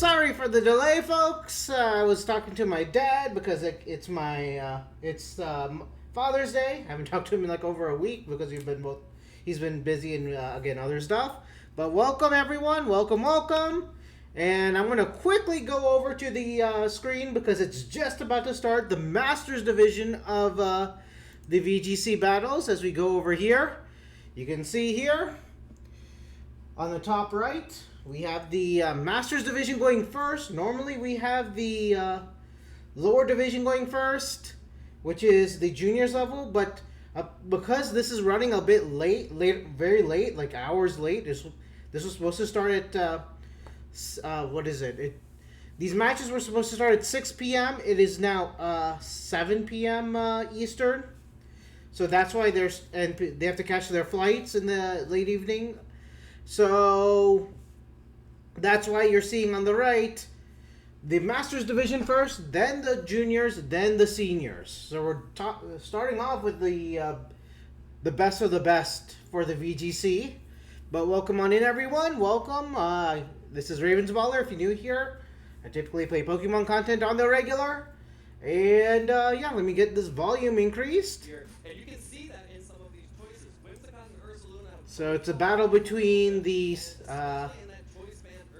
Sorry for the delay, folks. I was talking to my dad because it's Father's Day. I haven't talked to him in like over a week because he's been busy and again other stuff. But welcome everyone, welcome. And I'm gonna quickly go over to the screen because it's just about to start the Masters division of the VGC battles. As we go over here, you can see here on the top right. We have the Masters division going first. Normally we have the lower division going first, which is the juniors level. But because this is running a bit very late, like hours late. This was supposed to start at what is it? These matches were supposed to start at 6 p.m. It is now 7 p.m. Eastern. So that's why they have to catch their flights in the late evening. So that's why you're seeing on the right the Masters division first, then the juniors, then the seniors. So we're starting off with the best of the best for the VGC. But welcome on in, everyone. Welcome. This is Ravensballer. If you're new here, I typically play Pokemon content on the regular. And yeah, let me get this volume increased. And you can see that in some of these choices. So it's a battle between these,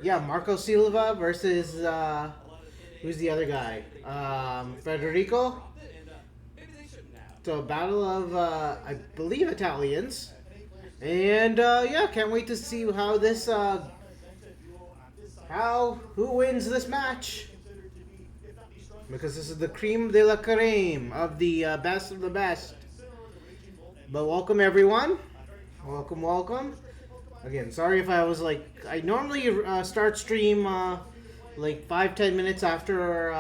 Marco Silva versus, who's the other guy? Federico. So a battle of, I believe, Italians. And, yeah, can't wait to see how this, who wins this match. Because this is the cream de la creme of the best of the best. But welcome, everyone. Welcome. Again, sorry if I was like... I normally start stream like 5-10 minutes after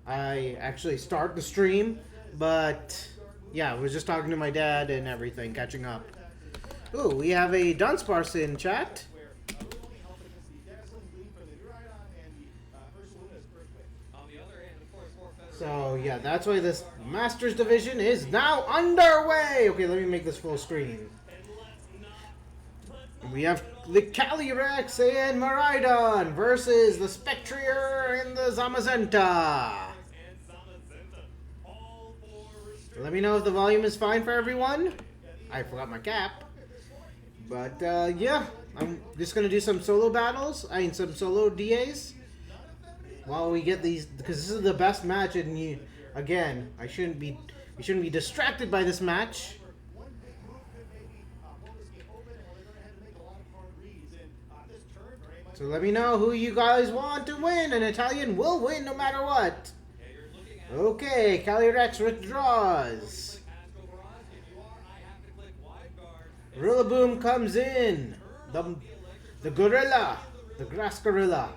I actually start the stream. But, yeah, I was just talking to my dad and everything, catching up. Ooh, we have a Dunsparce in chat. So, yeah, that's why this Masters division is now underway. Okay, let me make this full screen. We have the Calyrex and Miraidon versus the Spectrier and the Zamazenta. Let me know if the volume is fine for everyone. I forgot my cap. But, yeah, I'm just going to do some solo battles. Some solo DAs. While we get these, because this is the best match, and again, we shouldn't be distracted by this match. So let me know who you guys want to win. An Italian will win no matter what. Okay, Calyrex withdraws. Rillaboom comes in. The gorilla, the grass gorilla.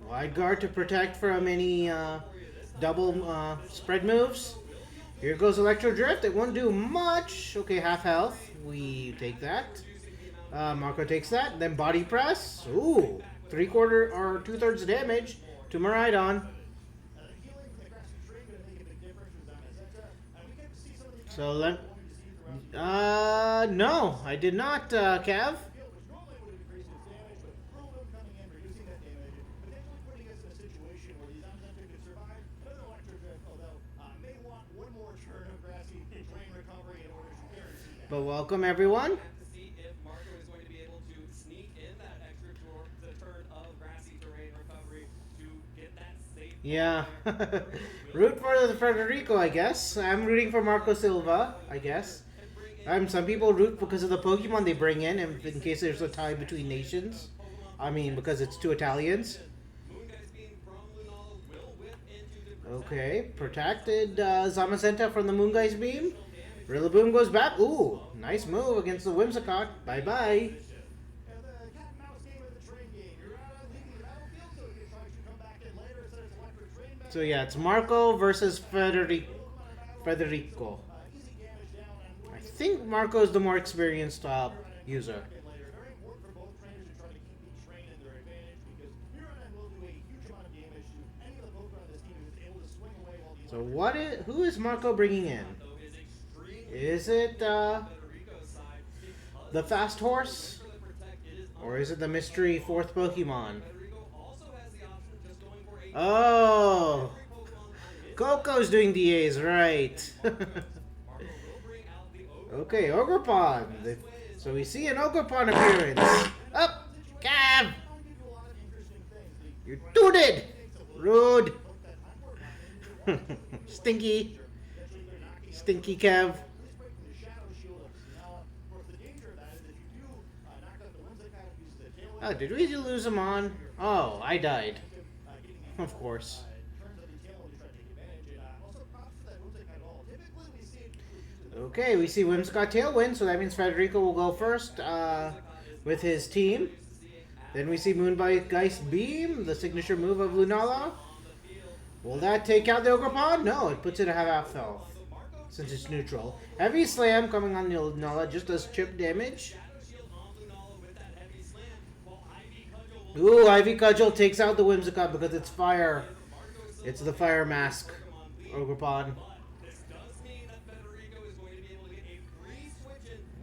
Wide guard to protect from any double spread moves. Here goes Electro Drift. It won't do much. Okay, half health. We take that. Marco takes that. Then Body Press. Ooh, 3/4 or 2/3 damage to Miraidon. So no, I did not, Cav. But welcome, everyone. See if Marco is going to be able to sneak in that extra turn of grassy terrain recovery to get that safe. Yeah. Root for the Federico, I guess. I'm rooting for Marco Silva, I guess. Some people root because of the Pokemon they bring in case there's a tie between nations. I mean, because it's two Italians. Okay, protected Zamazenta from the Moonguy's Beam. Rillaboom goes back. Ooh, nice move against the Whimsicott. Bye-bye. So yeah, it's Marco versus Federico. I think Marco is the more experienced user. So who is Marco bringing in? Is it the fast horse? Or is it the mystery fourth Pokemon? Oh! Coco's doing DAs, right. Okay, Ogerpon. So we see an Ogerpon appearance. Up! Cav! You're tooted! Rude! Stinky. Stinky Kev. Oh, did we lose him on? Oh, I died. Of course. Okay, we see Whimsicott Tailwind, so that means Federico will go first with his team. Then we see Moonbite Geist Beam, the signature move of Lunala. Will that take out the Ogerpon? No, it puts it at half health, since it's neutral. Heavy Slam coming on the Lunala just does chip damage. Ooh, Ivy Cudgel takes out the Whimsicott because it's fire. It's the fire mask, Ogerpon.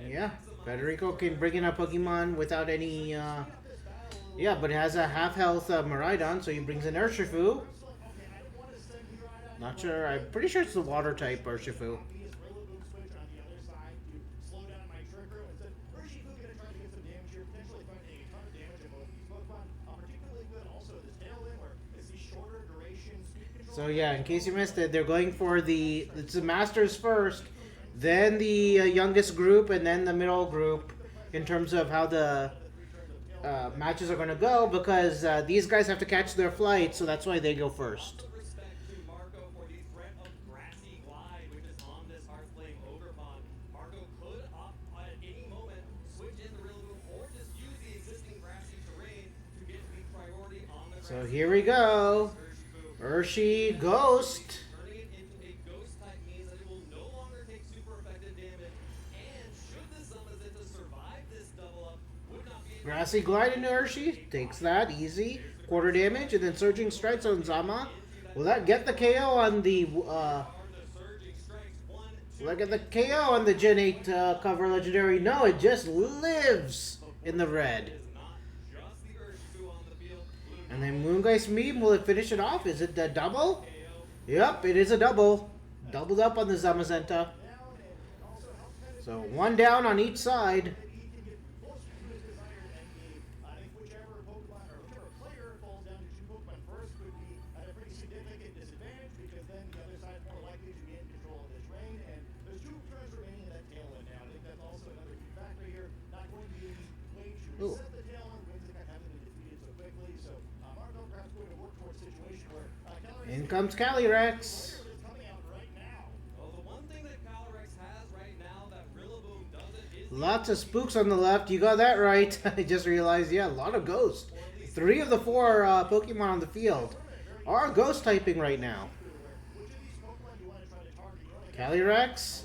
Yeah, Federico can bring in a Pokemon without any, yeah, but it has a half health Miraidon, so he brings in Urshifu. Not sure, I'm pretty sure it's the water type Urshifu. So yeah, in case you missed it, they're going for it's the Masters first, then the youngest group, and then the middle group in terms of how the matches are going to go, because these guys have to catch their flight, so that's why they go first. So here we go. Urshi Ghost. Grassy Glide into Urshi. Takes that. Easy. Quarter damage. And then Surging Strikes on Zama. Will that get the KO on the... will that get the KO on the Gen 8 cover legendary? No, it just lives in the red. And then Moongeist Meme, will it finish it off? Is it a double? Yep, it is a double. Doubled up on the Zamazenta. So one down on each side. Ooh. In comes Calyrex. Lots of spooks on the left. You got that right. I just realized, yeah, a lot of ghosts. 3 of the 4 Pokemon on the field are ghost typing right now. Calyrex,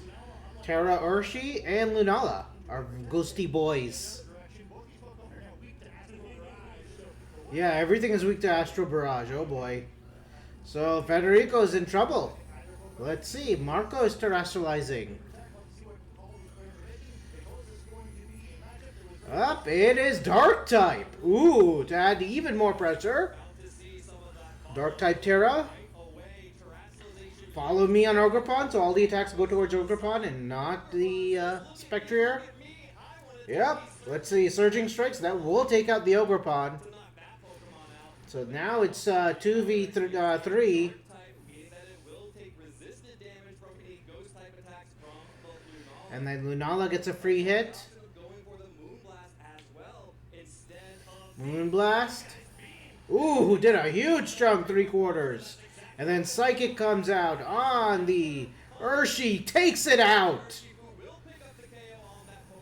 Terra Urshi, and Lunala are ghosty boys. Yeah, everything is weak to Astro Barrage. Oh boy. So Federico's in trouble. Let's see. Marco is terrestrializing. Up, it is Dark type. Ooh, to add even more pressure. Dark type Terra. Follow me on Ogerpon, so all the attacks go towards Ogerpon and not the Spectrier. Yep. Let's see. Surging Strikes. That will take out the Ogerpon. So now it's 2v3. And then Lunala gets a free hit. Moonblast. Ooh, who did a huge strong 3/4. And then Psychic comes out on the Urshi, takes it out.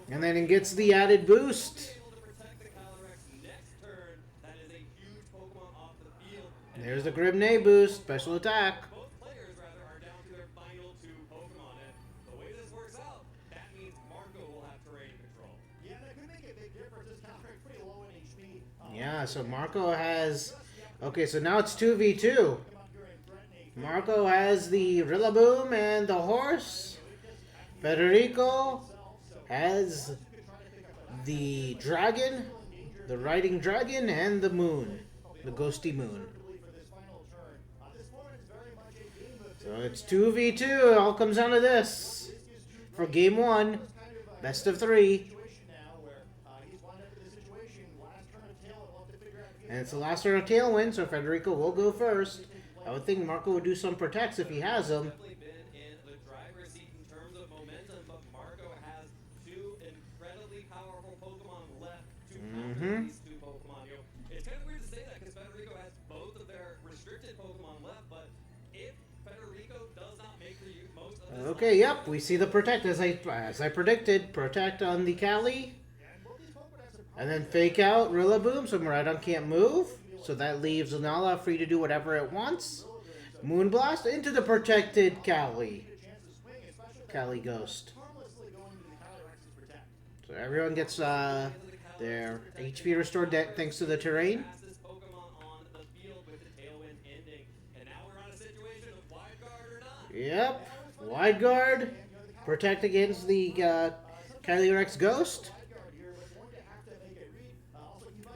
And then it gets the added boost. There's the Grimnay boost, special attack. Yeah, so Marco has... Okay, so now it's 2v2. Marco has the Rillaboom and the horse. Federico has the dragon, the riding dragon, and the moon, the ghosty moon. So it's 2v2. It all comes down to this for game 1, best of 3. And it's the last turn of Tailwind, so Federico will go first. I would think Marco would do some protects if he has them. Been in the driver's seat in terms of momentum, but Marco has 2 incredibly powerful Pokemon left to counter these 2 Pokemon. You know, it's kind of weird to say that because Federico has both of their restricted Pokemon left, but if Federico does not make the most of this Okay, yep, we see the protect as I predicted. Protect on the Cali. And then fake out Rillaboom, so Miraidon can't move. So that leaves Lunala free to do whatever it wants. Moonblast into the protected Cali. Cali Ghost. So everyone gets their HP restored thanks to the terrain. fastest Pokemon on the field with the Tailwind ending. And now we're on a situation of Wide Guard or not. Yep. Wide Guard. Protect against the Calyrex Ghost.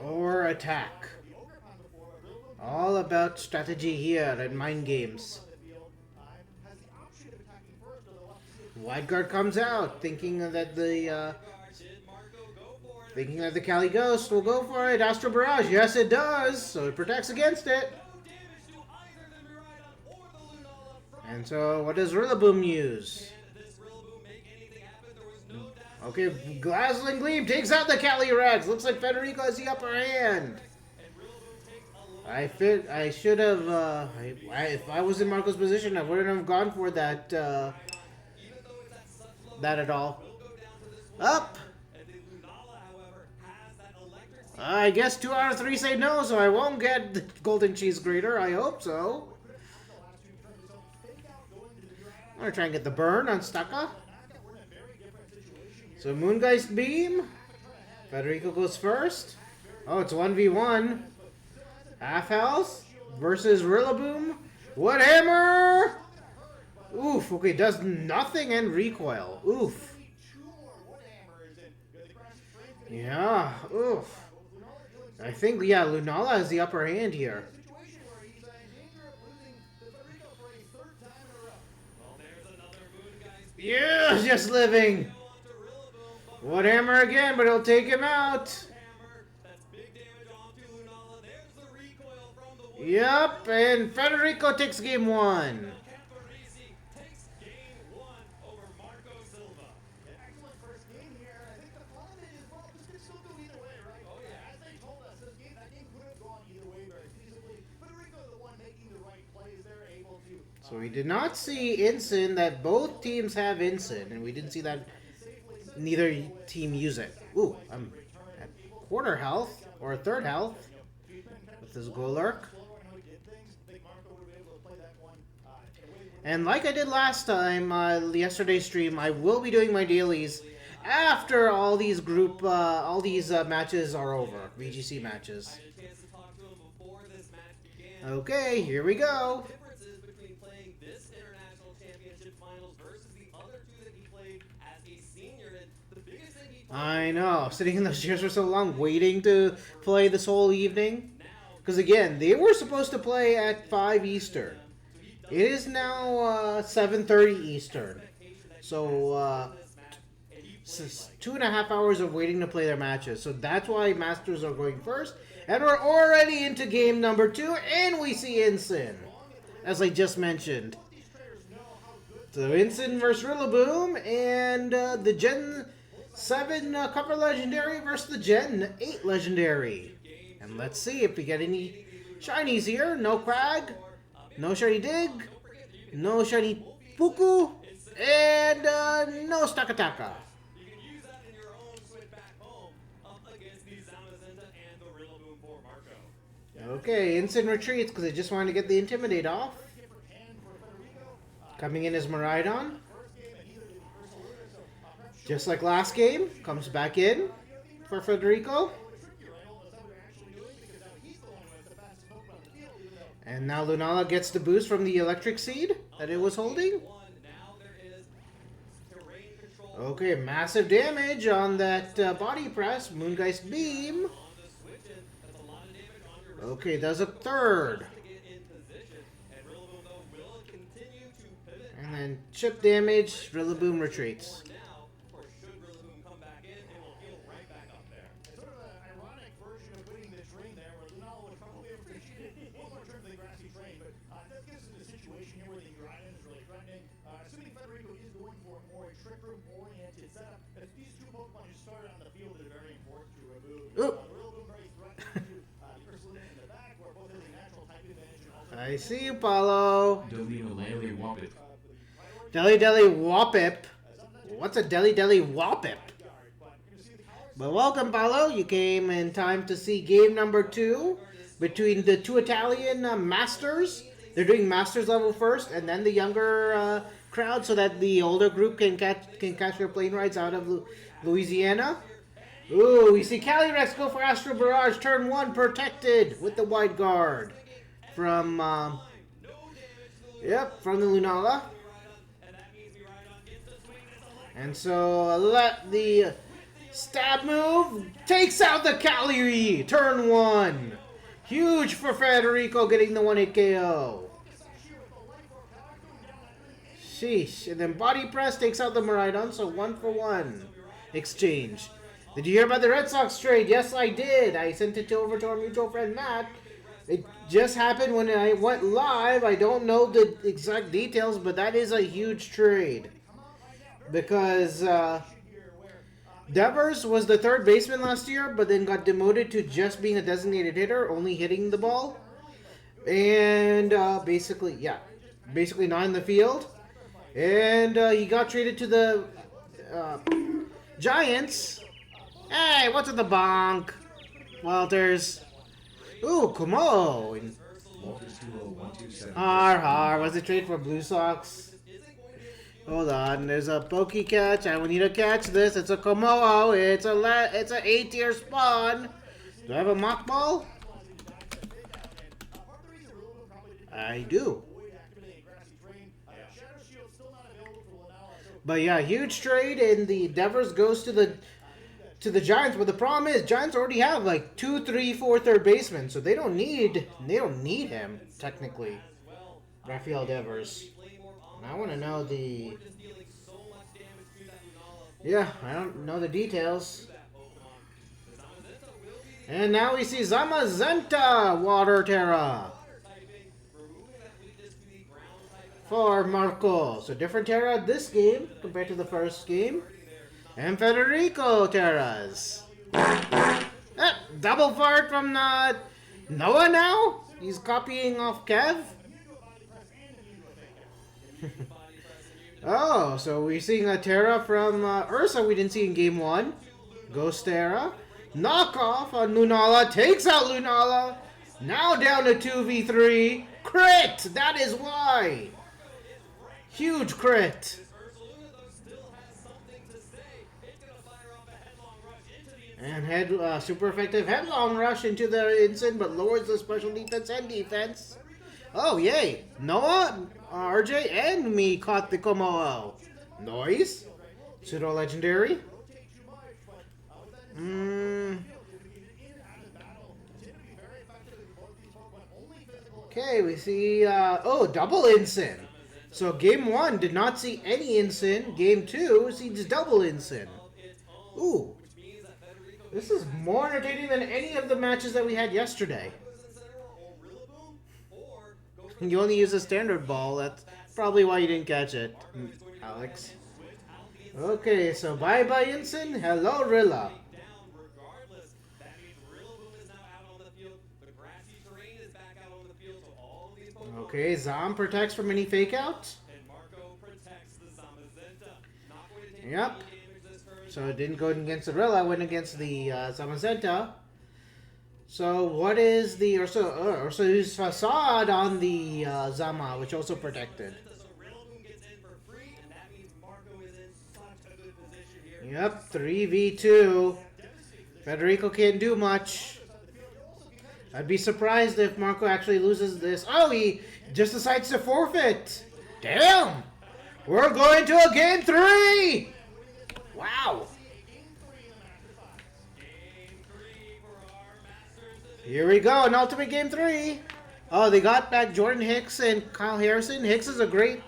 Or attack. All about strategy here and mind games. Wide Guard comes out, thinking that the Cali Ghost will go for it. Astro Barrage, yes it does. So it protects against it. And so what does Rillaboom use? Okay, Glazzling Gleam takes out the Calyrex. Looks like Federico has the upper hand. I should have. If I was in Marco's position, I wouldn't have gone for that. That at all. Up. I guess 2 out of 3 say no, so I won't get the Golden Cheese Grater. I hope so. I'm gonna try and get the burn on Stucca. So Moongeist Beam. Federico goes first. Oh, it's 1v1. Half health versus Rillaboom. Wood Hammer! Oof, okay, does nothing and recoil. Oof. Yeah, oof. I think, yeah, Lunala has the upper hand here. Yeah, just living. Wood Hammer again, but he'll take him out. Yep, and Federico takes game 1. So we did not see Ensign, that both teams have Ensign, and we didn't see that neither team use it. Ooh, I'm at quarter health, or third health, with this Golurk. And like I did last time, yesterday's stream, I will be doing my dailies after all these matches are over, VGC matches. Okay, here we go. I know, sitting in those chairs for so long, waiting to play this whole evening. Because again, they were supposed to play at 5 Eastern. It is now 7:30 Eastern. So 2.5 hours of waiting to play their matches. So that's why Masters are going first. And we're already into game number 2, and we see Ensign, as I just mentioned. So Ensign versus Rillaboom, and the Gen 7 cover legendary versus the Gen 8 legendary. And let's see if we get any shinies here. No Crag, no shiny Dig, no shiny Puku, and no Stakataka. Okay, Ensign retreats because they just wanted to get the Intimidate off. Coming in as Miraidon. Just like last game, comes back in for Federico. And now Lunala gets the boost from the Electric Seed that it was holding. Okay, massive damage on that body press. Moongeist Beam. Okay, does a third. And then chip damage. Rillaboom retreats. Assuming Federico is going for a more trick room oriented setup, if these two Pokemon just started on the field, they're very important to remove. Rillaboom very threatening to the Ursaluna in the back, where both has a natural type advantage and also. I see you, Paulo. Deli Wampit. Deli Whoppip. What's a Deli Whoppip? But welcome, Paulo. You came in time to see game number 2 between the two Italian masters. They're doing masters level first, and then the younger crowd, so that the older group can catch their plane rides out of Louisiana. Ooh, we see Calyrex go for Astro Barrage, turn 1, protected with the wide guard from from the Lunala. And so let the stab move takes out the Calyrex, turn 1. Huge for Federico, getting the 1-hit KO. Sheesh. And then Body Press takes out the Miraidon, so 1-for-1 exchange. Did you hear about the Red Sox trade? Yes, I did. I sent it over to our mutual friend Matt. It just happened when I went live. I don't know the exact details, but that is a huge trade. Because Devers was the third baseman last year, but then got demoted to just being a designated hitter, only hitting the ball. And basically not in the field. And he got traded to the Giants. Hey, what's in the bonk? Walters. Ooh, Kumo. Walters Duo 127. Har. Was it trade for Blue Sox? Hold on, there's a Pokey catch. I will need to catch this. It's a Komodo. It's a 8-tier spawn. Do I have a mock ball? I do. But yeah, huge trade, and the Devers goes to the Giants. But the problem is, Giants already have like 2, 3, 4 third basemen, so they don't need him technically. Rafael Devers. I want to know the... Yeah, I don't know the details. And now we see Zamazenta Water Terra for Marco. So different Terra this game compared to the first game. And Federico Terras. Double fart from Noah now? He's copying off Kev? Oh, so we're seeing a Terra from Ursa we didn't see in game 1. Ghost Terra. Knockoff on Lunala. Takes out Lunala. Now down to 2v3. Crit! That is why. Huge crit. And super effective headlong rush into the instant, but lowers the special defense and defense. Oh, yay. Noah, RJ, and me caught the Komodo. Noise. Pseudo legendary. Okay, we see, double Incin. So game 1 did not see any Incin. Game 2 sees double Incin. Ooh. This is more entertaining than any of the matches that we had yesterday. You only use a standard ball. That's probably why you didn't catch it, Alex. Okay, so bye-bye Incin. Hello, Rilla. Okay, Zom protects from any fake out. Yep. So it didn't go against the Rilla, went against the Zamazenta. So what is the Ursa's facade on the Zama, which also protected? Yep, 3v2. Federico can't do much. I'd be surprised if Marco actually loses this. Oh, he just decides to forfeit. Damn! We're going to a game 3! Wow. Game 3 in the Masters Finals. Game 3 for our Masters division. Here we go, an ultimate game 3. Oh, they got back Jordan Hicks and Kyle Harrison. Hicks is a great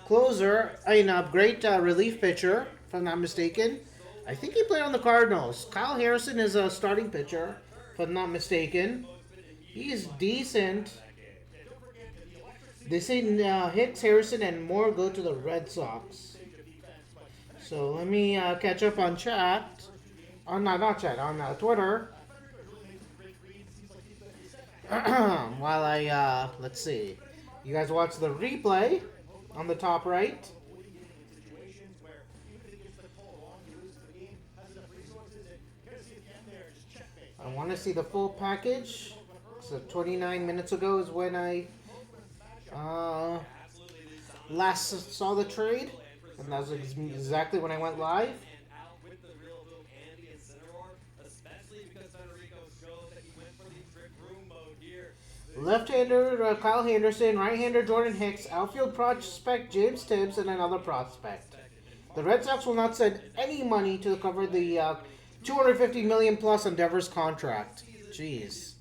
closer, a great relief pitcher, if I'm not mistaken. I think he played on the Cardinals. Kyle Harrison is a starting pitcher, if I'm not mistaken. He's decent. They say Hicks, Harrison, and Moore go to the Red Sox. So let me catch up on chat. Not chat, on Twitter. While I, let's see. You guys watch the replay on the top right. I want to see the full package. So 29 minutes ago is when I last saw the trade. And that was exactly when I went live. Left-hander Kyle Henderson, right-hander Jordan Hicks, outfield prospect James Tibbs, and another prospect. The Red Sox will not send any money to cover the $250 million plus on Devers' contract. Jeez.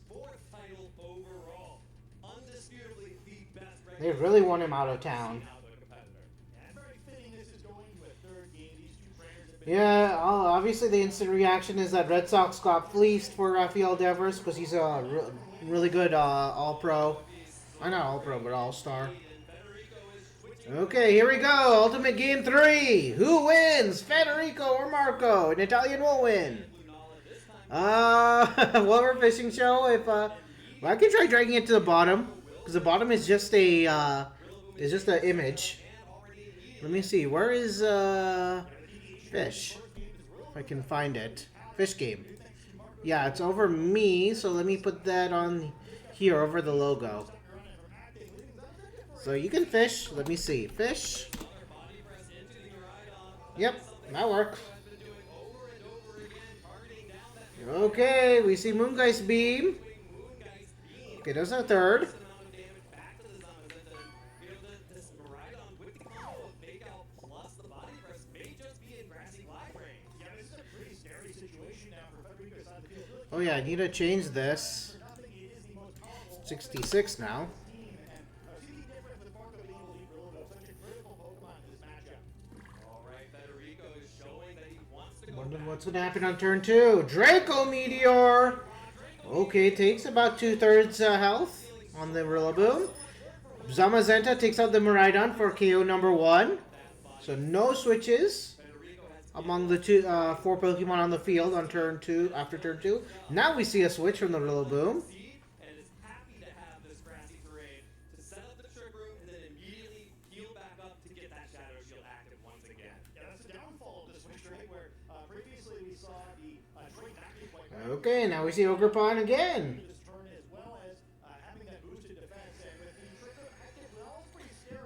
They really want him out of town. Yeah, obviously the instant reaction is that Red Sox got fleeced for Rafael Devers because he's a really good All-Pro. Not All-Pro, but All-Star. Okay, here we go. Ultimate Game 3. Who wins? Federico or Marco? An Italian will win. Well, we're fishing show. If well, I can try dragging it to the bottom because the bottom is just a an image. Let me see. Where is fish? If I can find it. Fish game. Yeah, it's over me. So let me put that on here over the logo. So you can fish. Let me see. Fish. Yep, that works. Okay, we see Moongeist Beam. Okay, there's our third. Oh yeah, I need to change this. 66 now. Wonder what's going to happen on turn 2. Draco Meteor! Okay, takes about 2/3 health on the Rillaboom. Zamazenta takes out the Miraidon for KO number 1. So no switches among the 4 Pokemon on the field on turn 2, after turn 2. Now we see a switch from the Rillaboom. Okay, now we see Ogerpon again.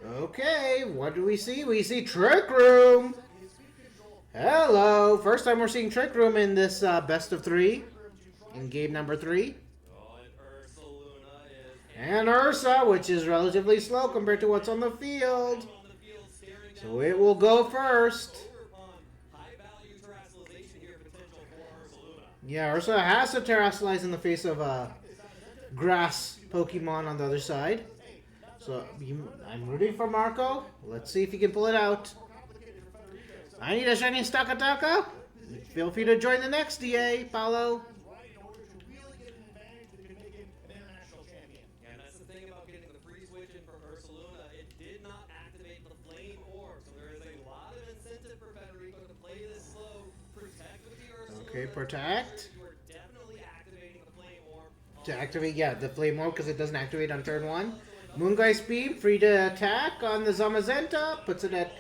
Okay, what do we see? We see Trick Room. Hello. First time we're seeing Trick Room in this best of 3. In game number 3. And Ursa, which is relatively slow compared to what's on the field. So it will go first. Yeah, Ursa has to terrestrialize in the face of a grass Pokemon on the other side. So I'm rooting for Marco. Let's see if he can pull it out. I need a shiny Stakataka. Feel free to join the next DA, Paolo. Okay, protect. To activate, yeah, the Flame Orb because it doesn't activate on turn 1. Moongeist Beam, free to attack on the Zamazenta. Puts it at,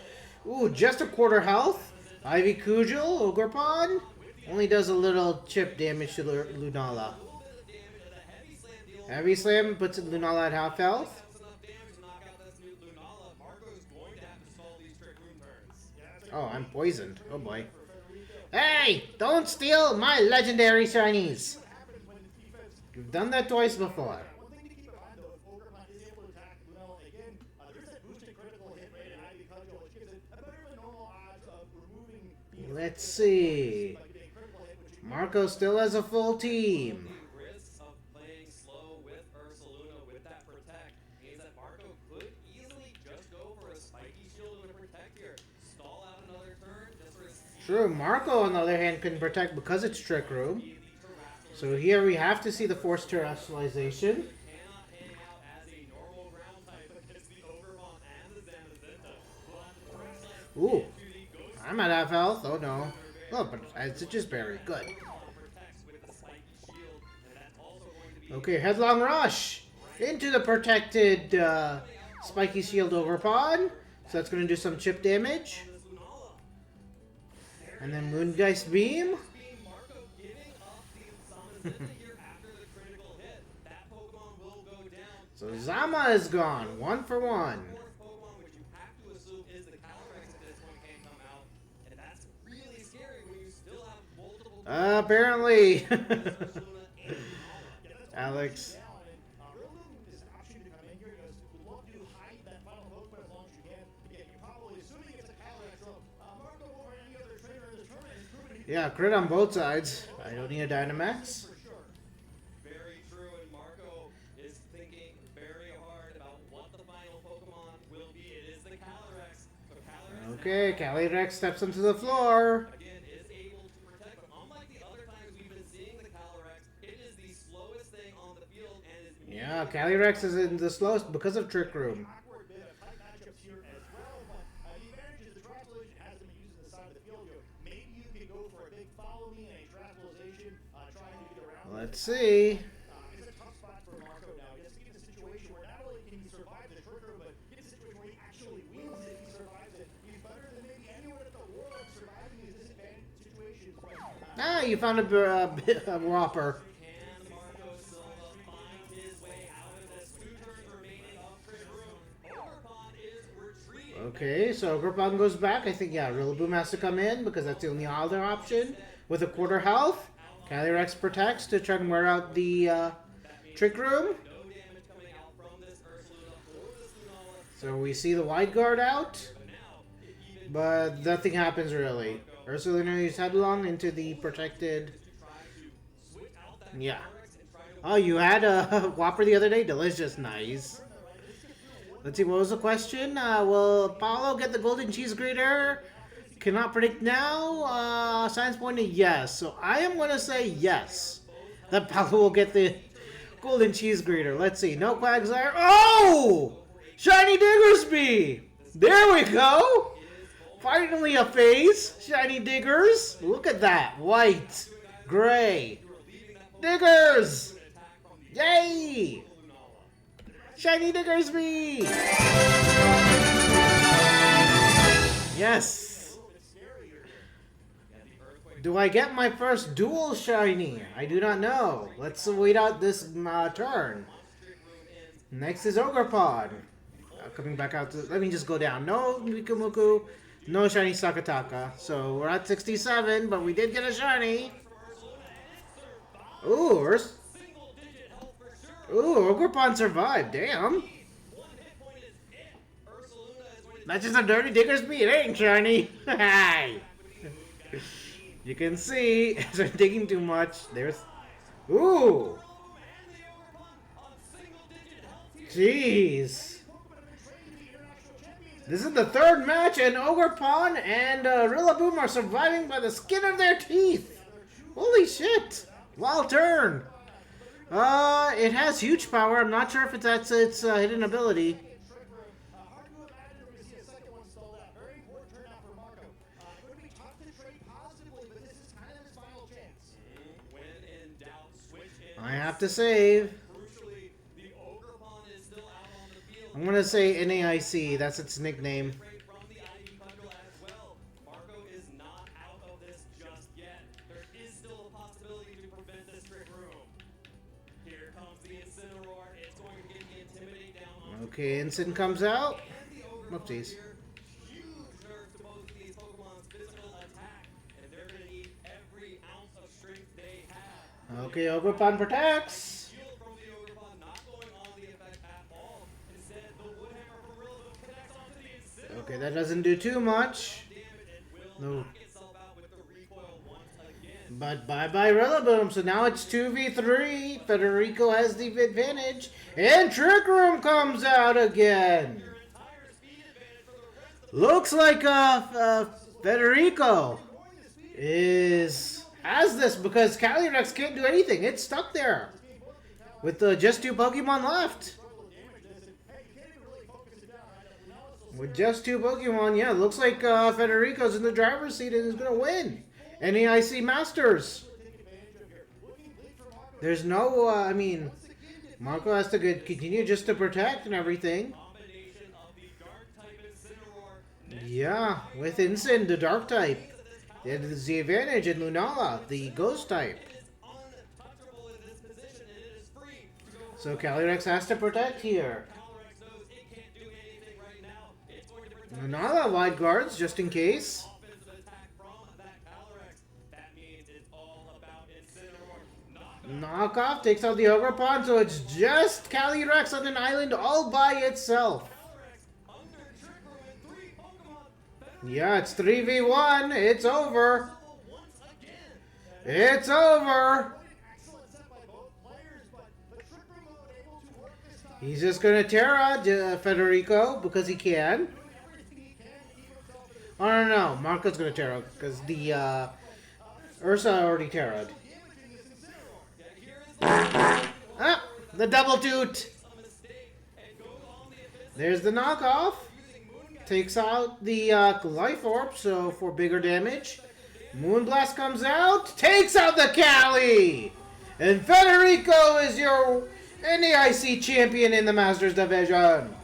just a quarter health. Ivy Cudgel, Ogerpon. Only does a little chip damage to Lunala. Heavy Slam puts Lunala at half health. Oh, I'm poisoned. Oh boy. Hey! Don't steal my legendary shinies! You've done that twice before. Let's see. Marco still has a full team. The risks of playing slow with Ursaluna with that protect means that Marco could easily just go for a spiky shield with a protect here. Stall out another turn just for a True, Marco on the other hand can protect because it's Trick Room. So here we have to see the forced terrestrialization. cannot hang out as a normal ground type against the Overbond and the Zamazenta. But Fresh Life Ooh, into the Ghost I'm at half health. Oh no. Oh, but it's just berry. Good. protects with the spiky shield, and that's also going to be Okay, headlong rush into the protected spiky shield overpod. So that's going to do some chip damage. this Lunala. And then Moongeist Beam. Being Marco giving up the Zamazenta here after the critical hit. That Pokemon will go down. So Zama is gone. 1 for 1. Fourth Pokemon, which you have to assume is the Calyrex at this point, can come out. And that's really scary when you still have multiple Apparently. Ursaluna and Lunala. Alex. Rillaboom is an option to come in here because we'd love to hide that final Pokemon as long as you can. Again, you're probably assuming it's a Calyrex, so Marco over any other trainer in this tournament has proven he Yeah, crit on both sides. I don't need a Dynamax. for sure. Very true, and Marco is thinking very hard about what the final Pokemon will be. It is the Calyrex. So Calyrex Okay, Calyrex steps onto the floor. again is able to protect, but unlike the other times we've been seeing the Calyrex, it is the slowest thing on the field and is Yeah, Calyrex is in the slowest because of Trick Room. Awkward bit of tight matchups here as well, but the advantage is the Terrestrialization has them using the side of the field. Maybe you can go for a big follow me and a Terrestrialization, trying to get around. Let's see. It's a tough spot for Marco now. He has to get in a situation where not only can he survive the trigger, but get in a situation where he actually wins if he survives it. He's better than maybe anyone at the world surviving these disadvantaged situations. But, Ah, you found a Whopper. Can Marco Silva find his way out of this? 2 turns remaining of Trick Room. Overpond is retreating. Okay, so Groupon goes back. I think, yeah, Rillaboom has to come in because that's the only other option. With a quarter health, Calyrex protects to try and wear out the Trick Room. No damage coming out from this Ursaluna or this Lunala. So we see the wide guard out, But now, even but nothing happens really. Ursaluna is headlong into the protected. try to switch out that Yeah. Calyrex and try to Oh, you had a Whopper the other day? Delicious, nice. Let's see, what was the question? Will Apollo get the golden cheese grater? Cannot predict now. Science pointed yes. So I am going to say yes. That Apollo will get the golden cheese grater. Let's see. No Quagsire. Oh! Shiny Diggersby! There we go! Finally a phase. Shiny Diggers. Look at that. White. Gray. Diggers! Yay! Shiny Diggersby! Yes! Do I get my first dual shiny? I do not know. Let's wait out this turn. Next is Ogrepod. Coming back out to... Let me just go down. No Mikumuku. No shiny Sakataka. So we're at 67, but we did get a shiny. Ooh, Ogrepon survived. Damn. That's just a dirty Diggersby. It ain't shiny. Hey. You can see, as I'm digging too much, there's... Ooh! Jeez! This is the third match, and Ogrepon and Rillaboom are surviving by the skin of their teeth! Holy shit! Wild turn! It has huge power. I'm not sure if that's its hidden ability. Hard to imagine we're going to see a second one stalled out. Very important turnout for Marco. It would be tough to trade positively, but this is kind of his final chance. when in doubt, switch in. I have to save. Crucially, the Ogrepon is still out on the field. I'm gonna say NAIC. That's its nickname. Break from the IV bundle as well. Marco is not out of this just yet. There is still a possibility to prevent this Trick Room. Here comes the Incineroar. It's going to get the Intimidate down on Okay, Ensign comes out. and the Ogrepon Whoopsies. here. Huge nerfs to both of these Pokemon's physical attack, and they're going to need every ounce of strength they have. Okay, Ogrepon protects. Shield from the Ogrepon not going on the effect at all. Instead, the Woodhammer from Rillaboom connects onto the Incineroar. Okay, that doesn't do too much. Damage and will No. knock itself out with But bye-bye Rillaboom. So now it's 2v3. Federico has the advantage. And Trick Room comes out again. Looks like Federico has this because Calyrex can't do anything. It's stuck there with just 2 Pokemon left. With just 2 Pokemon, yeah, looks like Federico's in the driver's seat and is going to win NAIC Masters. There's no, I mean, Marco has to continue just to protect and everything. Yeah, with Incin, the Dark type. There's the advantage in Lunala, the Ghost type. So Calyrex has to protect here. Lunala wide guards just in case. Knockoff takes out the Ogerpon, so it's just Calyrex on an island all by itself. Yeah, it's 3v1. It's over. It's over. He's just going to tear out Federico because he can. Oh, no. Marco's going to tear out because the Ursa already teared. Ah, the double toot. There's the knockoff. Takes out the Life Orb, so for bigger damage. Moonblast comes out, takes out the Cali! And Federico is your NAIC champion in the Masters Division.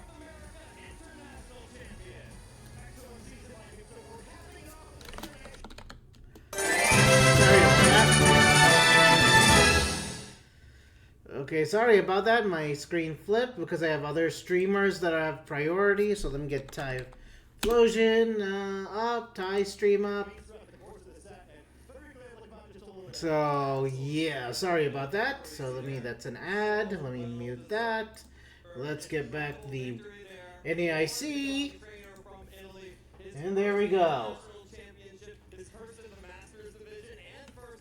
Okay, sorry about that. My screen flipped because I have other streamers that have priority. So let me get Typhlosion up, Ty stream up. So yeah, sorry about that. So that's an ad. Let me mute that. Let's get back the NAIC. And there we go.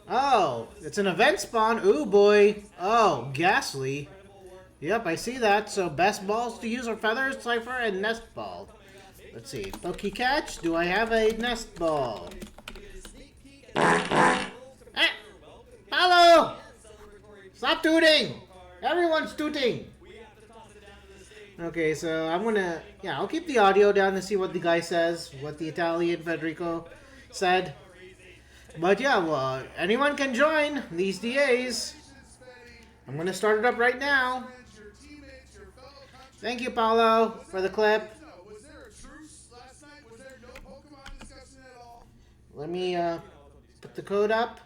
Oh, it's an event spawn. Ooh, boy. Oh, Ghastly. Yep, I see that. So best balls to use are Feathers, Cypher, and Nest Ball. Let's see. Poke Catch. Do I have a Nest Ball? Ah! Hello! Stop tooting! Everyone's tooting! Okay, so I'm gonna... Yeah, I'll keep the audio down to see what the guy says. What the Italian Federico said. But yeah, well, anyone can join these DAs. I'm going to start it up right now. Thank you, Paulo, for the clip. Let me put the code up.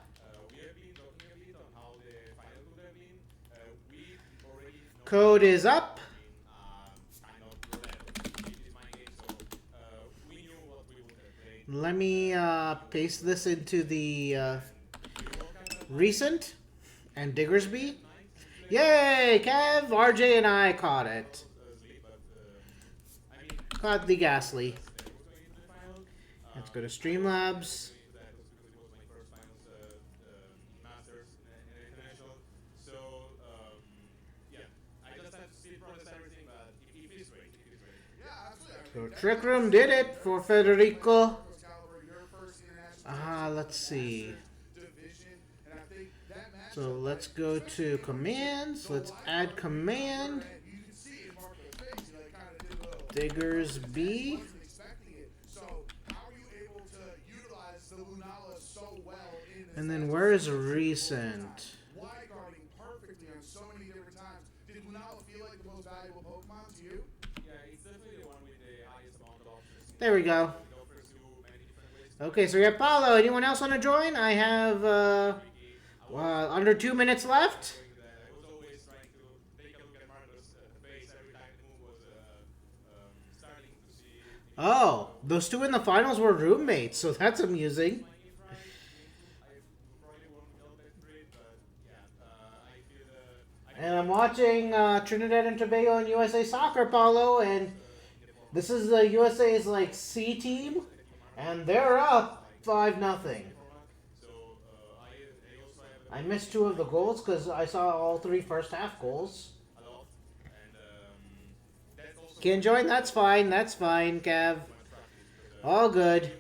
Code is up. Let me paste this into the recent and Diggersby. Yay! Kev, RJ, and I caught it. Caught the Ghastly. Let's go to Streamlabs. So Trick Room did it for Federico. Let's see. So let's go to commands. Let's add command. Diggersby. And then where is recent? There we go. Okay, so we have Paulo. Anyone else want to join? I have under 2 minutes left. Oh, those two in the finals were roommates, so that's amusing. And I'm watching Trinidad and Tobago and USA Soccer, Paulo, and this is the USA's like C team, and they're up 5-0. I missed 2 of the goals because I saw all 3 first half goals. a lot. And that's also Can't join? That's fine. That's fine, Kev. too much practice because All good. it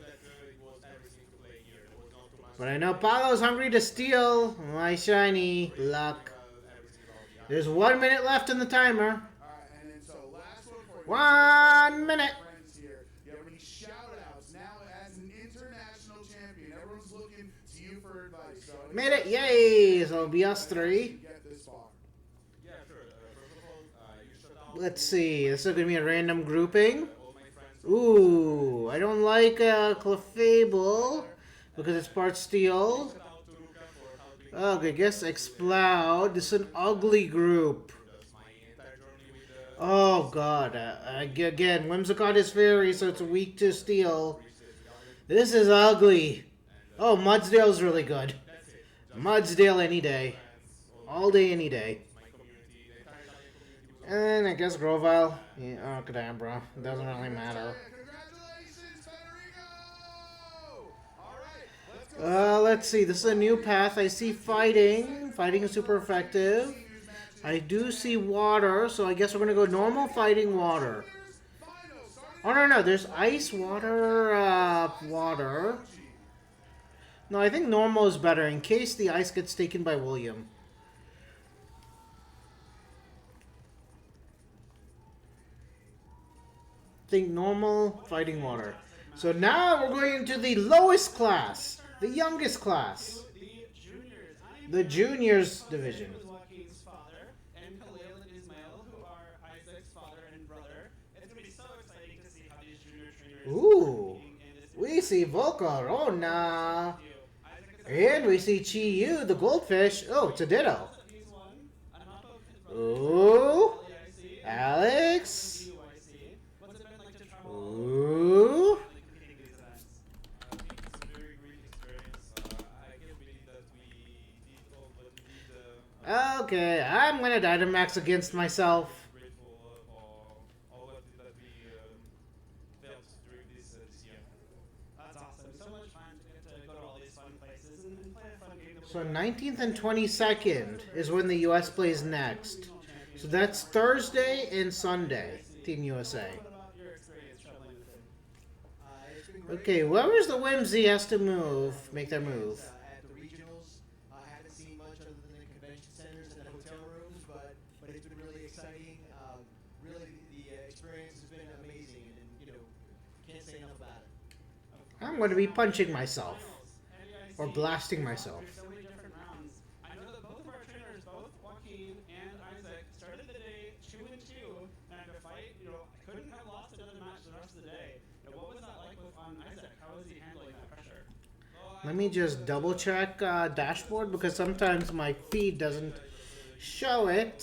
was everything to play here. There was not too much. But I know Paulo's hungry to steal. My shiny luck. Everything about the There's 1 minute left in the timer. All right, and then so last one for you. 1 minute. Friends here. You have any shout outs now as an international champion? Everyone's looking to you for advice. So any Made it. Yay. So it'll be us 3. get this far. Yeah, sure. First of all, you shut down Let's see. This is going to be a random grouping. all my friends. Ooh. I don't like Clefable because it's part steel. Shout out to Luca for helping Okay, guess Explode. This is an ugly group. us my entire journey with the Oh god. Again, Whimsicott is fairy, so it's weak to steel. This is ugly. Oh, Mudsdale's really good. That's it. Mudsdale any day. All day, any day. My community, the entire Italian community was And I guess Grovile. Yeah, oh, Kadabra. Doesn't really matter. Congratulations, Federico! All right, let's go. Let's see. This is a new path. I see fighting. Fighting is super effective. I do see water, so I guess we're gonna go normal, fighting, water. Oh no, there's ice, water, water. No, I think normal is better in case the ice gets taken by William. Think normal, fighting, water. So now we're going into the lowest class, the youngest class, The juniors. the juniors division. Is Joaquin's father, and Khalil and Ismail, who are Isaac's father and brother. It's gonna be so exciting to see how these junior trainers. Ooh. in this We see Volcarona. do. Isaac is And we see Chi Yu, the goldfish. Oh, it's a ditto. He's one. On top of his brother. Ooh. LAIC, Alex. UIC. What's it been like to travel Ooh. competing these events? I think it's a very great experience. I can't believe that we did all what we did. Okay, I'm gonna Dynamax against myself. Grateful for all of that we felt during this year. That's awesome. So much fun to get to go to all these fun places and play a fun game. that So we'll- 19th and 22nd is when the US plays next. So that's Thursday and Sunday, Team USA. What about your experience traveling with him? It's been great. Okay, whoever's the whimsy has to move, make their move. At the regionals, I haven't seen much other than the convention centers and the hotel rooms, but it's been really exciting. Really, the experience has been amazing, and you know, can't say enough about it. I'm gonna be punching myself. NAIC, Or blasting myself. There's so many different rounds. I know that both of our trainers, both Joaquin and Isaac, started the day 2-2, and had to fight. You know, couldn't have lost another match the rest of the day. Now, what was that like on Isaac? How was he handling that pressure? Let me just double check dashboard because sometimes my feed doesn't show it.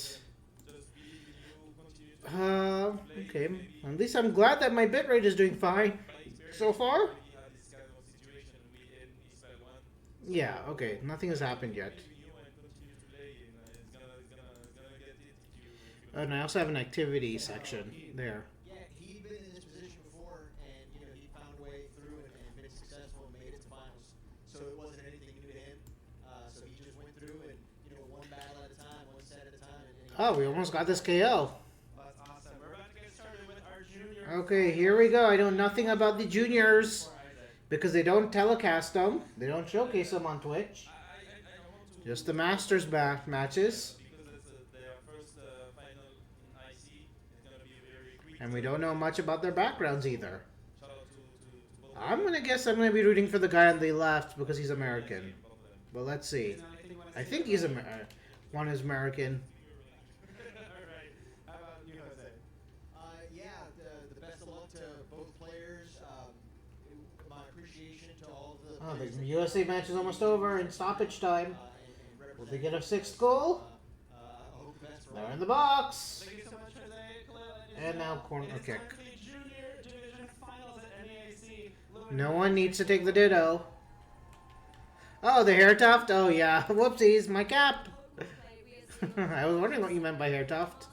Just believe in you, continue to Okay. At least I'm glad that my bitrate is doing fine so far. we had this kind of situation in Israel 1. Yeah, okay. Nothing has happened yet. Believe in you and continue to play, and it's gonna get it if you And I also have an activity section there. Yeah, he'd been in this position before, and you know, he found a way through and been successful and made it to finals. So it wasn't anything new to him. So he just went through and you know, one battle at a time, one set at a time. And Oh, we almost got this KO. That's awesome. We're about to get started with our junior. Okay, here we go. I know nothing about the juniors For Isaac. because they don't telecast them. They don't showcase them on Twitch. I want to Just the Masters matches. because it's their first final in IC. It's gonna be a very quick. And we don't know much about their backgrounds either. Shout out to both. I'm gonna guess I'm gonna be rooting for the guy on the left because he's American. Both of them. But let's see. Is there anything you wanna I say think about he's that? one is American. Alright. How about you, Jose? yeah, the best of luck to both players. My appreciation to all of the Oh, players the that- USA match is almost over in stoppage time. and Will represent- they get a sixth goal? I hope the best for They're all. in the box. Thank you so much, Jose. Khalil, And now Ismail. corner It is kick. time for the Junior Division Finals at NAIC. No one needs to take the ditto. Oh, the hair tuft? Oh, yeah. Whoopsies, my cap. I was wondering what you meant by hair tuft.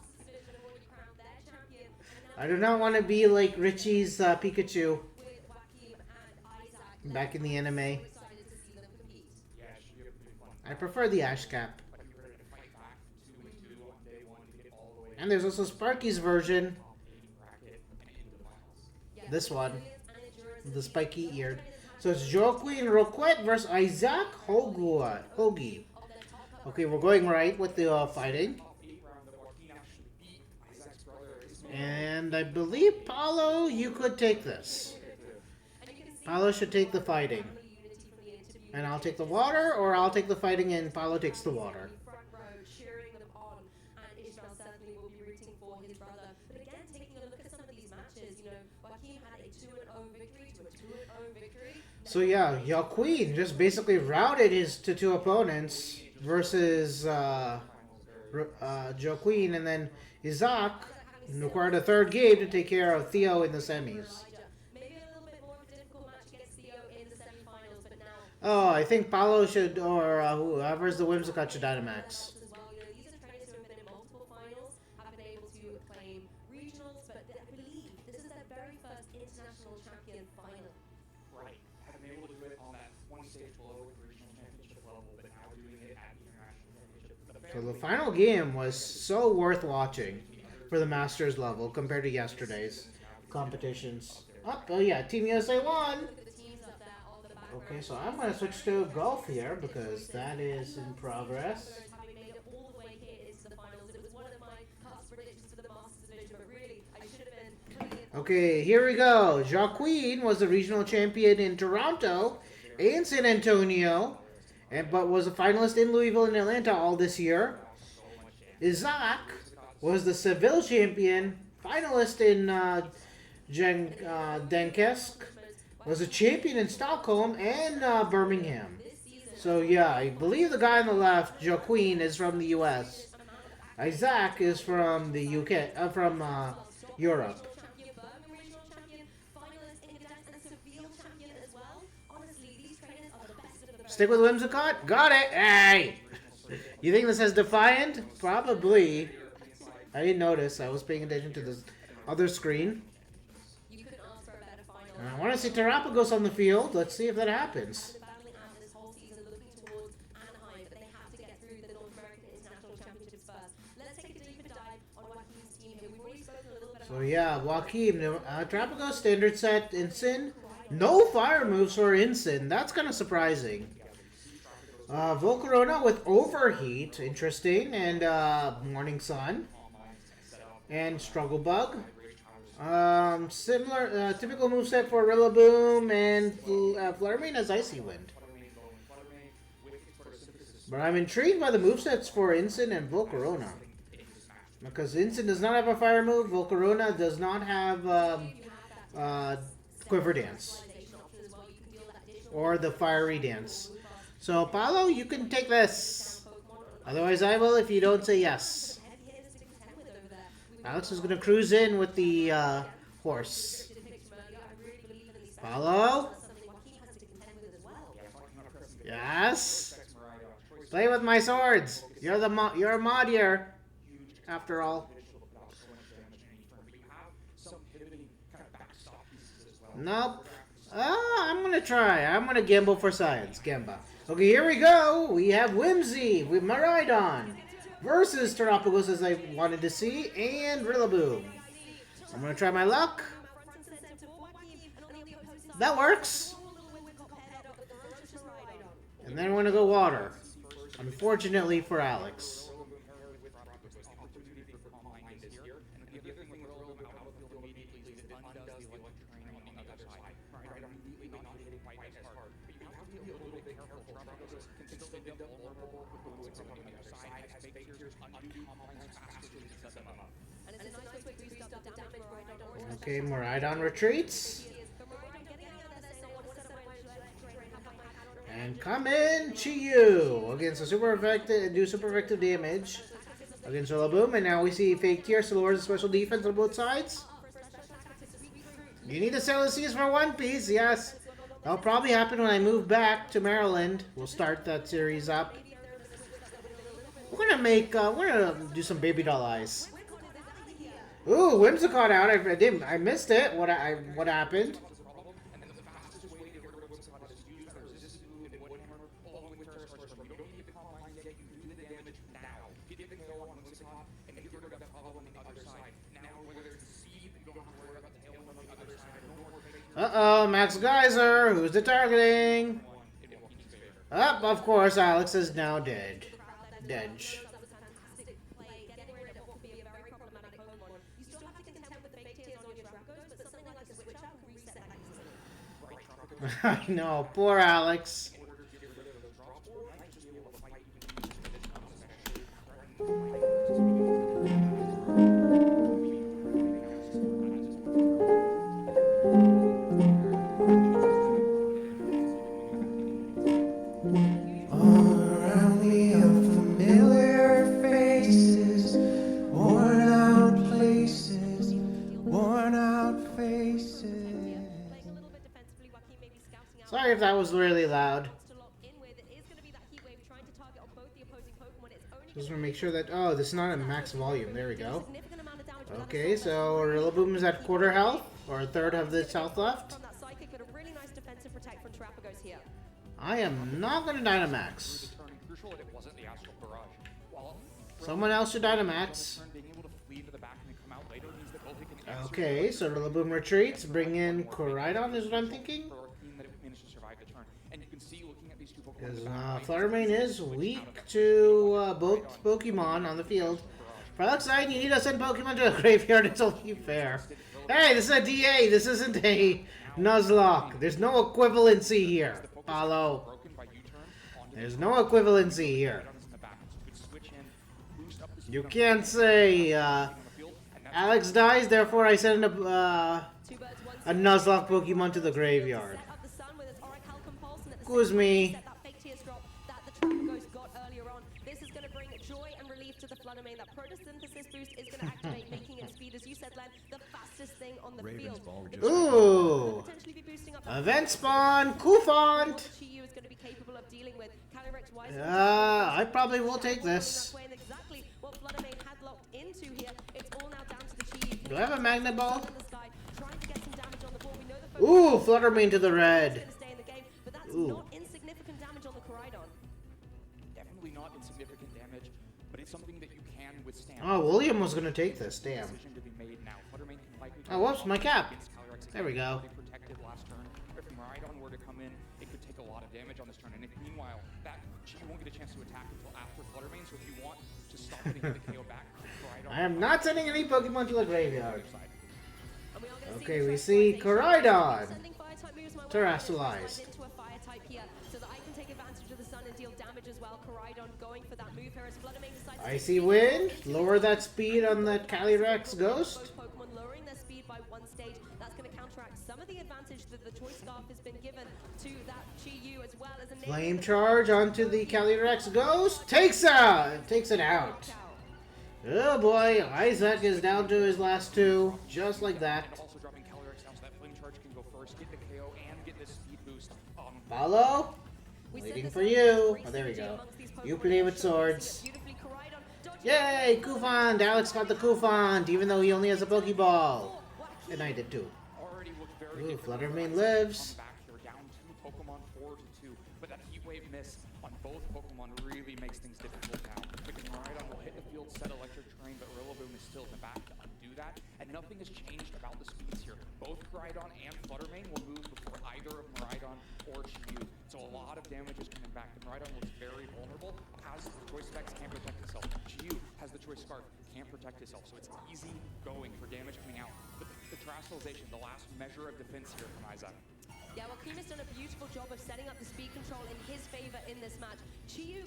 I do not want to be like Richie's Pikachu back in the anime. Yeah, it should be a pretty fun. I prefer the Ash Cap. And there's also Sparky's version. This one. The spiky eared. So it's Joaquin Roquette versus Isaac Hoagie. Okay, we're going right with the fighting. And I believe, Paulo, you could take this. Paulo should take the fighting. And I'll take the water, or I'll take the fighting and Paulo takes the water. So yeah, Joaquin just basically routed his two opponents versus Joaquin, and then Isaac required a third game to take care of Theo in the semis. Oh, I think Paulo should, or whoever's the Whimsicott should Dynamax. So the final game was so worth watching for the Masters level compared to yesterday's competitions. Oh yeah, Team USA won! Okay, so I'm going to switch to golf here because that is in progress. Okay, here we go. Joaquin was the regional champion in Toronto and San Antonio, but was a finalist in Louisville and Atlanta all this year. Isaac was the Seville champion, finalist in Denkesk, was a champion in Stockholm and Birmingham. So yeah, I believe the guy on the left, Joaquin, is from the US. Isaac is from the UK, from Europe. Stick with Whimsicott? Got it! Hey! You think this says Defiant? Probably. I didn't notice. I was paying attention to this other screen. I want to see Terapagos on the field. Let's see if that happens. So yeah, Joaquin, Terapagos standard set, Ensign. No fire moves for Ensign. That's kind of surprising. Volcarona with Overheat, interesting, and Morning Sun, and Struggle Bug. Similar, typical moveset for Rillaboom, and Fluttermane has Icy Wind. But I'm intrigued by the movesets for Ensign and Volcarona. Because Ensign does not have a fire move, Volcarona does not have Quiver Dance. Or the Fiery Dance. So, Paulo, you can take this. Otherwise, I will if you don't say yes. Alex is going to cruise in with the horse. Paulo? Yes? Play with my swords. You're a mod here, after all. Nope. I'm going to try. I'm going to gamble for science. Gamba. Okay, here we go. We have Whimsy with Miraidon versus Terapagos, as I wanted to see, and Rillaboom. I'm going to try my luck. That works. And then we're going to go water. Unfortunately for Alex. Okay, Miraidon retreats. And come in to you against a super effective, do super effective damage against Rillaboom. And now we see Fake Tear, so lowers the special defense on both sides. You need to sell the Seas for One Piece, yes. That'll probably happen when I move back to Maryland. We'll start that series up. We're gonna do some baby doll eyes. Ooh, Whimsicott out. I missed it. What happened? Uh-oh, Max Geyser. Who's the targeting? Up, of course, Alex is now dead. Dedge. I know, poor Alex. Around me are familiar faces, worn out places, worn out faces. Sorry if that was really loud. Just want to make sure that... Oh, this is not at max volume. There we go. Okay, so Rillaboom is at quarter health, or a third of this health left. I am not going to Dynamax. Someone else should Dynamax. Okay, so Rillaboom retreats. Bring in Koraidon is what I'm thinking. Because Fluttermane is weak to both Pokemon on the field. For Alex Knight, you need to send Pokemon to a graveyard. It's only fair. Hey, this is a DA. This isn't a Nuzlocke. There's no equivalency here. Follow. There's no equivalency here. You can't say Alex dies, therefore I send a Nuzlocke Pokemon to the graveyard. Excuse me. This is going to bring joy and relief to the Fluttermane. That photosynthesis boost is going to activate, making its speed, as you said, Len, the fastest thing on the field. Ooh! Event spawn! Koufant! Chi-Yu is going to be capable of dealing with. Calyrex Wise. I probably will take this. Exactly what Fluttermane had locked into here. It's all now down to the Chi-Yu. Do I have a Magnet Ball? Trying to get some damage on the ball. We know the Ooh, Fluttermane to the red. stay in the game, but that's Ooh. not insignificant damage on the Koraidon. Definitely not insignificant damage, but it's something that you can withstand. Oh, William was gonna take this. Damn. Decision to be made now. Fluttermane can likely Oh, whoops, my cap. against Calyrex. There we go. They protected last turn. If Miraidon were to come in, it could take a lot of damage on this turn. And if meanwhile, that Chi won't get a chance to attack until after Fluttermane. So if you want to stop it and get the KO back, Miraidon. I am not sending any Pokemon to the graveyard. And we are gonna Okay, the we track see rotation. Koraidon. Sending fire type moves my way. Terrestrialized. Into a fire type here, so that I can take advantage of the sun and deal damage as well. Koraidon going for that move here as Fluttermane decides to Icy Wind. Lower that speed on that Calyrex Ghost. both Pokemon lowering their speed by one stage. That's going to counteract some of the advantage that the Choice Scarf has been given to that Chi-Yu as well as a Flame Charge onto the Calyrex Ghost. Takes it out. Oh boy, Isaac is down to his last two. Just like that. And also dropping Calyrex down so that Flame Charge can go first, get the KO, and get this speed boost. Follow. Waiting for you. Oh, there we go. You play with swords. Yay, Koufant! Alex got the Koufant, even though he only has a Pokeball. And I did too. Already looked very Ooh, different. Fluttermane Come lives. back here, down 2 Pokemon, 4-2. But that Heat Wave miss on both Pokemon really makes things difficult now. Because Miraidon will hit the field, set Electric Terrain, but Rillaboom is still in the back to undo that. And nothing has changed about the speeds here. Both Koraidon and Fluttermane will move before either of Miraidon or Chi-Yu. So a lot of damage is coming back. The Miraidon looks very vulnerable, has the Choice Specs, can't protect itself. Chi-Yu has the Choice Scarf, can't protect itself. So it's easy going for damage coming out. But the Terrestrialization, the last measure of defense here from Isaac. Yeah, well, Kim has done a beautiful job of setting up the speed control in his favor in this match. Chi-Yu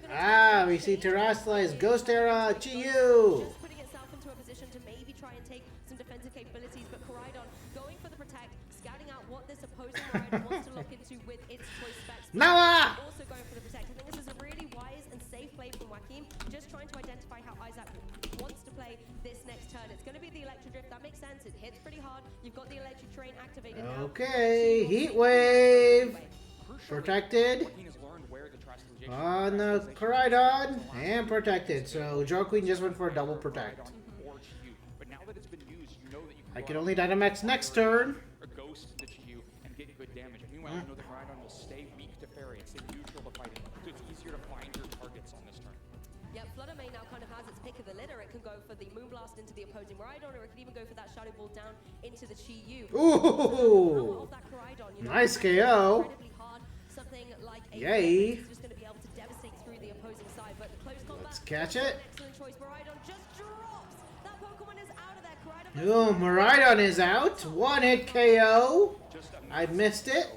We see Terrestrialized Ghost Era Chi-Yu. just putting itself into a position to maybe try and take some defensive capabilities, but Koraidon going for the protect, scouting out what this opposing Miraidon wants to lock into with its Choice Specs. Nawa! Also going for the protect. I think this is a really wise and safe play from Joaquin, just trying to identify how Isaac wants to play this next turn. It's going to be the Electric Drift. That makes sense. It hits pretty hard. You've got the Electric Terrain activated now. Okay, Heat Wave. Protected. Joaquin has learned where the Terrestrialization On the Koraidon. And protected. So Joaquin just went for a double protect. or Chi-Yu. But now that it's been used, you know that you can I go can out only and Dynamax next turn. or Ghost the Chi-Yu and get good damage. Meanwhile, you know that Miraidon will stay weak to Fairy and stay neutral to fighting. So it's easier to find your targets on this turn. Yeah, Fluttermane now kind of has its pick of the litter. It can go for the Moonblast into the opposing Miraidon, or it can even go for that Shadow Ball down into the Chi-Yu. Ooh! Of that Koraidon You know, Nice it's KO. incredibly hard. Something like a Yay. is just going to be able to devastate through the opposing side, but the close combat. Let's catch it. Excellent choice. Maridon just drops. That Pokemon is out of there. Oh, Maridon is out. One hit KO. I missed it.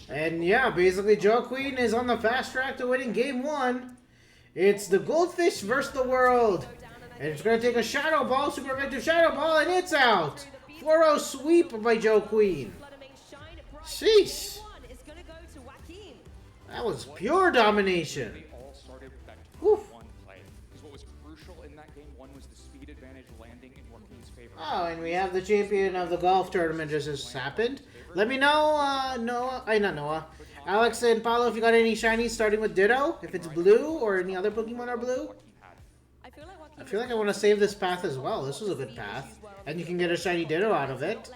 And yeah, basically Joe Queen is on the fast track to winning game 1. It's the Goldfish versus the World. And it's going to take a Shadow Ball, Super Effective Shadow Ball, and it's out. 4-0 sweep by Joe Queen. Sheesh. That was pure domination. They all started with that Woof. one play. Because what was crucial in that game one was the speed advantage landing in Joaquin's favor. Oh, and we have the champion of the golf tournament just has Let me know, not Noah. Alex and Paulo, if you got any shinies starting with Ditto, if it's blue or any other Pokemon are blue. I feel like I want to save this path as well. This was a good path. And you can get a shiny Ditto out of it.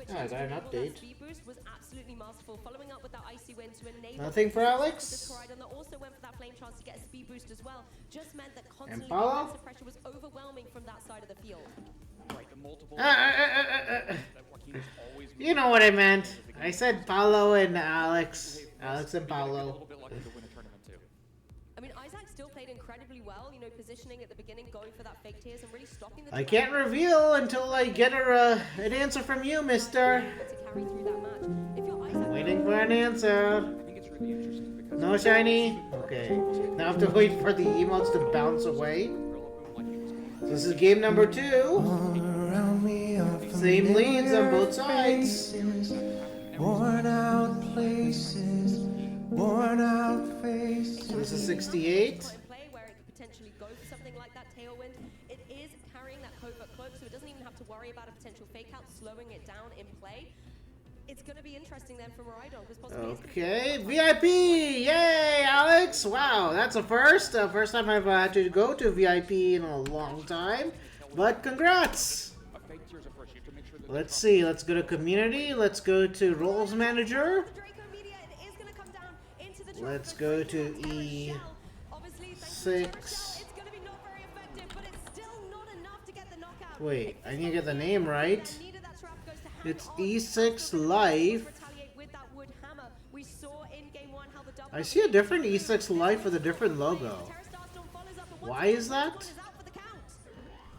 Oh, I got an update. Was absolutely masterful. Following up with that icy wind to enable Nothing for Alex. Koraidon that also went for that flame chance to get a speed boost as well. Just meant that constantly Paulo? defensive pressure was overwhelming from that side of the field. Right, the multiple Uh, that Joaquin was always You know what I meant. I said Paulo and Alex. Alex and a Paulo. little bit lucky to win a tournament too. I mean, Isaac still played incredibly well, you know, positioning at the beginning, going for that fake tears and really stopping the I can't reveal until I get an answer from you, mister. to carry through that match. If you're Isaac, Waiting for an answer. I think it's really interesting because No shiny? Okay. Now I have to wait for the emotes to bounce away. So this is game number 2. Around me are Same leads on both familiar sides. faces, worn out places, worn out faces. So this is 68. play where it could potentially go for something like that tailwind. It is carrying that covert cloak, so it doesn't even have to worry about a potential fake out, slowing it down in play. It's going to be interesting then for Maridon because possibly it's gonna be Okay, VIP! Yay, Alex! Wow, that's a first. First time I've had to go to VIP in a long time. But congrats! a fake tears at first. You have to make sure that Let's see, let's go to community. Let's go to roles manager. Draco Media, it is going to come down into the Let's trap, go but to Terra Shell, obviously, thanks to Terra E6. Shell, it's going to be not very effective, but it's still not enough to get the knockout. Wait, I need to get the name right. Neither that trap goes to hang It's on. E6 Life. Retaliate with that wood hammer. We saw in game 1 how the double I see a different E6 Life with a different logo. Terra Starstorm follows up, but Why once is again, that? one is out for the count.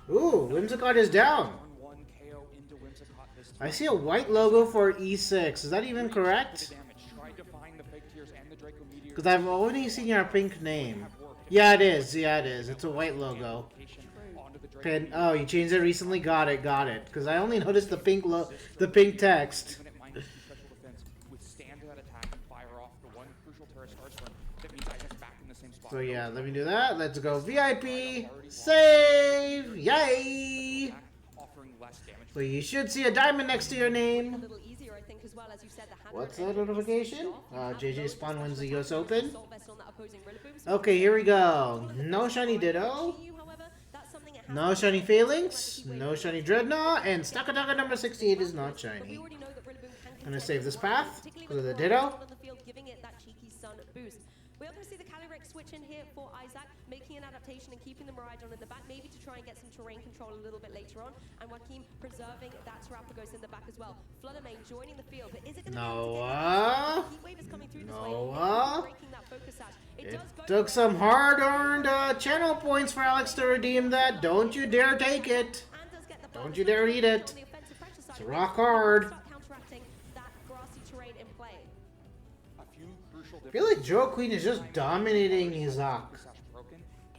Ooh, Whimsicott is down. 1-1 KO into Whimsicott this I time. see a white logo for E6. Is that even The correct? damage. Tried to find the fake tears and the Draco Meteor. Because I've only seen your pink name. Yeah, it is. Yeah, it is. It's a white logo. Onto the Draco Pin. Meteor. Oh, you changed it recently. Got it. Got it. Because I only noticed the pink text. Even at minus 2 special defense, withstand that attack and fire off the one crucial Terra Starstorm. That means Isaac's back in the same spot. So yeah, let me do that. Let's go VIP. Save. Yay. Offering less damage. So you should see a diamond next to your A name. little easier, I think, as well, as you said. The hand What's grip that is notification? off. You have JJ no Spawn wins the special US attack Open. assault vest on that opposing Rillaboom, so Okay, here we go. No shiny Ditto. you, however, that's something it has No to shiny be. Phalanx. No shiny Dreadnought. And Stakataka number 68 is not But we shiny. already know that Rillaboom can Gonna contest save this the path line, particularly because of with the Koraidon Ditto. on the field, giving it that cheeky sun boost. We are going to see the Calyrex switch in here for Isaac, making an adaptation and keeping the Maridon in the back, maybe to try and get some terrain control a little bit later on. And Joaquin preserving that Terrapagos in the back as well. Fluttermane joining the field, but is it going to Noah. Heat wave is coming through this way. Noah. Breaking that focus sash. It It does go took some hard-earned channel points for Alex to redeem that. Don't you dare take it. and does get the Don't bonus you dare on eat it. the offensive pressure side. It's rock hard. Start counteracting that grassy terrain in play. A few crucial I feel like Joe Queen is just dominating Isaac. Sash broken,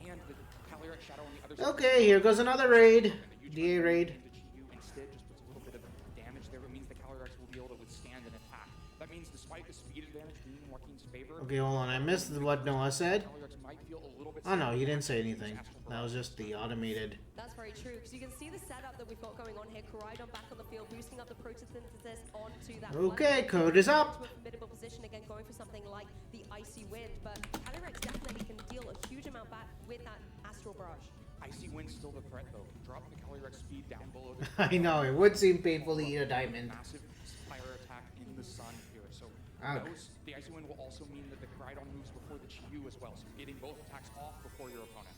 and the Calyrex Shadow on the other side. Okay, here goes another raid. The huge DA raid. into GU instead just puts a little bit of damage there. It means the Calyrex will be able to withstand an attack. That means despite the speed advantage being in Joaquin's favor, Okay, hold on. I missed what Noah said. Calyrex might feel a little bit. Oh no, he didn't say anything. That was just the automated. That's very true, because you can see the setup that we've got going on here. Koraidon back on the field, boosting up the photosynthesis onto that. Okay, flood. code is up. Into a formidable position again, going for something like the icy wind, but Calyrex definitely can deal a huge amount back with that astral barrage. Icy Wind's still the threat though. Dropping the Calyrex speed down below the I know, it would seem painful to eat a diamond. massive fire attack in the sun here. So Ouch. the Icy Wind will also mean that the Koraidon moves before the GU as well. So getting both attacks off before your opponent.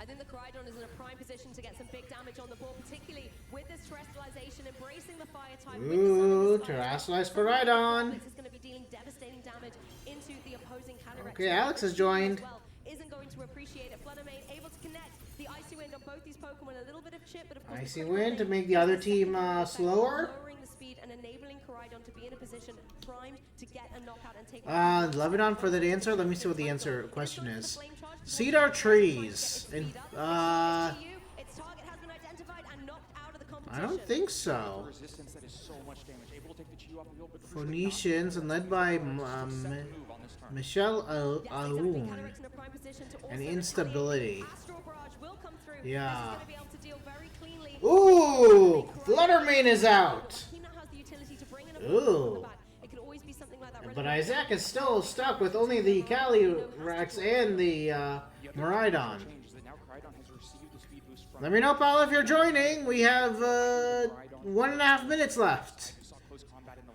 I think the Koraidon is in a prime position to get some big damage on the board, particularly with this terrestrialization. embracing the fire type. Ooh, terrestrialized Paridon. Is going to be dealing devastating damage into the opposing Calyrex. Okay, Alex has joined. Isn't going to appreciate it. Fluttermane able to connect the Icy Wind on both these Pokemon. A little bit of chip, but of course Icy Wind to make the other team slower. lowering the speed and enabling Koraidon to be in a position primed to get a knockout and take. Lebanon for that answer. Let me see what the answer question is. Cedar trees. And Its target has been identified and knocked out of the competition. I don't think so. Resistance that is so much damage, able to take the Chi off the field, but Phoenicians and led by Michelle Aoun. And instability. Yeah. Ooh, Fluttermane is out. Ooh. But Isaac is still stuck with only the Calyrex and the Miraidon. Let me know, pal, if you're joining. We have 1.5 minutes left.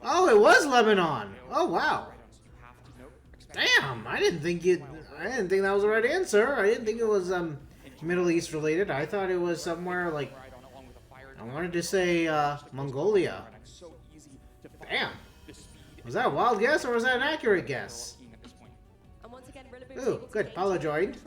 Oh, it was Lebanon. Oh, wow. Damn, I didn't think that was the right answer. I didn't think it was Middle East related. I thought it was somewhere like, I wanted to say Mongolia. Damn. Was that a wild guess or was that an accurate guess? Ooh, good. Paulo joined.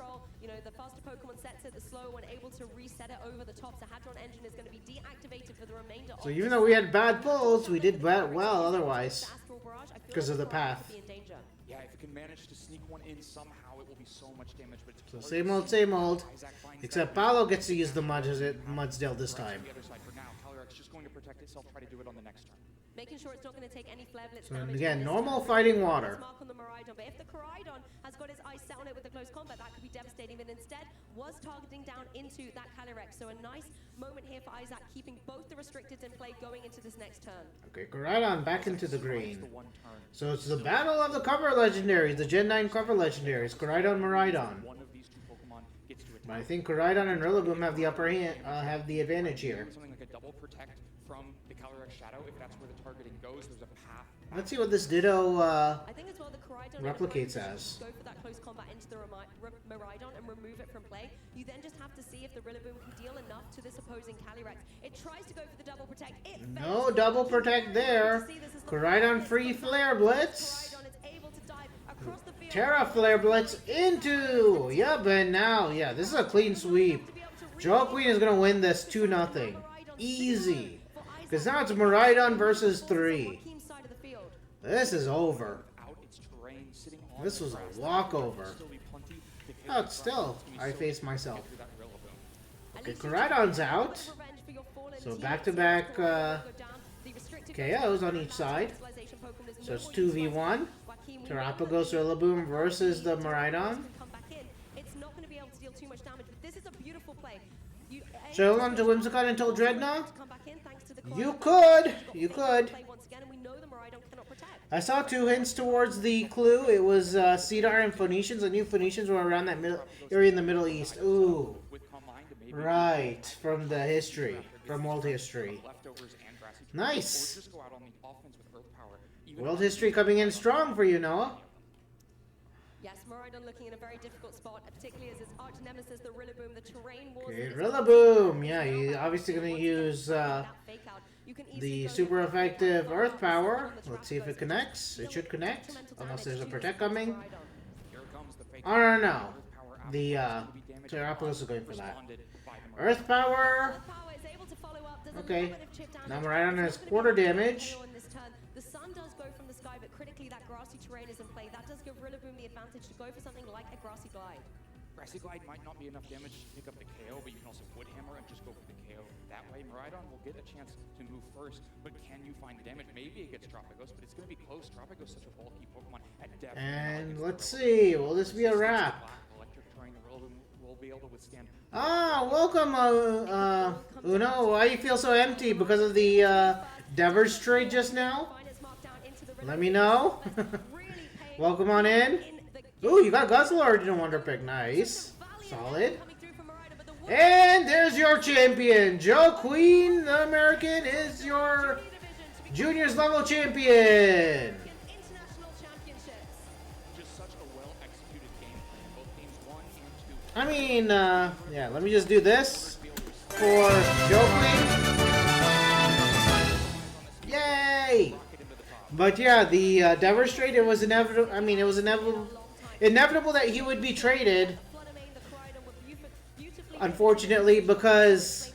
You know, the faster Pokemon sets it, the slower one able to reset it over the top. So Hadron Engine is going to be deactivated for the remainder. So even though we had bad pulls, we did well otherwise because of the path. Yeah, if it can manage to sneak one in somehow, it will be so much damage. But So same old. Except Paulo gets to use the Mudsdale this time. The other side for now, Calyrex just going to protect itself, try to do it on the next turn. Making sure it's not going to take any flare blitz So damage. again, normal fighting water. Mark on the Miraidon, but if the Koraidon has got his eyes set on it with the close combat, that could be devastating. But instead, was targeting down into that Calyrex. So a nice moment here for Isaac, keeping both the restricted in play going into this next turn. Okay, Koraidon back into the green. So it's the battle of the cover legendaries, the Gen 9 cover legendaries, Koraidon, Miraidon. One of these two Pokemon gets to attack. But I think Koraidon and Rillaboom have the upper hand, have the advantage here. Something like a double protect from the Calyrex Shadow, if that's where the targeting goes, there's a path. Let's see what this Ditto I think as well the Koraidon replicates as. go for that close combat into the Miraidon and remove it from play. You then just have to see if the Rillaboom can deal enough to this opposing Calyrex. It tries to go for the double protect. It No double protect there. Koraidon free Flare Blitz. Koraidon is able to dive across the field. Terra Flare Blitz into. Yep, and now, yeah, this is a clean sweep. Joe Queen is going to win this 2-0. Easy. Because now it's Miraidon versus 3. This is over. This was a walkover. Oh, still, I face myself. Okay, Koraidon's out. So back-to-back KOs on each side. So it's 2v1. Terrapagos Rillaboom versus the Miraidon. It's not going to be able to deal too much damage, but this is a beautiful play. Show on to Whimsicott until Dreadnought? You could. I saw 2 hints towards the clue. It was Cedar and Phoenicians. I knew Phoenicians were around that area in the Middle East. Ooh. Right. From the history. From world history. Nice. World history coming in strong for you, Noah. Yes, Miraidon looking in a very difficult spot, particularly as his arch nemesis, the Rillaboom, the terrain wars. Okay, Rillaboom. Yeah, he's obviously going to use the super effective Earth Power. Let's see if it connects. It should connect, unless there's a Protect coming. I don't know. The Terrapagos is going for that. Earth Power. Okay. Now Miraidon has quarter damage. The sun does go from the sky, but critically that grassy terrain is in play. That does give Rillaboom the advantage to go for something like a Grassy Glide. Grassy Glide might not be enough damage to pick up the KO, but you can also Wood Hammer and just go for the KO. That way, Miraidon will get a chance to move first, but can you find the damage? Maybe it gets Tropicos, but it's going to be close. Tropicos is such a bulky Pokemon at depth. And let's see, will this be a wrap? Electric terrain, the Rillaboom will be able to withstand. Ah, welcome, Uno. Why do you feel so empty? Because of the Devers trade just now? Let me know. Welcome on in. Ooh, you got Guzzlord in a Wonder Pick. Nice. Solid. And there's your champion. Joe Queen, the American, is your juniors level champion. I mean, yeah, let me just do this for Joe Queen. But yeah, the Devers trade, it was inevitable. I mean, it was inevitable that he would be traded. Unfortunately, because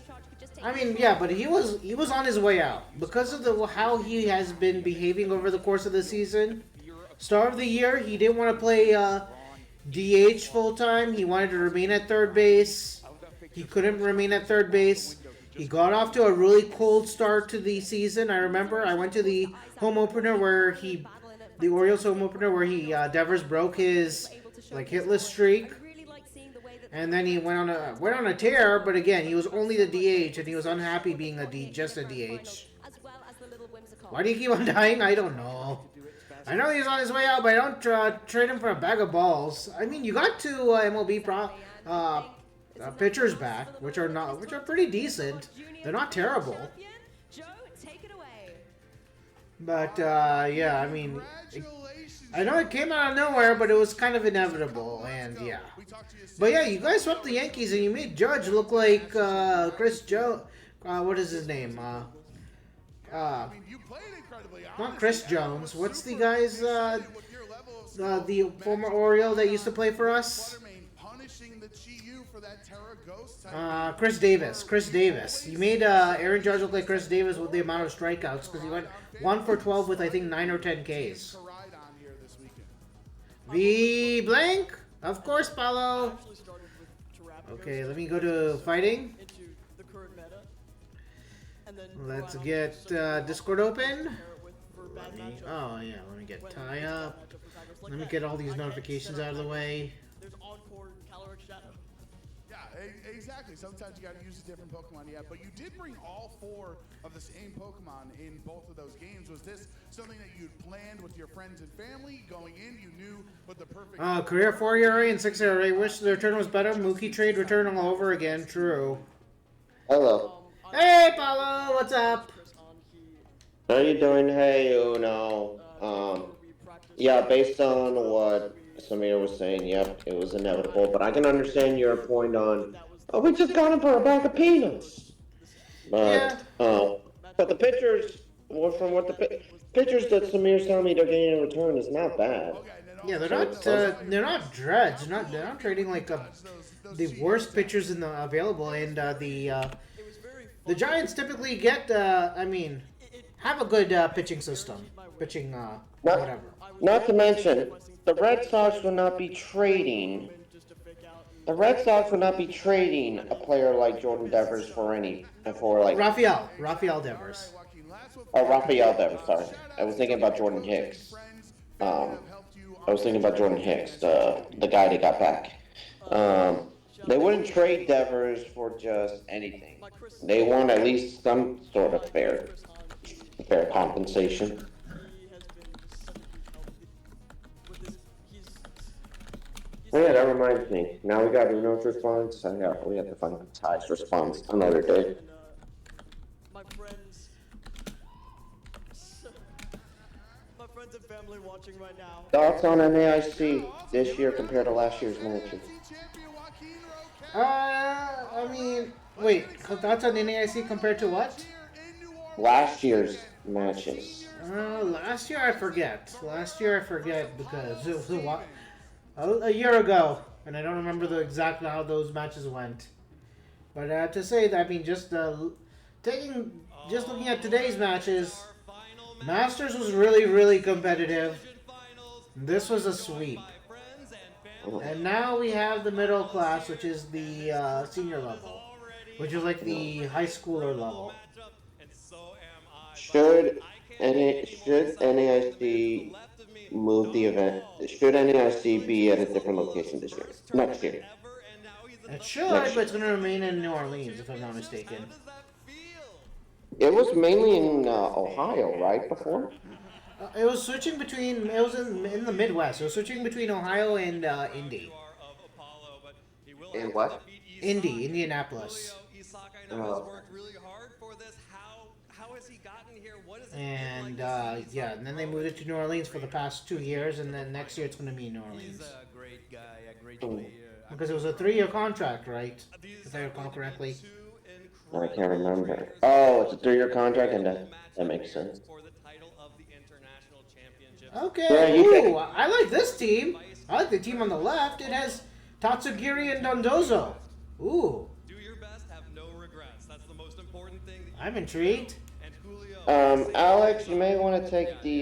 I mean, yeah, but he was on his way out because of the how he has been behaving over the course of the season. Start of the year, he didn't want to play DH full time. He wanted to remain at third base. He couldn't remain at third base. He got off to a really cold start to the season. I remember I went to the home opener where the Orioles home opener where Devers broke his like hitless streak, and then he went on a tear. But again, he was only the DH, and he was unhappy being just a DH. Why do you keep on dying? I don't know. I know he's on his way out, but I don't trade him for a bag of balls. I mean, you got two MLB pitchers back, which are pretty decent. They're not terrible. But yeah, I mean, I know it came out of nowhere, but it was kind of inevitable, and yeah. But yeah, you guys swept the Yankees, and you made Judge look like Chris Jones. What is his name? Not Chris Jones. What's the guy's the former Oriole that used to play for us? Chris Davis. Chris Davis. You made Aaron Judge look like Chris Davis with the amount of strikeouts because he went 1 for 12 with I think 9 or 10 Ks. V blank, of course, Paulo. Okay, let me go to fighting. Let's get Discord open. Oh yeah, let me get tie up. Let me get all these notifications out of the way. Yeah, exactly. Sometimes you got to use a different Pokemon. Yeah, but you did bring all 4 of the same Pokemon in both of those games. Was this something that you'd planned with your friends and family going in? You knew what the perfect career 4 ERA and 6 ERA. Wish the return was better. Mookie trade return all over again. True. Hello. Hey, Paulo. What's up? How you doing? Hey, Uno. Yeah, based on what Samir was saying, yep, it was inevitable. But I can understand your point on, oh, we just got him for a bag of peanuts. But, but the pitchers, well, from what the pitchers that Samir's telling me they're getting in return is not bad. Yeah, they're not dreads. They're not trading like the worst pitchers in the available, and the Giants typically get have a good pitching system, whatever. Not to mention, the Red Sox will not be trading. The Red Sox will not be trading a player like Jordan Devers for Rafael Devers. Oh, Rafael Devers. Sorry, I was thinking about Jordan Hicks. The guy they got back. They wouldn't trade Devers for just anything. They want at least some sort of fair compensation. Oh yeah, that reminds me. Now we got Uno's response. We have to find Ty's response another day. My friends and family watching right now. Thoughts on NAIC this year compared to last year's matches? I mean, wait. Thoughts on NAIC compared to what? Last year's matches. Last year I forget because it was a year ago, and I don't remember exactly how those matches went. But to say that, I mean, just looking at today's matches, Masters was really competitive. This was a sweep, and now we have the middle class, which is the senior level, which is like the high schooler level. Should NAIC move the event? Should NAIC be at a different location next year? It should, but it's going to remain in New Orleans, if I'm not mistaken. It was mainly in Ohio, right, before? It was switching between, it was in the Midwest. It was switching between Ohio and Indy. And what? Indianapolis. And yeah, and then they moved it to New Orleans for the past 2 years, and then next year it's going to be in New Orleans. He's a great guy, a great Oh. player. Because it was a 3-year contract, right? If I recall correctly. I can't remember. Oh, it's a 3-year contract, and that makes sense. For the title of the International Yeah, Okay. you Ooh, I like this team. I like the team on the left. It has Tatsugiri and Dondozo. Ooh, Do your best, have no regrets. That's the most important thing that you I'm can intrigued. do. And Julio, Alex, you may want to take the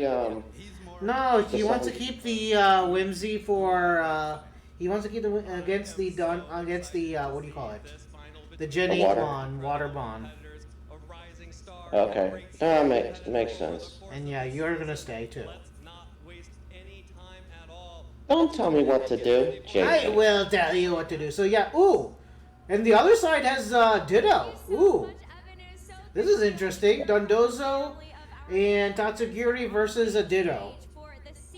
he's more No, the he wants to side. keep the whimsy for. He wants to keep the against the against the what do you call it? this final The between Gen The 8 water. bond, water bond. competitors, a rising star, Okay. great Makes over the sense. course And of yeah, the you're season. gonna stay too. Let's not waste any time at all. Don't tell me what to do, I JJ. will tell you what to do. So yeah, ooh, and the other side has Ditto. Ooh, this is interesting. Dondozo and Tatsugiri versus a Ditto.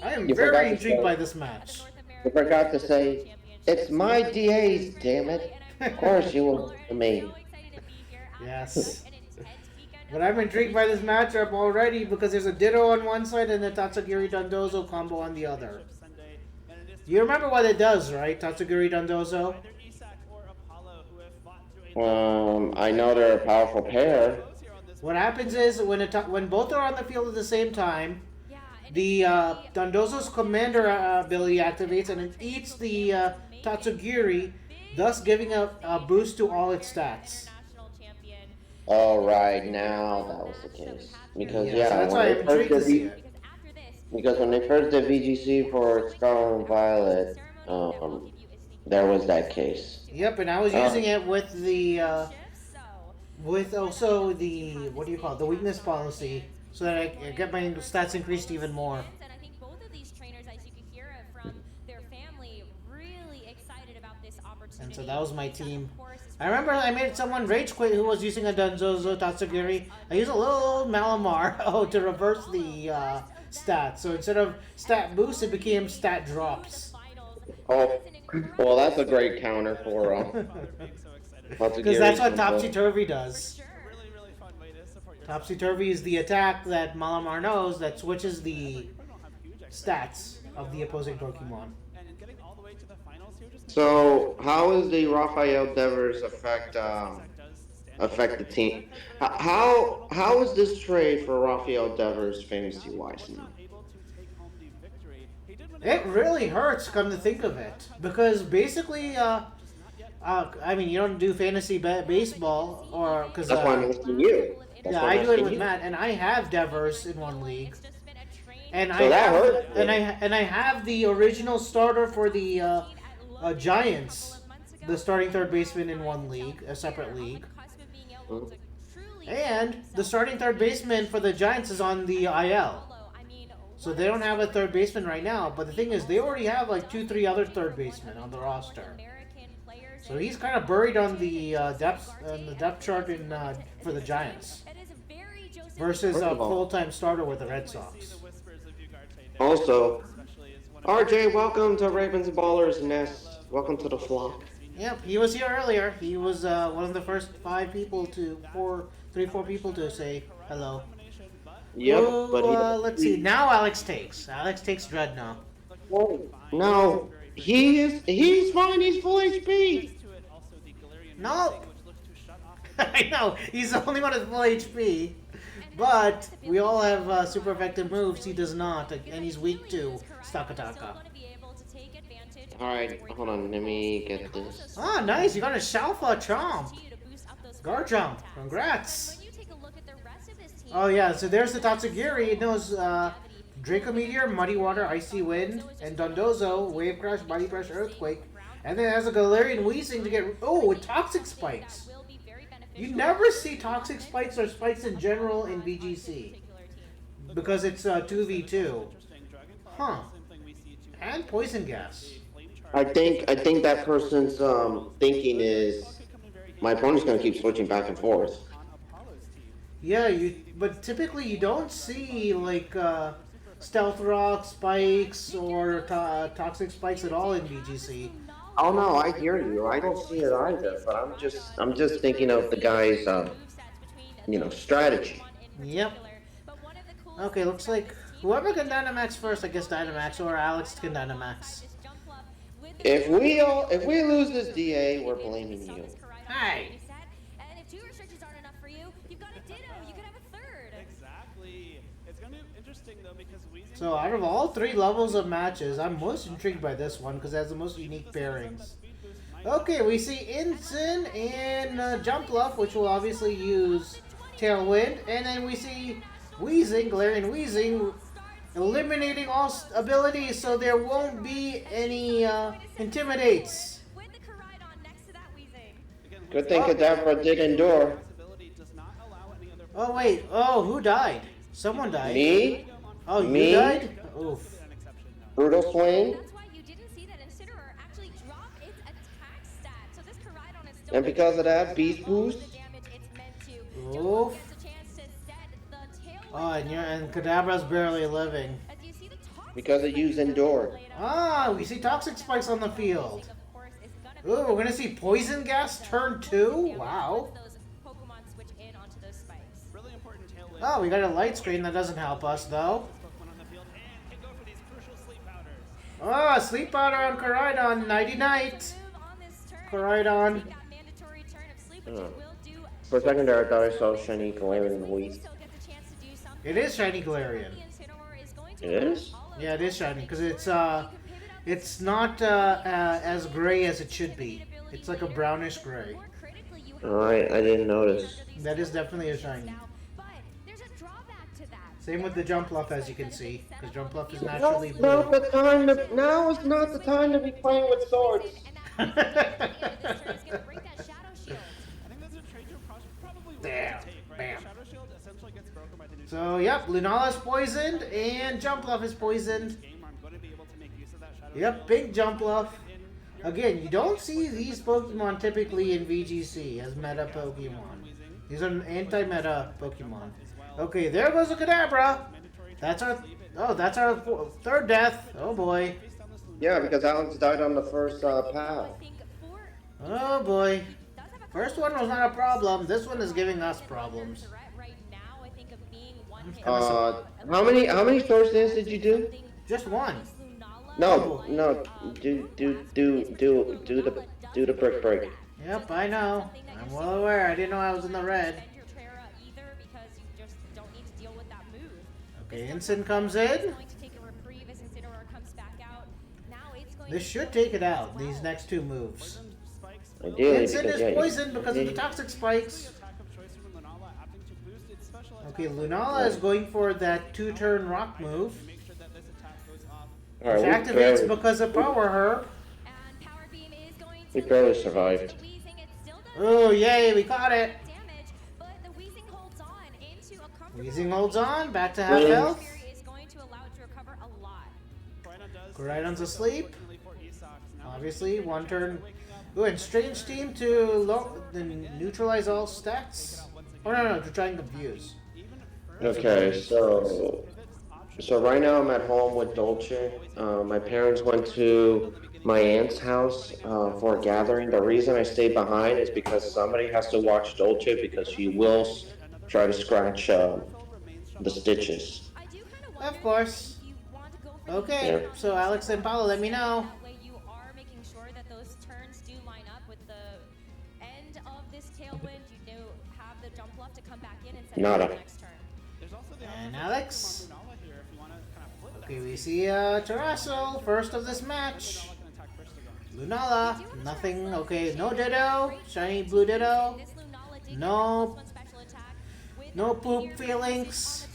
I am You forgot very to intrigued say- by this match. You forgot to say, it's my DAs, damn it. Of course you will for me. Yes. But I'm intrigued by this matchup already because there's a Ditto on one side and a Tatsugiri Dondozo combo on the other. You remember what it does, right? Tatsugiri Dondozo? I know they're a powerful pair. What happens is when both are on the field at the same time, the Dondozo's commander ability activates and it eats the Tatsugiri, thus giving a boost to all its stats. Oh, right, now that was the case. Because, Yeah, so yeah, that's when why I'm they first intrigued to did see it. because when they first did VGC for Scarlet and Violet, there was that case. Yep, and I was Oh. using it with the with also the what do you call it? The weakness policy, so that I get my stats increased even more. And I think both of these trainers, as you could hear it from their family, really excited about this opportunity. And so that was my team. I remember I made someone rage quit who was using a Dondozo Tatsugiri. I used a little Malamar to reverse the stats. So instead of stat boost, it became stat drops. Oh, well, that's a great counter for Because that's what Topsy Turvy does. Really, really fun way to support yourself. Topsy Turvy is the attack that Malamar knows that switches the stats of the opposing Pokemon. And getting all the way to the finals here just So, how is the Raphael Devers affect the team? How is this trade for Raphael Devers fantasy wise now? able to take home the victory. He did win It really hurts, come to think of it, because basically, I mean, you don't do fantasy baseball, or because That's why I'm asking you. That's yeah, why I I'm do it asking with you. Matt, and I have Devers in one league, and So that hurt. I have the original starter for the Giants, the starting third baseman in one league, a separate league, and the starting third baseman for the Giants is on the IL. So they don't have a third baseman right now, but the thing is, they already have like 2-3 other third basemen on the roster. So he's kind of buried on the depth chart in for the Giants versus First a of all- full-time starter with the Red Sox. Also, RJ, welcome to Ravens and Ballers Nest. Welcome to the flock. Yep, he was here earlier. He was one of the first 4 people to say hello. Yep, Oh, but let's see. Now Alex takes. Alex takes Dreadnought. No, he's fine. He's full HP. No. I know he's the only one with full HP, but we all have super effective moves. He does not, and he's weak to Stakataka. All right, hold on. Let me get this. Ah, nice! You got a Shalfa Chomp. Garchomp. Congrats. Oh yeah, so there's the Tatsugiri. It knows Draco Meteor, Muddy Water, Icy Wind, and Dondozo, Wave Crash, Body Pressure, Earthquake. And then it has a Galarian Weezing to get... Oh, with Toxic Spikes. You never see Toxic Spikes or Spikes in general in VGC. Because it's 2v2. Huh. And Poison Gas. I think that person's thinking is my opponent's gonna keep switching back and forth. Yeah, but typically you don't see like Stealth Rock spikes or Toxic Spikes at all in VGC. Oh no, I hear you. I don't see it either. But I'm just thinking of the guy's strategy. Yep. Okay, looks like whoever can Dynamax first, I guess Dynamax, or Alex can Dynamax. If we lose this DA, we're blaming you. Hey. Exactly. It's going to be interesting though because So out of all 3 levels of matches, I'm most intrigued by this one because it has the most unique pairings. Okay, we see Ensign and Jump Bluff, which will obviously use Tailwind, and then we see Wheezing, Galarian Wheezing, eliminating all abilities, so there won't be any Intimidates. Good thing Kadabra did endure. Oh wait, oh, who died? Someone died. Me? Oh, Me? You died? Oof. Brutal Swing? And because of that, Beast Boost? Oof. Oh, and Kadabra's barely living. Because it used Endure. Ah, we see Toxic Spikes on the field. Ooh, we're gonna see Poison Gas turn 2? Wow. Oh, we got a light screen that doesn't help us, though. Oh, Sleep Powder on Koraidon, Nighty Night. Koraidon. For a second there, I thought I saw Shiny Galarian Wheeze. It is Shiny Galarian. It is? Yeah, it is shiny, because it's not as gray as it should be. It's like a brownish gray. Alright, I didn't notice. That is definitely a shiny. Same with the Jump Bluff, as you can see, because Jump Bluff is naturally blue. Now is not the time to be playing with swords. Damn, bam. So, yep, Lunala's poisoned, and Jump Bluff is poisoned. Yep, big Jump Bluff. Again, you don't see these Pokemon typically in VGC as meta Pokemon. These are anti-meta Pokemon. Okay, there goes a Kadabra. That's our third death. Oh boy. Yeah, because Alex died on the first path. Oh boy. First one was not a problem. This one is giving us problems. How many Swords Dance did you do? Just one. No, do the brick break. Yep, I know. I'm well aware. I didn't know I was in the red. Okay, Ensign comes in. This should take it out, these next 2 moves. Ideally, Ensign because, is poisoned because of the Toxic Spikes. Okay, Lunala is going for that 2-turn rock move. Alright, Which activates because of Power Herb. we barely survived. Oh, yay, we caught it. Wheezing holds on, back to half health. Koraidon's asleep. Obviously, 1 turn. Ooh, and Strange Team to neutralize all stats. Oh, no, to try and confuse. Okay, so right now I'm at home with Dolce. My parents went to my aunt's house for a gathering. The reason I stayed behind is because somebody has to watch Dolce because she will try to scratch the stitches. Of course. Okay, Yeah. so Alex and Paolo, let me know. Nada. And Alex. Okay, we see Terrasso, first of this match. Lunala, nothing. Okay, no Ditto, shiny blue Ditto. No poop feelings.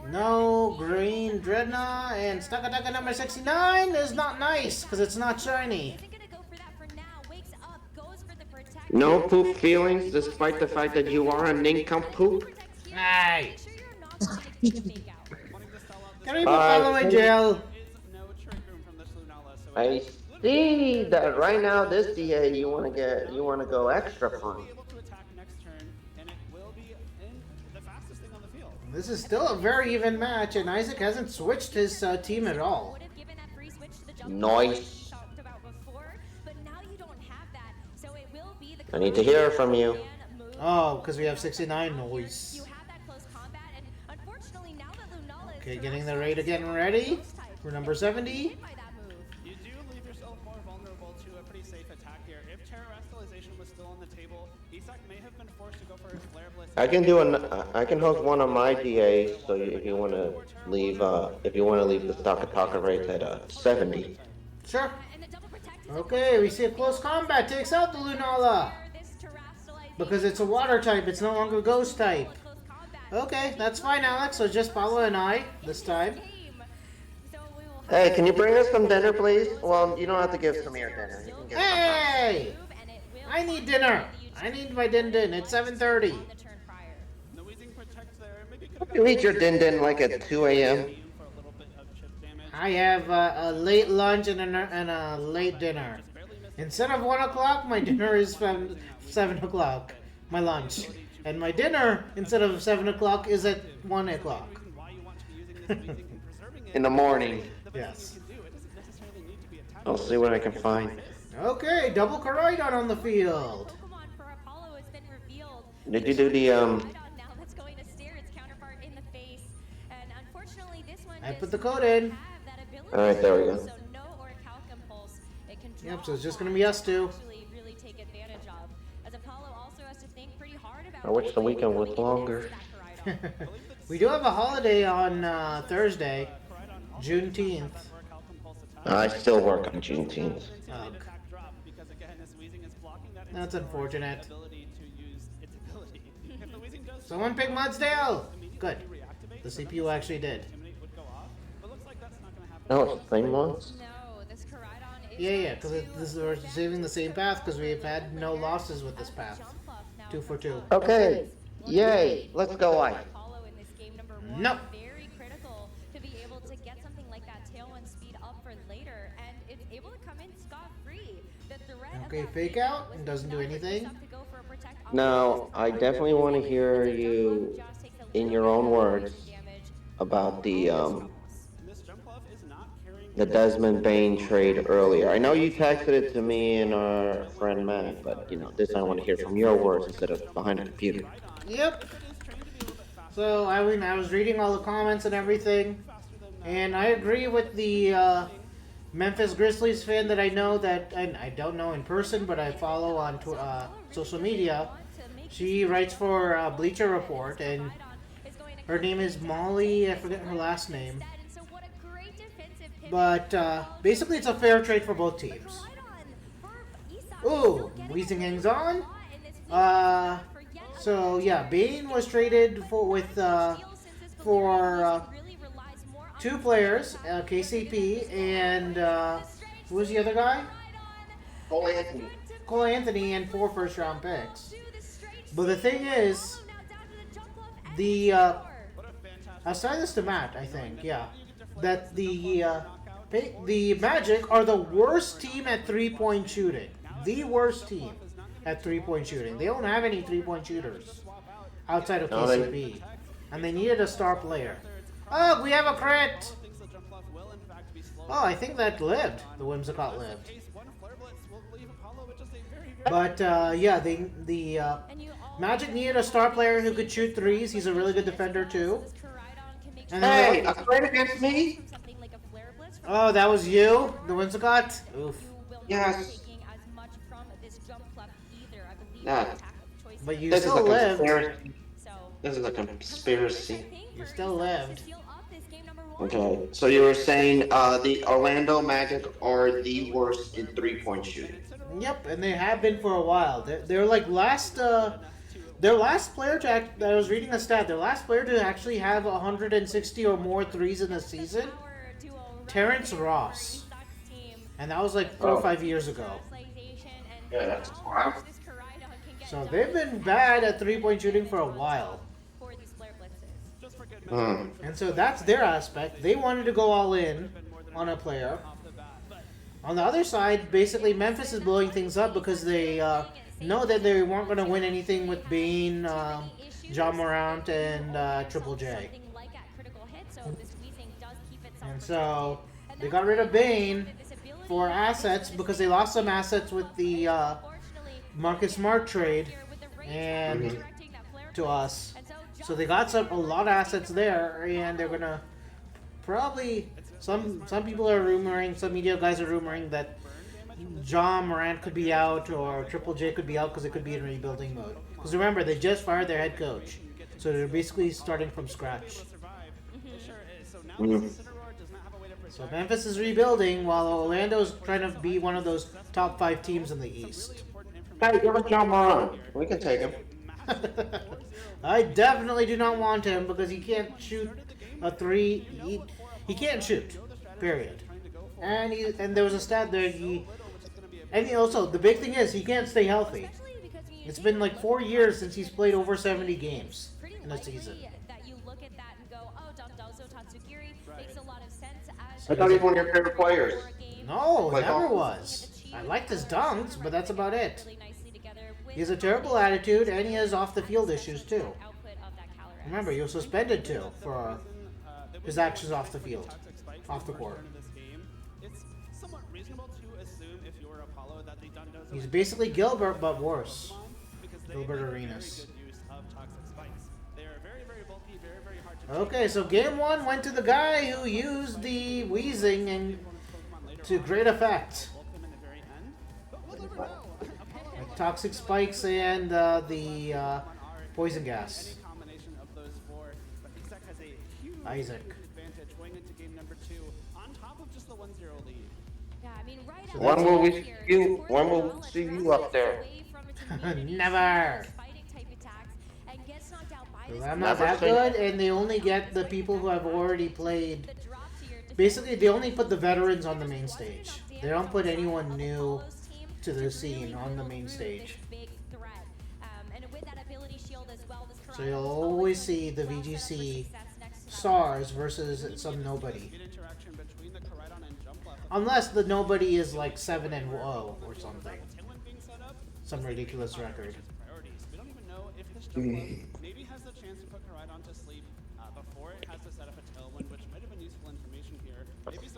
No green Dreadnought, and Stakataka number 69 is not nice because it's not shiny. No poop feelings, despite the fact that you are a nincompoop. Hey! Can we put Paolo in jail? I see that right now this DA you wanna go extra fun. This is still a very even match, and Isaac hasn't switched his team at all. Nice. I need to hear from you. Oh, because we have 69 noise. Okay, getting the raid again ready for number 70. You do leave yourself more vulnerable to a pretty safe attack here. If Terra Restalization was still on the table, I can do I can host one of my DAs. So if you want to leave, the stock attacker rates at 70. Sure. Okay, we see a close combat takes out the Lunala. Because it's a water type, it's no longer ghost type. Okay, that's fine, Alex. So just Paulo and I this time. Hey, can you bring us some dinner, please? Well, you don't have to give Samir dinner. You can get Hey! I need dinner. I need my din-din. It's 7:30. You eat your din-din like at 2 a.m. I have a late lunch and a late dinner. Instead of 1 o'clock, my dinner is 7 o'clock. My lunch. And my dinner, instead of 7 o'clock, is at 1 o'clock. In the morning. Yes. I'll see what I can find. Okay, double Koraidon on the field. Did you do the I put the code in. Alright, there we go. Yep, so it's just gonna be us two. I wish the weekend was longer. We do have a holiday on Thursday, Juneteenth. I still work on Juneteenth. Ugh. That's unfortunate. Someone pick Mudsdale! Good. The CPU actually did. No, it's the same ones. Yeah, because we're saving the same path because we've had no losses with this path. 2 for 2. Okay. Yay. Let's go live. Nope. Okay, fake out and doesn't do anything. Now, I definitely want to hear you in your own words about the Desmond Bain trade earlier. I know you texted it to me and our friend Matt, but this I want to hear from your words instead of behind a computer. Yep. So I was reading all the comments and everything, and I agree with the Memphis Grizzlies fan that I know that, and I don't know in person, but I follow on social media. She writes for Bleacher Report, and her name is Molly. I forget her last name. But basically, it's a fair trade for both teams. Ooh, Weezing hangs on. So yeah, Bane was traded for 2 players, KCP and who was the other guy? Cole Anthony. Cole Anthony and 4 first-round picks. But the thing is, I said this to Matt, I think, yeah, that the Magic are the worst team at 3-point shooting. The worst team at 3-point shooting. They don't have any 3-point shooters outside of KCP. And they needed a star player. Oh, we have a crit! Oh, I think that lived. The Whimsicott lived. But, yeah, the Magic needed a star player who could shoot threes. He's a really good defender, too. And hey, a crit against me? Oh, that was you? The Whimsicott? Oof. Yes. Nah. But you still lived. This is a conspiracy. You still lived. Okay, so you were saying the Orlando Magic are the worst in 3-point shooting. Yep, and they have been for a while. They're like their last player to I was reading a stat. Their last player to actually have 160 or more threes in a season, Terrence Ross, and that was like 4 or 5 years ago. Yeah, that's wild. So they've been bad at 3-point shooting for a while. And so that's their aspect. They wanted to go all in on a player. On the other side, basically Memphis is blowing things up because they know that they weren't going to win anything with Bane, John Morant, and Triple J. And so they got rid of Bane for assets because they lost some assets with the Marcus Smart trade and to us. So they got a lot of assets there, and they're gonna probably some people are rumoring, some media guys are rumoring that John Morant could be out or Triple J could be out because it could be in rebuilding mode. Because remember, they just fired their head coach. So they're basically starting from scratch. So Memphis is rebuilding while Orlando's trying to be one of those top 5 teams in the East. Hey, give us John Moran. We can take him. I definitely do not want him because he can't shoot a 3. He can't shoot. Period. And there was a stat there. Also the big thing is he can't stay healthy. It's been like 4 years since he's played over 70 games in a season. I thought he was one of your favorite players. No, Like never all- was. I liked his dunks, but that's about it. He has a terrible attitude, and he has off-the-field issues too. Remember, he was suspended too for his actions off the field, off the court. He's basically Gilbert, but worse. Gilbert Arenas. Okay, so game 1 went to the guy who used the wheezing and to great effect. Like toxic spikes and the poison gas. Isaac. So When will we see you up there? Never. I'm not that good, and they only get the people who have already played. Basically, they only put the veterans on the main stage. They don't put anyone new to the scene on the main stage. So you'll always see the VGC stars versus some nobody. Unless the nobody is like 7-0 or something. Some ridiculous record.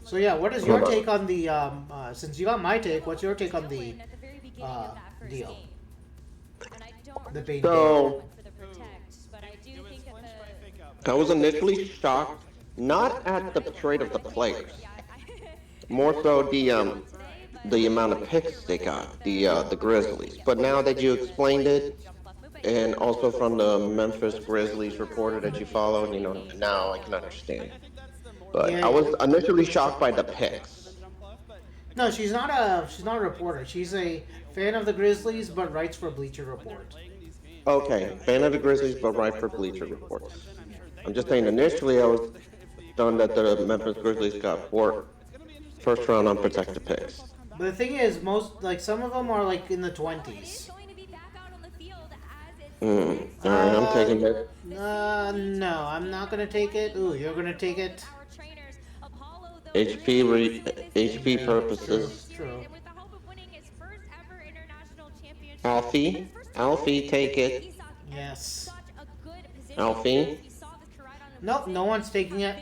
So yeah, what is your take on the, since you got my take, what's your take on the deal? The Bane So, I was initially shocked, not at the trade of the players, more so the amount of picks they got, the Grizzlies. But now that you explained it, and also from the Memphis Grizzlies reporter that you followed, you know, now I can understand. But Yeah, I was initially shocked by the picks. No, she's not a reporter. She's a fan of the Grizzlies, but writes for Bleacher Report. Okay, fan of the Grizzlies, but right for Bleacher Report. I'm just saying, initially I was stunned that the Memphis Grizzlies got 4 first-round unprotected picks. But the thing is, some of them are like in the 20s. Alright, I'm taking it. No, I'm not gonna take it. Ooh, you're gonna take it. HP purposes. True. Alfie, take it. Yes. Alfie. Nope, no one's taking it.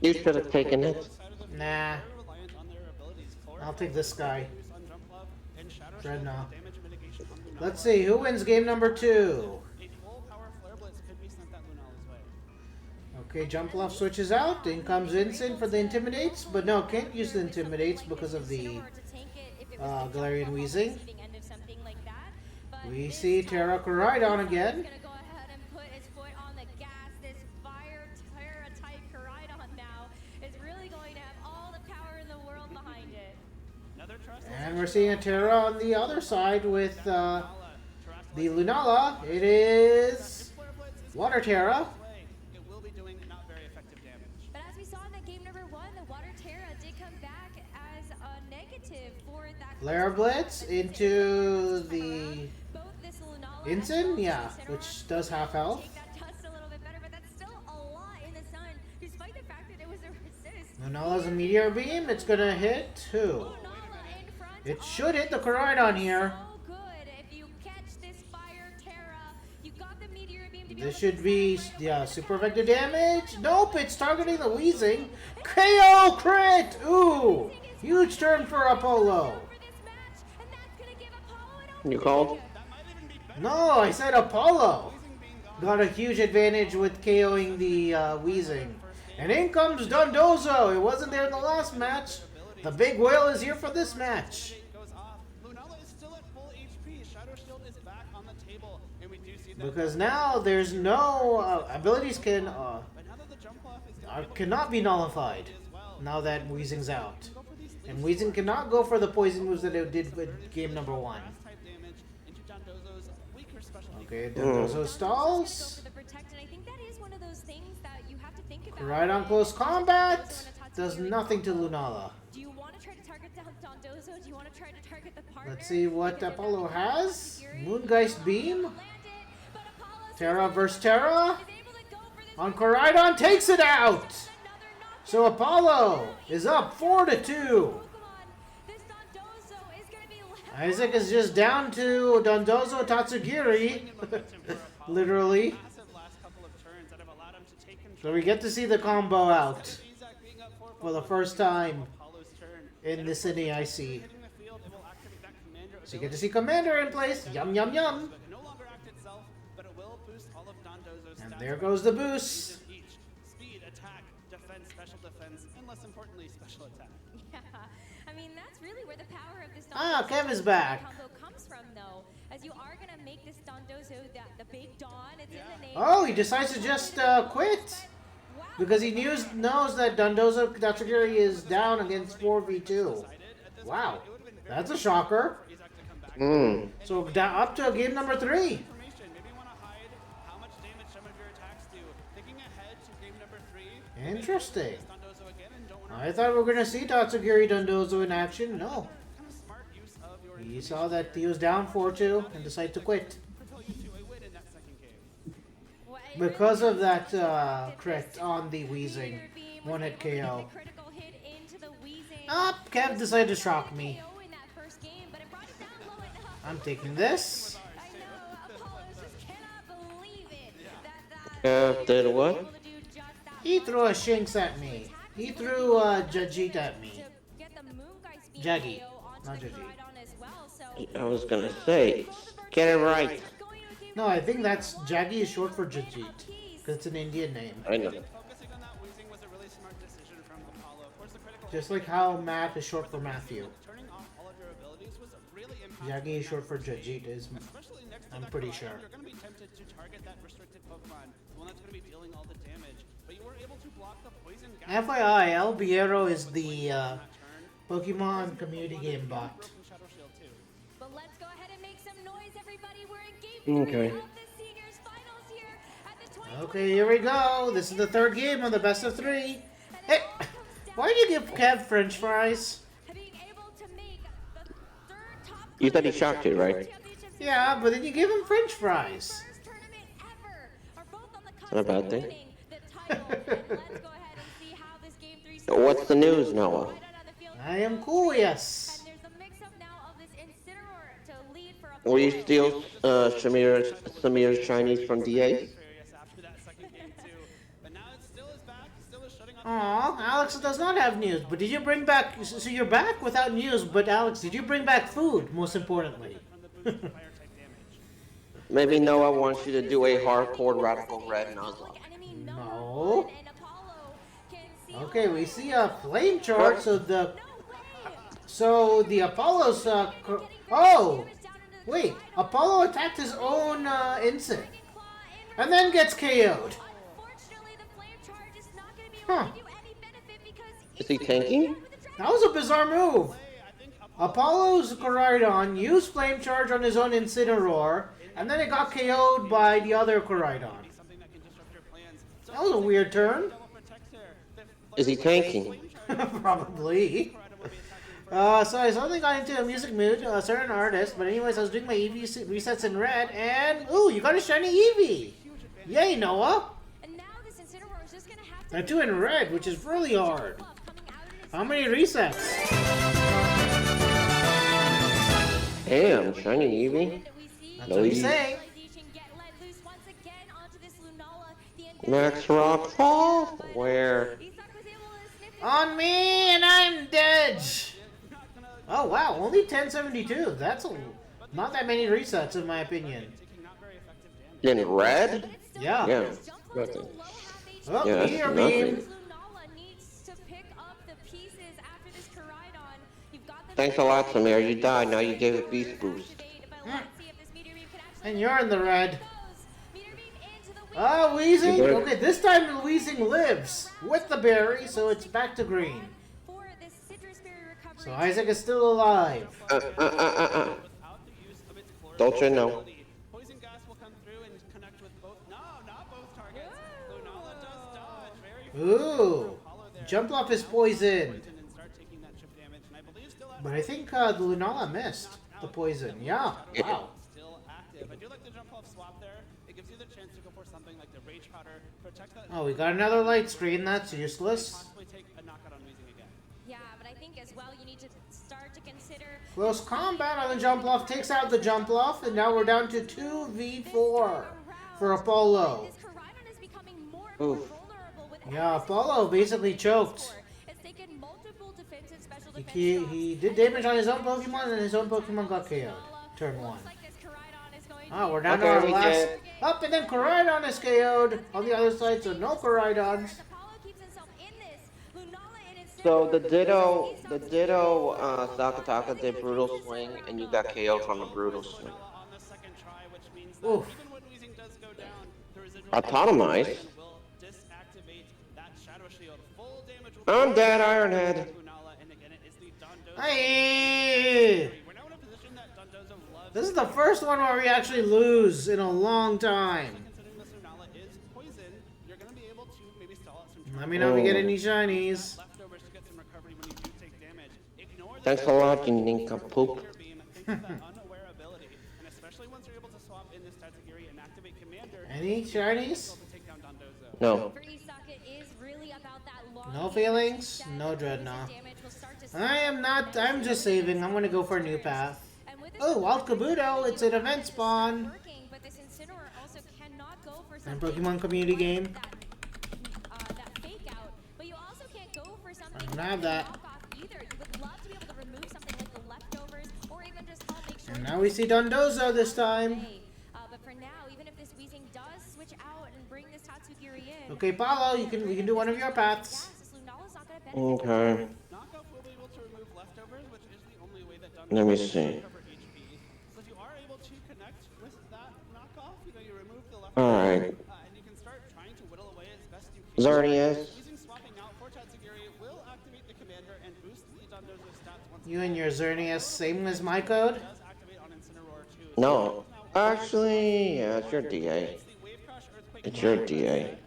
You should have taken it. Nah. I'll take this guy. Dreadnought. Let's see, who wins game number 2? Okay, Jump Left switches out. In comes Vincent for the Intimidates. But no, can't use the Intimidates because of the Galarian Wheezing. We see Terra Koraidon again. And we're seeing a Terra on the other side with the Lunala. It is Water Terra. But as we saw in that game number 1, the Water Terra did come back as a negative for that. Flare Blitz into the Ensign, yeah, which does half health. Lunala's a Meteor Beam. It's gonna hit 2. It should hit the Koraidon here. This should be, yeah, super vector damage. Nope, it's targeting the Wheezing. KO crit! Ooh! Huge turn for Apollo. You called? No, I said Apollo. Got a huge advantage with KOing the Wheezing. And in comes Dondozo. It wasn't there in the last match, The big whale is here for this match. Goes off. Lunala is still at full HP. Shadow Shield is back on the table, and we do see that Because now there's no abilities but now that the jump off is cannot be nullified. Now that Weezing's out, and Weezing cannot go for the poison moves that it did with game number 1. type damage into Dondozo's weaker specialty. Okay, Dondozo stalls. Right on close combat does nothing to Lunala. Do you want to try to target Dondozo? Do you want to try to target the partner? Let's see what Apollo has. Moongeist Beam. Terra versus Terra. On Koraidon takes it out. So Apollo is up 4-2. Isaac is just down to Dondozo Tatsugiri. Literally. So we get to see the combo out for the first time in this NAIC. So you get to see Commander in place. Yum, yum, yum. And there goes the boost. Speed, attack, defense, special defense, and less importantly, special attack. Yeah, I mean that's really where the power of this Ah, Kev is back. combo comes from, though, as you are gonna make this Dondozo the big Dawn. It's in the name. Oh, he decides to just quit. Because he knows that Dondozo Tatsugiri is down against 4v2. Wow. That's a shocker. So up to game number 3. Maybe you want to hide how much damage some of your attacks do. Thinking ahead to game number 3. Interesting. Dondozo again and don't want I thought we were going to see Tatsugiri Dondozo in action. No. kind of smart use of your He saw that he was down 4-2 and decided to quit. propel you to a win in that second game. Because of that crit on the Weezing. One hit KO. Critical hit into the Weezing. Up, Kev decided to shock me. KO in that first game, but it brought it down low enough. I'm taking this. I know, Apollo just cannot believe it. Did what? Able to do just that. He threw a Shinx at me. He threw Jajit at me. To get the Moongeist beam Jaggy, KO onto not the Jajit. Koraidon as well, so I was gonna say, get it right. No, I think that's Jaggy is short for Jajit. Because it's an Indian name. I know. Focusing on that Weezing was a really smart decision from Apollo. Of course, the critical Just like how Matt is short for Matthew. turning off all of your abilities was really impactful. Jaggy is short for Jajit, Especially next to I'm that pretty Koraidon, sure. You're going to be tempted to target that restricted Pokemon, the one that's going to be dealing all the damage. But you were able to block the poison gap. FYI, El Biero is the Pokemon community game bot. Shadow Shield too. But let's go ahead and make some noise, everybody. We're in game 3 Okay. of the seniors finals here at the 20. Okay, here we go. This is the third game of the best of 3. Hey, why did you give Kev French fries? Being able to make the third top You said he shocked you, right? championships Yeah, but then you give him French fries. first tournament ever are both on the cusp Not a bad of thing. winning the title. And let's go ahead and see how this game 3 starts. What's the news, Noah? Right out of the field. I am cool, yes. And there's a mix-up now of this Incineroar to lead for Will you Apollo. steal Samir's Chinese from DA? Furious after that second game too. But now it still is back. Still is shutting off. Aw, Alex does not have news. But did you bring back... So you're back without news, but Alex, did you bring back food, most importantly? From the boost of fire type damage. Maybe Noah wants you to do a hardcore Radical Red Nuzlocke. Enemy number No. 1, and Apollo can seal Okay, we see a flame charge, so the... So the Apollo's... Oh! Wait, Apollo attacked his own Incin. And then gets KO'd. Unfortunately, the flame charge is not going to be able Huh. to do any benefit because Is he tanking? That was a bizarre move. Apollo's Koraidon used Flame Charge on his own Incineroar, and then it got KO'd by the other Koraidon. Something that can disrupt your plans. So That was a weird turn. double protect there. Is he tanking? Probably. So I suddenly got into a music mood, a certain artist, but anyways, I was doing my EV resets in red, and ooh, you got a shiny Eevee! Yay, Noah! and now this Incineroar is just going to have to And 2 in red, which is really hard. coming out of this How many resets? Damn, shiny Eevee. that we see. That's what he's saying. Civilization get let loose once again onto this Lunala. The Max Rock Fall? Where? Isak was able to snip it. On me, and I'm dead! Oh wow, only 1072. That's not that many resets in my opinion. In red? Yeah. Yeah. Jump onto Nothing. low half HP. Oh, Yeah, meteor nothing. beam. Lunala needs to pick up the pieces after this Koraidon. Thanks a lot, Samir. You died. Now you gave it beast boost. And you're in the red. Ah, Weezing. Okay, this time Weezing lives with the berry, so it's back to green. So Isaac is still alive. Don't you know? Poison gas will come through and connect with both. No, not both targets. Lunala does dodge. Very Ooh. Jump off is poisoned. and start taking that chip damage. And I believe still But I think the Lunala missed the poison. Yeah. Wow. still active. I do like the jump off swap there. It gives you the chance to go for something like the Rage Powder. Protect that. Oh, we got another light screen. That's useless. Possibly take a knockout on Weezing again. Yeah, but I think as well you need to start to consider Close combat on the jump off takes out the jump off, and now we're down to 2v4 for Apollo. this Koraidon is becoming more and Oof. more vulnerable with Yeah, Apollo basically choked. It's taken multiple defensive special defense He did damage on his own Pokemon, and his own Pokemon got KO'd. Turn 1. Looks like this Koraidon is going Oh, we're down to Okay, our we last. can- Up, and then Koraidon is KO'd on the other side, so no Koraidons. Apollo keeps himself in this. Lunala in its So the Ditto Sakataka did Brutal Swing, and you got KO'd from the Brutal Swing. On the second try, which means that Oof. even when Weezing does go down, the residual Autotomize. will disactivate that Shadow Shield. Full damage will I'm dead, Ironhead. Lunala, and again, it is the Dondozo. Hey! We're now in a position that Dondozo loves. This is the first one where we actually lose in a long time. Considering this Lunala is poison, you're going to be able to maybe stall out some Let me know if we get any shinies. leftovers to get some recovery when you do take damage. Ignore the Thanks a lot, you nincompoop. beam. Think of that unaware ability, and especially once you're able to swap in this Tatsugiri and activate Commander, Any shinies? to take down Dondozo. No. For Isak, it is really about that long No game feelings? set. No Dreadnought. Damage will start to I am not. I'm just saving. I'm gonna go for a new path. And with this Oh, Wild Kabuto. It's an event spawn. working, but this Incineroar also cannot go for And something Pokemon community game. that fake out, but you also can't go for something I don't have that. knockoff either. You would love to be able to remove something like the leftovers, or even just make sure. And now we see Dondozo this time. But for now, even if this Weezing does switch out and bring this Tatsugiri in, Okay, Paulo, we can do one of your paths. yes, this Lunala's not going to benefit. Okay. Knockoff will be able to remove leftovers, which is the only way that Dondozo Let me can see. recover HP. So if you are able to connect with that knockoff, you remove the leftovers, Alright. and you can start trying to whittle away as best you can. Xerneas. Using swapping out for Tatsugiri will activate the commander and boost the Dondozo stats once You and your Xerneas, same as my code. it does activate on Incineroar too. No. Actually, yeah, it's your DA. It's your DA.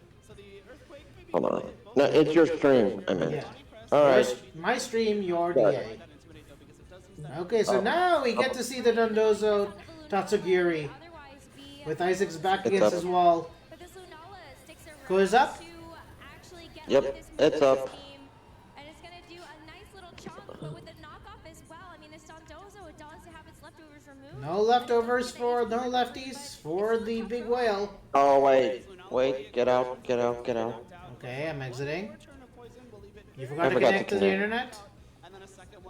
Hold on. No, it's your stream, I meant. Yeah. Alright. My stream, your Good. DA. Okay, so now we get to see the Dondozo Tatsugiri Otherwise, with Isaac's back It's against up. his wall. but this Lunala sticks around Goes up. to actually get Yep, this it's move up. scheme, and it's going to do a nice little chunk, but with the knockoff as well. I mean, this Dondozo, it does have its leftovers removed. No leftovers for no lefties for the big whale. Oh, wait, get out, get out, get out. Okay, I'm exiting. You I forgot to forgot to connect to the connect. internet?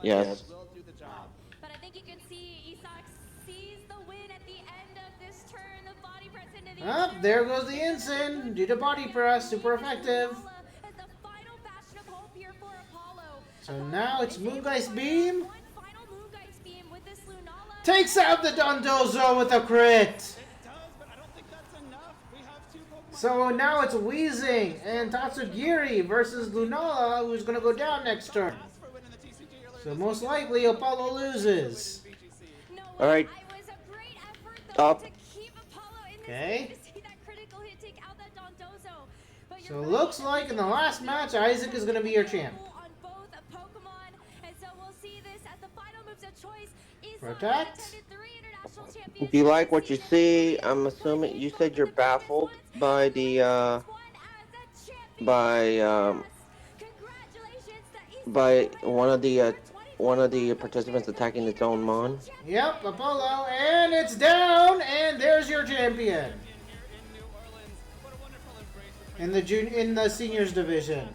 Yes. Will do the job. But I think you can see Isak sees the win at the end of this turn. The body press into the Up, there goes the ensign. Do the body press, super effective. as the final bastion of hope here for Apollo. So now it's Moongeist Beam. One final Moongeist beam with this Lunala. Takes out the Dondozo with a crit. It does, but I don't think that's enough. We have two Pokemon. So now it's Weezing and Tatsugiri versus Lunala, who's going to go down next turn. For winning the TCG earlier So most likely Apollo loses. VGC. No, Alright. it was a great effort though Up. to keep Apollo in this Okay. game to see that critical hit take out that Dondozo. But So you're it right, looks like in the last match, Isaac is going to be your champ. on both Pokemon, and so we'll see this as the final moves of choice. Isak Protect. attended 3 international If championships. you like what you see, I'm assuming you said you're baffled by the, by one of the participants attacking its own mon. Yep, Apollo, and it's down, and there's your champion in the seniors division.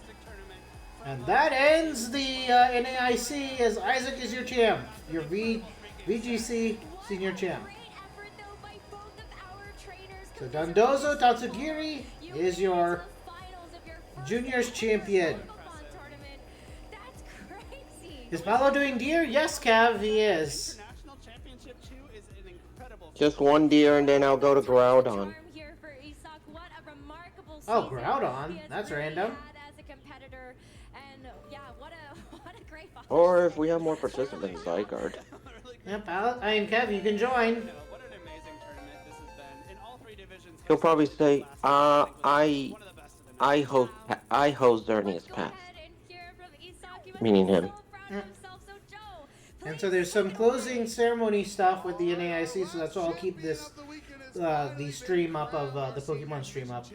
And that ends the NAIC as Isaac is your champ, your VGC senior champ. So Dondozo Tatsugiri is your juniors champion. That's crazy. Is Paolo doing deer? Yes, Kev, he is. International championship too is an incredible. Just one deer, and then I'll go to Groudon. Here for Isak. What a remarkable Oh, season Groudon? he has That's really random. had as a competitor. And yeah, what a great fight. Or if we have more participants, Zygarde. Yeah, Paolo. I mean, Kev, you can join. What an amazing tournament this has been in all three divisions. He'll probably say, One of the best of the I host Xerneas Pass. Meaning him. And so there's some closing ceremony stuff with the NAIC, so that's why I'll keep this the stream up of the Pokemon stream up.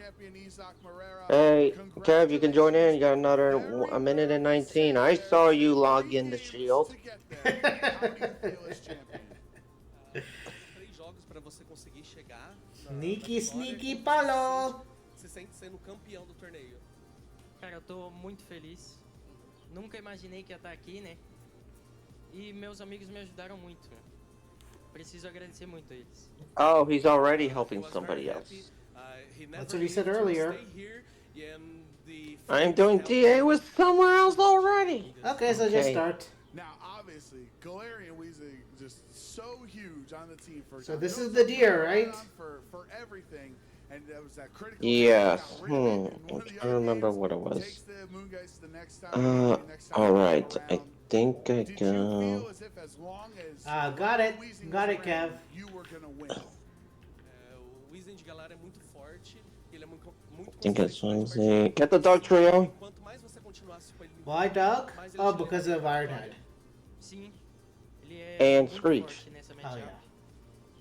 Hey, Kev, you can join in. You got a minute and 19. I saw you log in the Shield. 3 jogos para você conseguir chegar. Sneaky Paulo! Se sente sendo campeão do torneio. Cara, eu tô muito feliz. Nunca imaginei que ia estar aqui, né? E meus amigos me ajudaram muito. Preciso agradecer muito a eles. Oh, he's already helping somebody else. That's what he said earlier. I'm doing TA with somewhere else already. Okay, so just start. Now, obviously, Galarian Weezing just so huge on the team for. So this is the deer, right? For everything, and that was that critical. Yes. I'm trying to remember what it was. All right. I think I go. Got it, Kev. You were gonna win. O Weezing de Galar é muito forte. Ele é muito I think it's Wednesday. Get the dog trio. Quanto mais você continuasse com ele, Why, Doug? Oh, because of Ironhead. Sim, ele é And muito Screech. forte nessa Oh, matchup. yeah.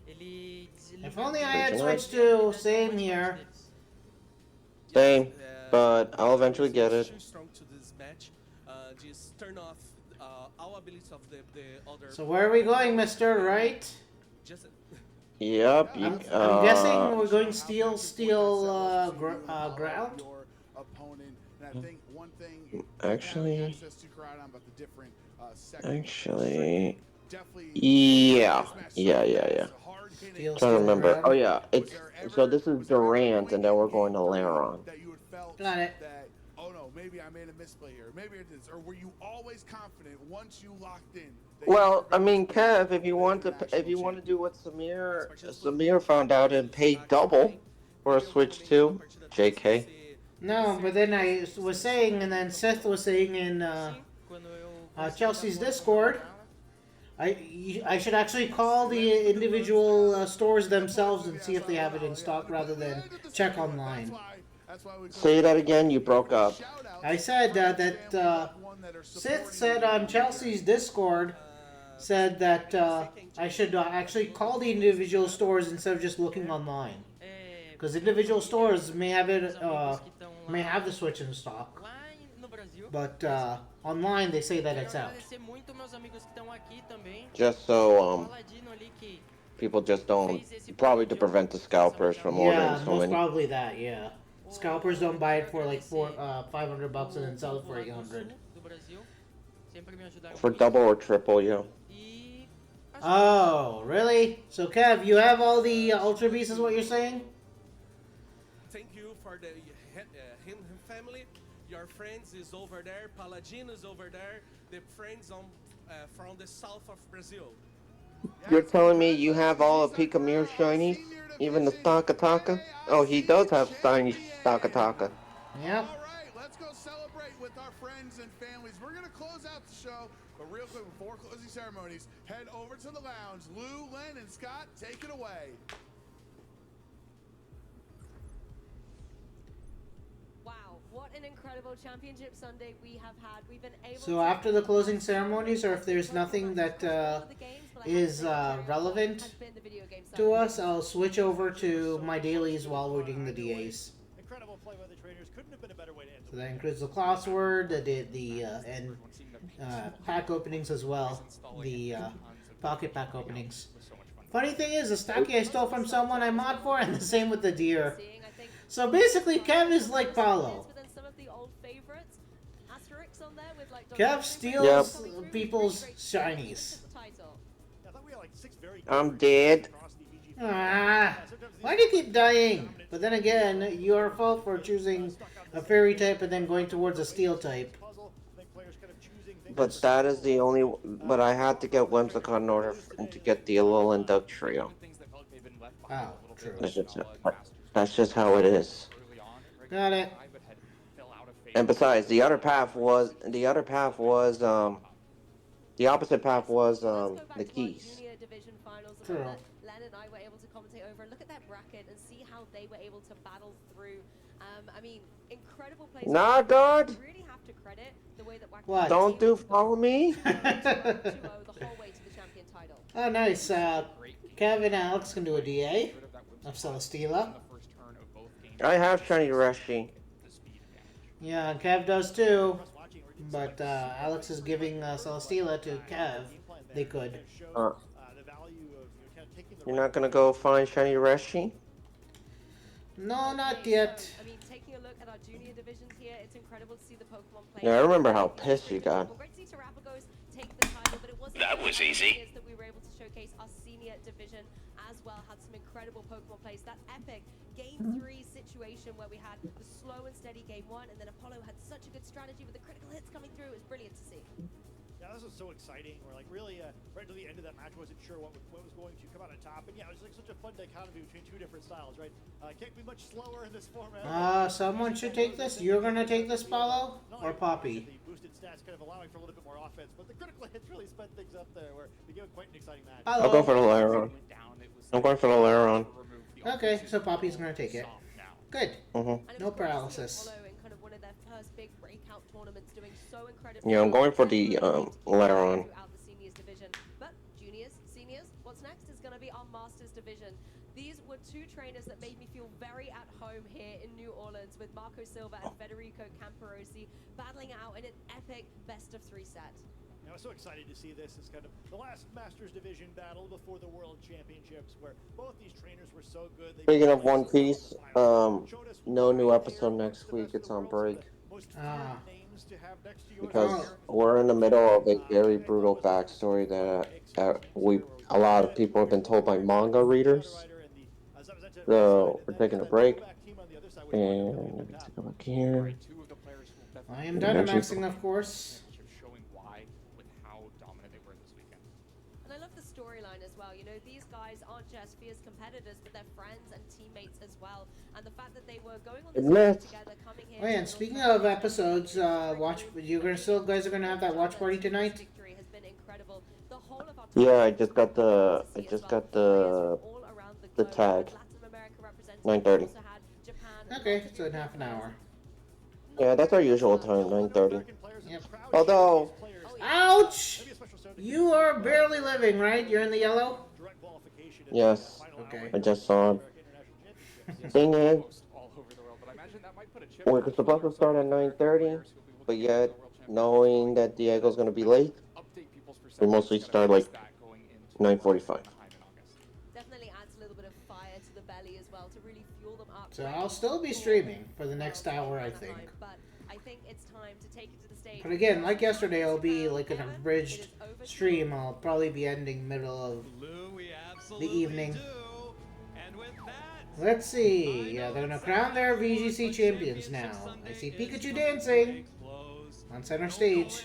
Ele desliga If only I muito had bem switched as to habilidades same mais here. fortes deles. Same, but I'll eventually get it. too strong to this match. Just turn off all abilities of the other. So where are we going, mister, right? Just Yep. I'm guessing we're going steel, ground? Your opponent, and I think one thing. Actually- having access to Groudon, but the different, second Actually, definitely. yeah. Steel, Trying to remember. ground. Oh yeah, it's so this is Durant, and then we're going to Laron. That you had felt Got it. that, oh no, maybe I made a misplay here. Maybe it is. Or were you always confident once you locked in? that you Well, were I gonna mean, win Kev, if you want to, national if you want to champion? do what Samir found out and paid double for a Switch 2, JK. No, but then I was saying, and then Seth was saying in Quando eu Chelsea's Discord, I should actually call the individual stores themselves and see if they have it in stock rather than check online. Say that again. You broke up. I said that Sith said on Chelsea's Discord said that I should actually call the individual stores instead of just looking online, because individual stores may have it may have the Switch in stock, lá no Brasil. but online they say that Quero it's out. agradecer muito meus amigos que estão aqui também. Just so O Paladino ali que people just don't, probably to prevent the scalpers from ordering Yeah, so most many. probably that. Yeah, scalpers don't buy it for like $500 and then sell it for 800. do Brasil sempre me ajudaram For muito. double or triple, yeah. E acho Oh, really? So Kev, you have all the Ultra Beasts, is what you're saying? thank you for the him family. Your friends is over there. Paladino is over there. The friends on from the south of Brazil. You're telling me you have all of Pikamir's shinies? Even the Stakataka? Oh, he does have shiny Stakataka. Yep. All right, let's go celebrate with our friends and families. We're going to close out the show, but real quick, before closing ceremonies, head over to the lounge. Lou, Len, and Scott, take it away. Wow, what an incredible championship Sunday we have had. We've been able So after the closing ceremonies, or if there's nothing that is relevant to us, I'll switch over to my dailies while we're doing the DAs. Incredible play by the trainers. Couldn't have been a better way to end So that includes the crossword, and pack openings as well, the pocket pack openings. Funny thing is, the stocky I stole from someone I mod for, and the same with the deer. So basically, Kev is like Paulo. Kev steals people's shinies. I thought we had like 6 very I'm dead. across the VG Ah, why do you keep dying? But then again, your fault for choosing a fairy type and then going towards a steel type. puzzle. I think players kind of choosing things but that is the only. But I had to get Whimsicott in order to get the Alolan Duck trio. Oh, true. That's just how it is. Got it. And besides, the opposite path was Let's go back the to our keys. junior division finals, the True. one that Len and I were able to commentate over. And look at that bracket and see how they were able to battle through. I mean, incredible plays. Nah, God. Really have to credit the way that Wacky What? Don't do follow me. 2-0 the whole way to the champion title. Oh, nice. Kev and Alex can do a DA of Celesteela. I have shiny Reshi. Yeah, Kev does too. But Alex is giving Celesteela to Kev. They could. You're not gonna go find shiny Reshi? No, not yet. I mean, taking a look at our junior divisions here, it's incredible to see the Pokemon play. Yeah, I remember how pissed you got. Well, great to see Terrapagos take the title, but it wasn't That was easy. that we were able to showcase our senior division as well. Had some incredible Pokemon plays. That epic Game 3 situation where we had the slow and steady Game 1, and then Apollo had such a good strategy with the critical hits coming through. It was brilliant to see. Yeah, this was so exciting. We're like really right to the end of that match, wasn't sure what was going to come out on top. And yeah, it was like such a fun dichotomy between two different styles, right? Can't be much slower in this format. Someone should take this. You're gonna take this, Paulo, or Poppy? The boosted stats kind of allowing for a little bit more offense, but the critical hits really sped things up there. Where we gave it quite an exciting match. I'll go for the Laron. I'm going for the Laron. Okay, so Poppy's gonna take it. Good. No paralysis. Big breakout tournaments doing so incredibly. Yeah, I'm going for the Laron. Throughout the seniors division. But juniors, seniors, what's next is going to be our masters division. These were two trainers that made me feel very at home here in New Orleans with Marco Silva and Federico Camparosi battling it out in an epic best-of-3 set. I was so excited to see this as kind of the last Masters Division battle before the World Championships, where both these trainers were so good. Speaking of One Piece, no new episode next week. It's on break. Because we're in the middle of a very brutal backstory that a lot of people have been told by manga readers. So we're taking a break. And let's go back here. I am Dynamaxing, of course. And I love the storyline as well. You know, these guys aren't just fierce competitors, but they're friends and teammates as well. And the fact that they were going on this journey together, coming here. Oh yeah, and speaking of episodes, guys are gonna have that watch party tonight. Yeah, I just got the tag. 9:30. Okay, so in half an hour. Yeah, that's our usual time, 9:30. Yep. Although, ouch! You are barely living, right? You're in the yellow? yes, Okay. I just saw it. Thing is, we're supposed to start at 9:30, but yet, knowing that Diego's gonna be late, we mostly start like 9:45. Definitely adds a little bit of fire to the belly as well to really fuel them up. So I'll still be streaming for the next hour, I think. But I think it's time to take it to the stage. But again, like yesterday, it'll be like an abridged stream. I'll probably be ending middle of the evening. Let's see. Yeah, they're gonna crown their VGC champions now. I see Pikachu dancing on center stage.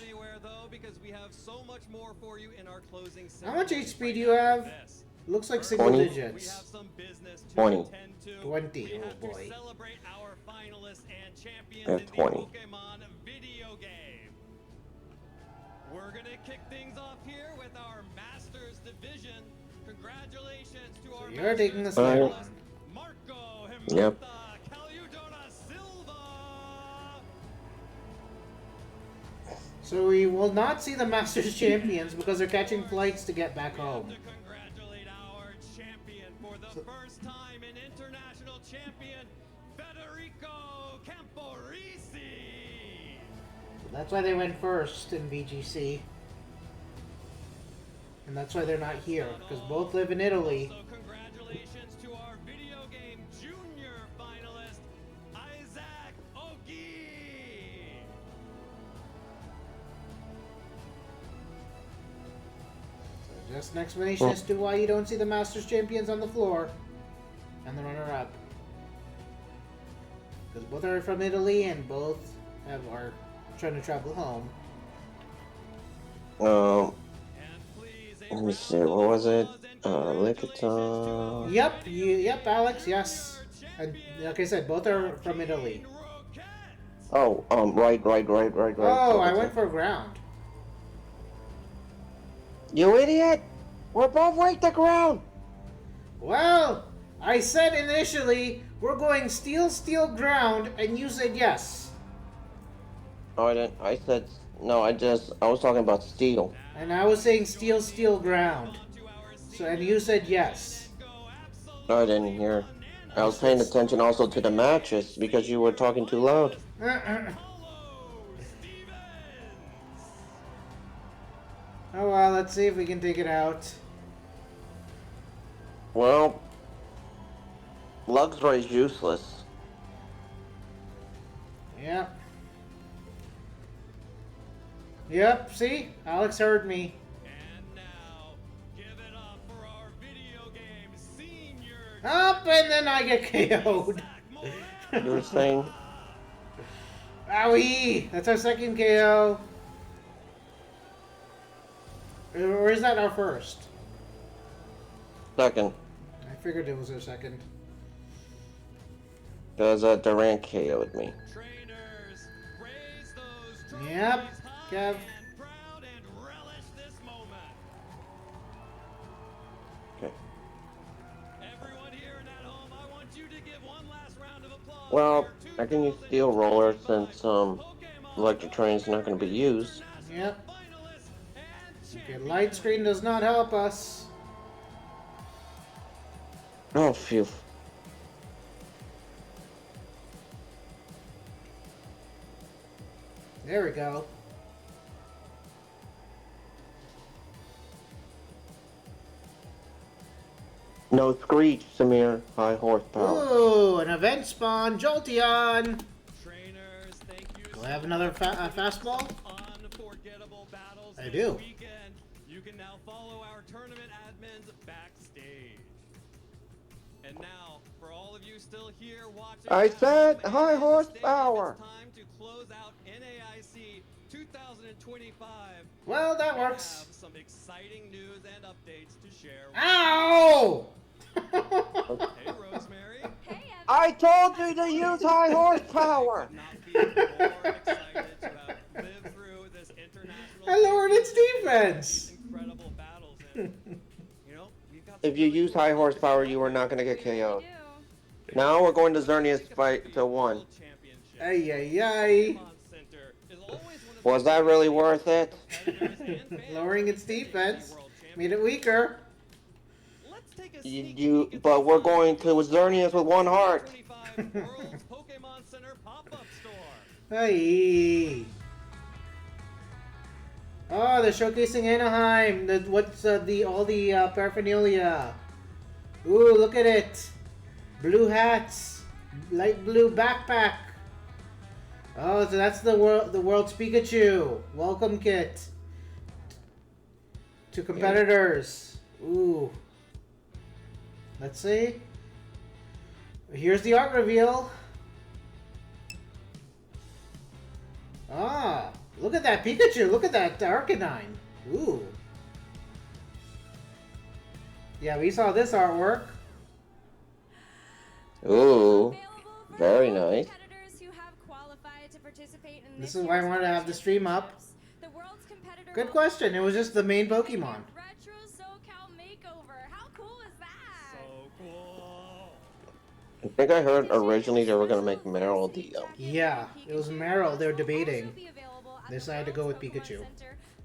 How much HP do you have? Looks like single 20. digits. 20. 20. Oh boy. I have 20. We're gonna kick things off here with our Masters Division. Congratulations to our You're taking this Alright. one. Marco Yep. Caludona Silva. So we will not see the Masters champions because they're catching flights to get back home. To congratulate our champion for the first time, an international champion, Federico Camporisi. That's why they went first in VGC. And that's why they're not here, because both live in Italy. So congratulations to our video game junior finalist, Isaac Ogi. So just an explanation as to why you don't see the Masters champions on the floor. And the runner-up. Because both are from Italy and both are trying to travel home. Let me see. What was it? Lickitung. Yep, Alex. Yes. And like I said, both are from Italy. Oh, right. Oh, I went for ground. You idiot! We're both right to ground. Well, I said initially we're going steel, ground, and you said yes. Oh, I didn't. I said no. I was talking about steel. And I was saying steel, ground. So, and you said yes. No, I didn't hear. I was paying attention also to the matches because you were talking too loud. Oh well, let's see if we can take it out. Well, Luxray is useless. Yep, see? Alex heard me. And now, give it up for our video game senior. Up, and then I get KO'd. You were saying? Owie! That's our second KO. Or is that our first? Second. I figured it was our second. Because Durant KO'd me. Trainers, raise those trophies Yep, high Kev. and proud and relish this moment. Okay. Everyone here and at home, I want you to give one last round of applause. Well, for your I can use Steel Roller since Electric Train's not going to be used. Yep. finalists and Okay, light screen does not help us. Oh, phew. There we go. No Screech, Samir. High horsepower. Ooh, an event spawn, Jolteon. trainers, thank you Do I have another fastball? unforgettable battles I this do. weekend. You can now follow our tournament admins backstage. And now, for all of you still here watching, I said from high the horsepower. It's time to close out NAIC 2025. Well, that We works. have some exciting news and updates to share. Ow! Hey, Rosemary. Hey, Evan. I told you to use high horsepower. Could not be more excited to have lived through this international. I lowered its championship, defense. these incredible battles, and you know we've got. If some you really use cool high players horsepower, here. you are not going to get KO'd. Do. Now we're going to Xerneas fight to 1. World Championship. Ay. Pokemon Center is always one of Was the that really worth it? competitors and fans Lowering its of the defense World made it weaker. Let's take a You, sneak you peek at but the we're going to Xerneas with 1 heart. 2025 World's Pokemon Center pop-up store. Hey. Oh, they're showcasing Anaheim. What's all the paraphernalia? Ooh, look at it. Blue hats, light blue backpack. Oh, so that's the world's Pikachu welcome kit to competitors. Ooh. Let's see. Here's the art reveal. Ah, look at that Pikachu. Look at that Arcanine. Ooh. Yeah, we saw this artwork. Ooh, Available for very all nice. competitors who have qualified to participate in This this is why I year's wanted to have the stream up. championships. The world's competitor Good will question. It was just the main Pokemon. Retro SoCal makeover. How cool is that? So cool. I think I heard originally they were going to make Meryl the Yeah, it was Meryl. They were debating. They decided to go with Pikachu.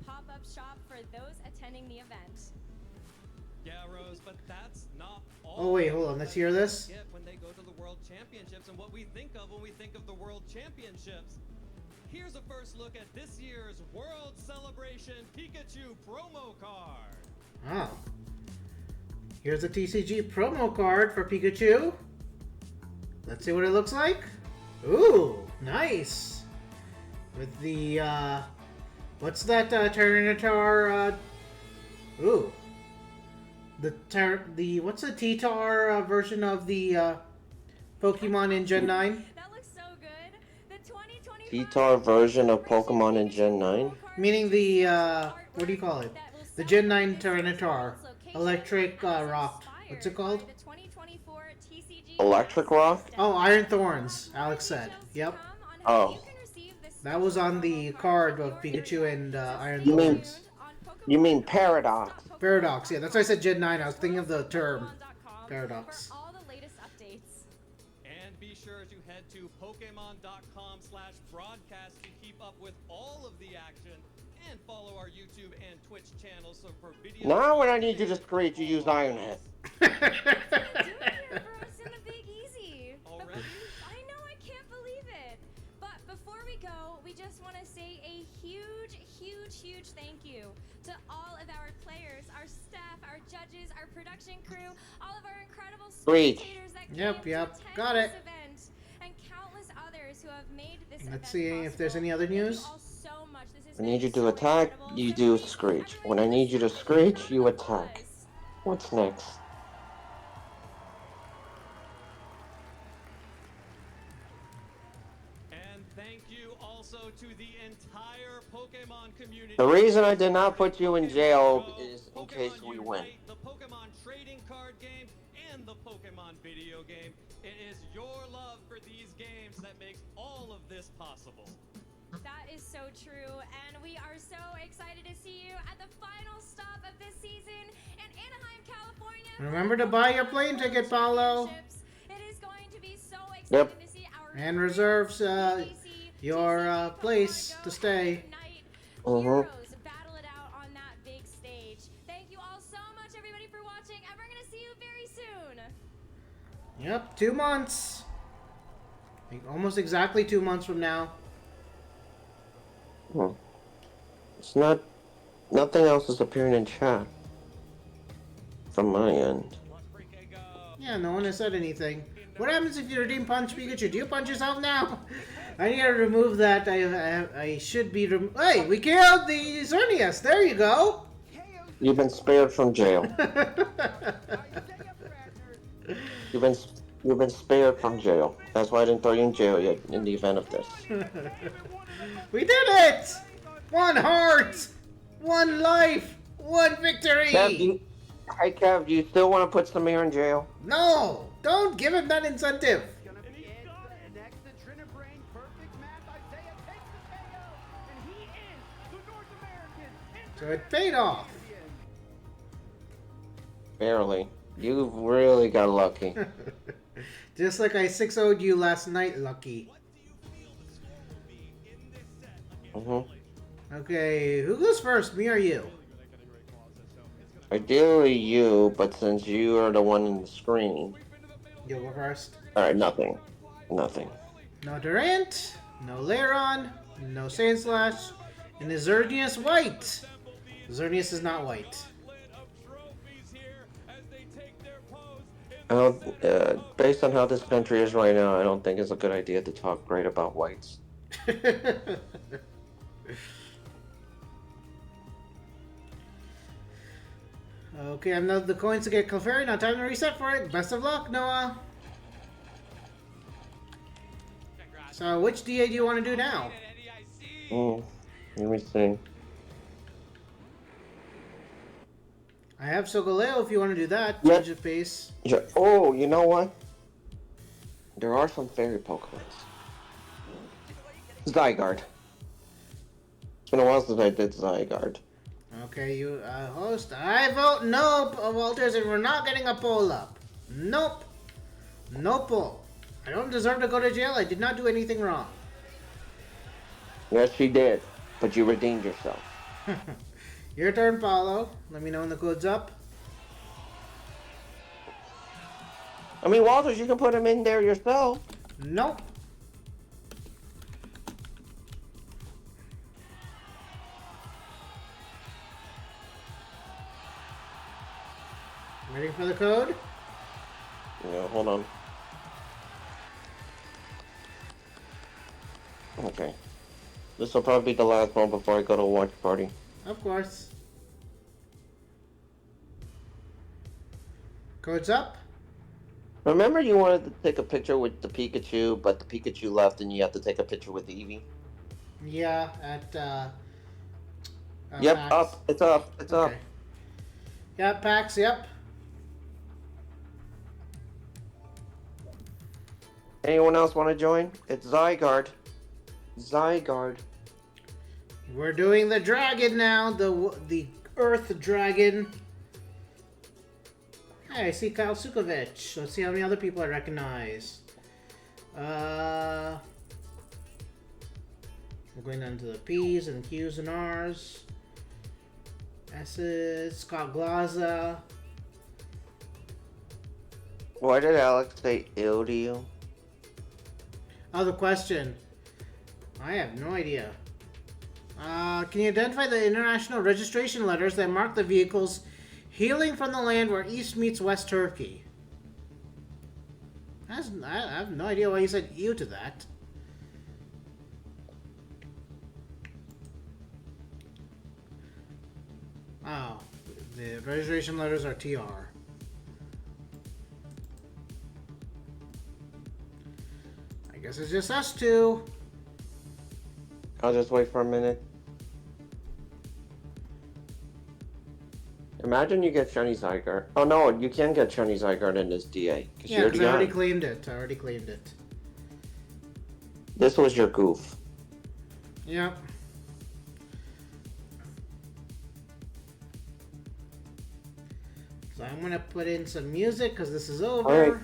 Pop-up shop for those attending the event. Yeah, Rose, but that's not all. Oh, wait, hold on. Let's hear this. Get when they go to the World Championships and what we think of when we think of the World Championships. Here's a first look at this year's World Celebration Pikachu promo card. Oh. Here's a TCG promo card for Pikachu. Let's see what it looks like. Ooh, nice. With the, what's that, Tyranitar, ooh. What's the T-Tar version of the, Pokemon in Gen 9? That looks so good. The 2025 T-Tar version of Pokemon in Gen 9. Meaning the what do you call it? The Gen 9 Tyranitar. Electric Rock. What's it called? Electric Rock? Oh, Iron Thorns, Alex said. Yep. Oh. That was on the card of Pikachu and Iron You mean- Thorns. You mean Paradox? Paradox, yeah, that's why I said Gen 9. I was thinking of the term Paradox. all the latest updates. And be sure to head to Pokemon.com/broadcast to keep up with all of the action and follow our YouTube and Twitch channels so for videos. Now when I need you to screech, you use Iron Head. Already? I know, I can't believe it. But before we go, we just want to say a huge, huge, huge thank you to all of our players, our staff, our judges, our production crew, all of our incredible Screech. spectators that Yep, came yep, to attend got this it. event, and countless others who have made this event Let's see if there's possible. any other Thank you news. all so much. This has I need been you to so attack, incredible. you So do thank you, screech. everyone, When I for need you to sticking screech, around you with attack. us. What's next? And thank you also to the entire Pokemon community. The reason I did not put you in jail is in case we win. Unite, the Pokemon trading card game, and the Pokemon video game. It is your love for these games that makes all of this possible. That is so true, and we are so excited to see you at the final stop of this season in Anaheim, California. for Remember the to buy your Pokemon plane World ticket, Paulo. Championships. It is going to be so exciting Yep. to see our And reserves your place to stay. Mhm. heroes battle it out on that big stage. Thank you all so much, everybody, for watching, and we're going to see you very soon. Yep, 2 months. Almost exactly 2 months from now. It's not. Nothing else is appearing in chat. From my end. Yeah, no one has said anything. What happens if you redeem Punch Pikachu? Do you punch yourself now? I need to remove that. I should be. Hey, we killed the Xerneas. There you go. You've been spared from jail. You've been spared from jail. That's why I didn't throw you in jail yet in the event of this. We did it! 1 heart! 1 life! 1 victory! Hey Kev, do you still want to put Samir in jail? No! Don't give him that incentive! So it paid off. Barely. You really got lucky. Just like I 6-0'd you last night, Lucky. Okay, who goes first, me or you? Ideally you, but since you are the one in the screen. You'll go first. Alright, nothing. Nothing. No Durant, no Lairon, no Sandslash, and the Xerneas white. Xerneas is not white. Based on how this country is right now, I don't think it's a good idea to talk great about whites. Okay, I have the coins to get Clefairy. Now time to reset for it. Best of luck, Noah. So, which DA do you want to do now? Let me see. I have Solgaleo if you want to do that. Yep. Change of pace. Oh, you know what? There are some fairy Pokemon. Zygarde. It's been a while since I did Zygarde. Okay, you host. I vote nope, Walters, and we're not getting a poll up. Nope. No poll. I don't deserve to go to jail. I did not do anything wrong. Yes, she did. But you redeemed yourself. Your turn, Paulo. Let me know when the code's up. I mean, Walters, you can put him in there yourself. Nope. Ready for the code? Yeah, hold on. Okay. This will probably be the last one before I go to a watch party. Of course. Code's up. Remember you wanted to take a picture with the Pikachu, but the Pikachu left and you have to take a picture with Eevee? Yeah, at Yep, Pax. up. It's up. It's up. Okay. Yep, Pax, yep. Anyone else want to join? It's Zygarde. Zygarde. We're doing the dragon now, the Earth Dragon. Hey, I see Kyle Sukovic. Let's see how many other people I recognize. We're going down to the P's and Q's and R's. S's, Scott Glaza. Why did Alex say ill to you? Other question. I have no idea. Can you identify the international registration letters that mark the vehicles hailing from the land where East meets West Turkey? I have no idea why you said ew to that. Oh, the registration letters are TR. I guess it's just us two. I'll just wait for a minute. Imagine you get Shiny Zygarde. Oh no, you can get Shiny Zygarde in this DA. Yeah, because I already claimed it. I already claimed it. This was your goof. Yep. So I'm gonna put in some music because this is over. Alright.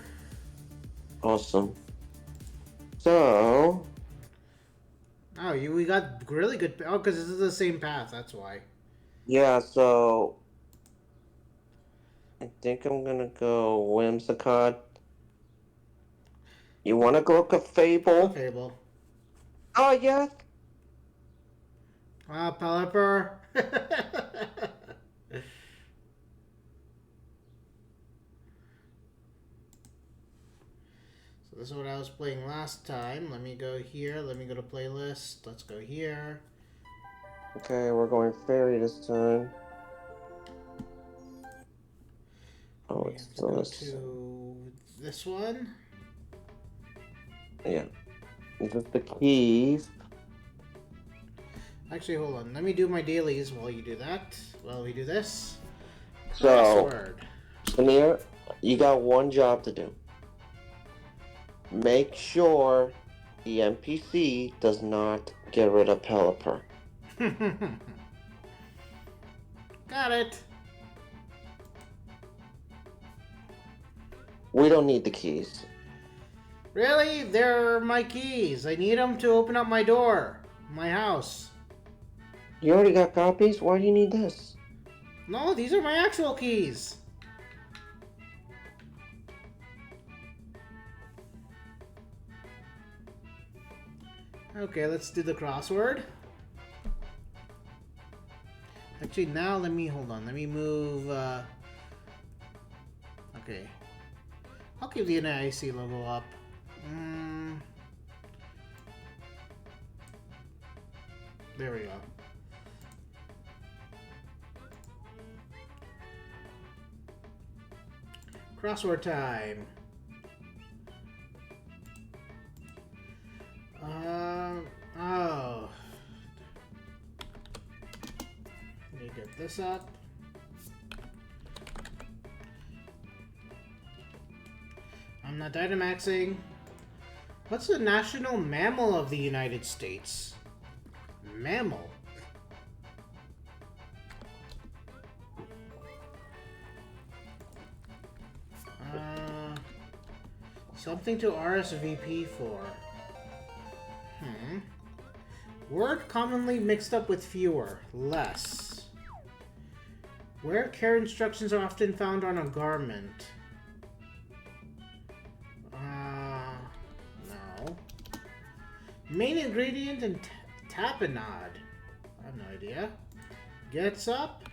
Awesome. So... Oh, we got really good... Oh, because this is the same path, that's why. Yeah, so... I think I'm gonna go Whimsicott. You wanna go Fable? Fable. Oh, yes! Pelipper. So this is what I was playing last time. Let me go here. Let me go to playlist. Let's go here. Okay, we're going Fairy this time. Oh, it's Go this. to this one. Yeah. This is the keys. Actually, hold on. Let me do my dailies while you do that. While we do this. So, Crossword. Samir, you got one job to do. Make sure the NPC does not get rid of Pelipper. Got it. We don't need the keys. Really? They're my keys. I need them to open up my door. My house. You already got copies? Why do you need this? No, these are my actual keys. Okay, let's do the crossword. Actually, now let me, hold on. Let me move, okay. I'll keep the NAIC logo up. There we go. Crossword time. Oh. Let me get this up. I'm not Dynamaxing. What's the national mammal of the United States? Mammal. Something to RSVP for. Word commonly mixed up with fewer. Less. Where care instructions are often found on a garment. No. Main ingredient in tapenade. I have no idea. Gets up.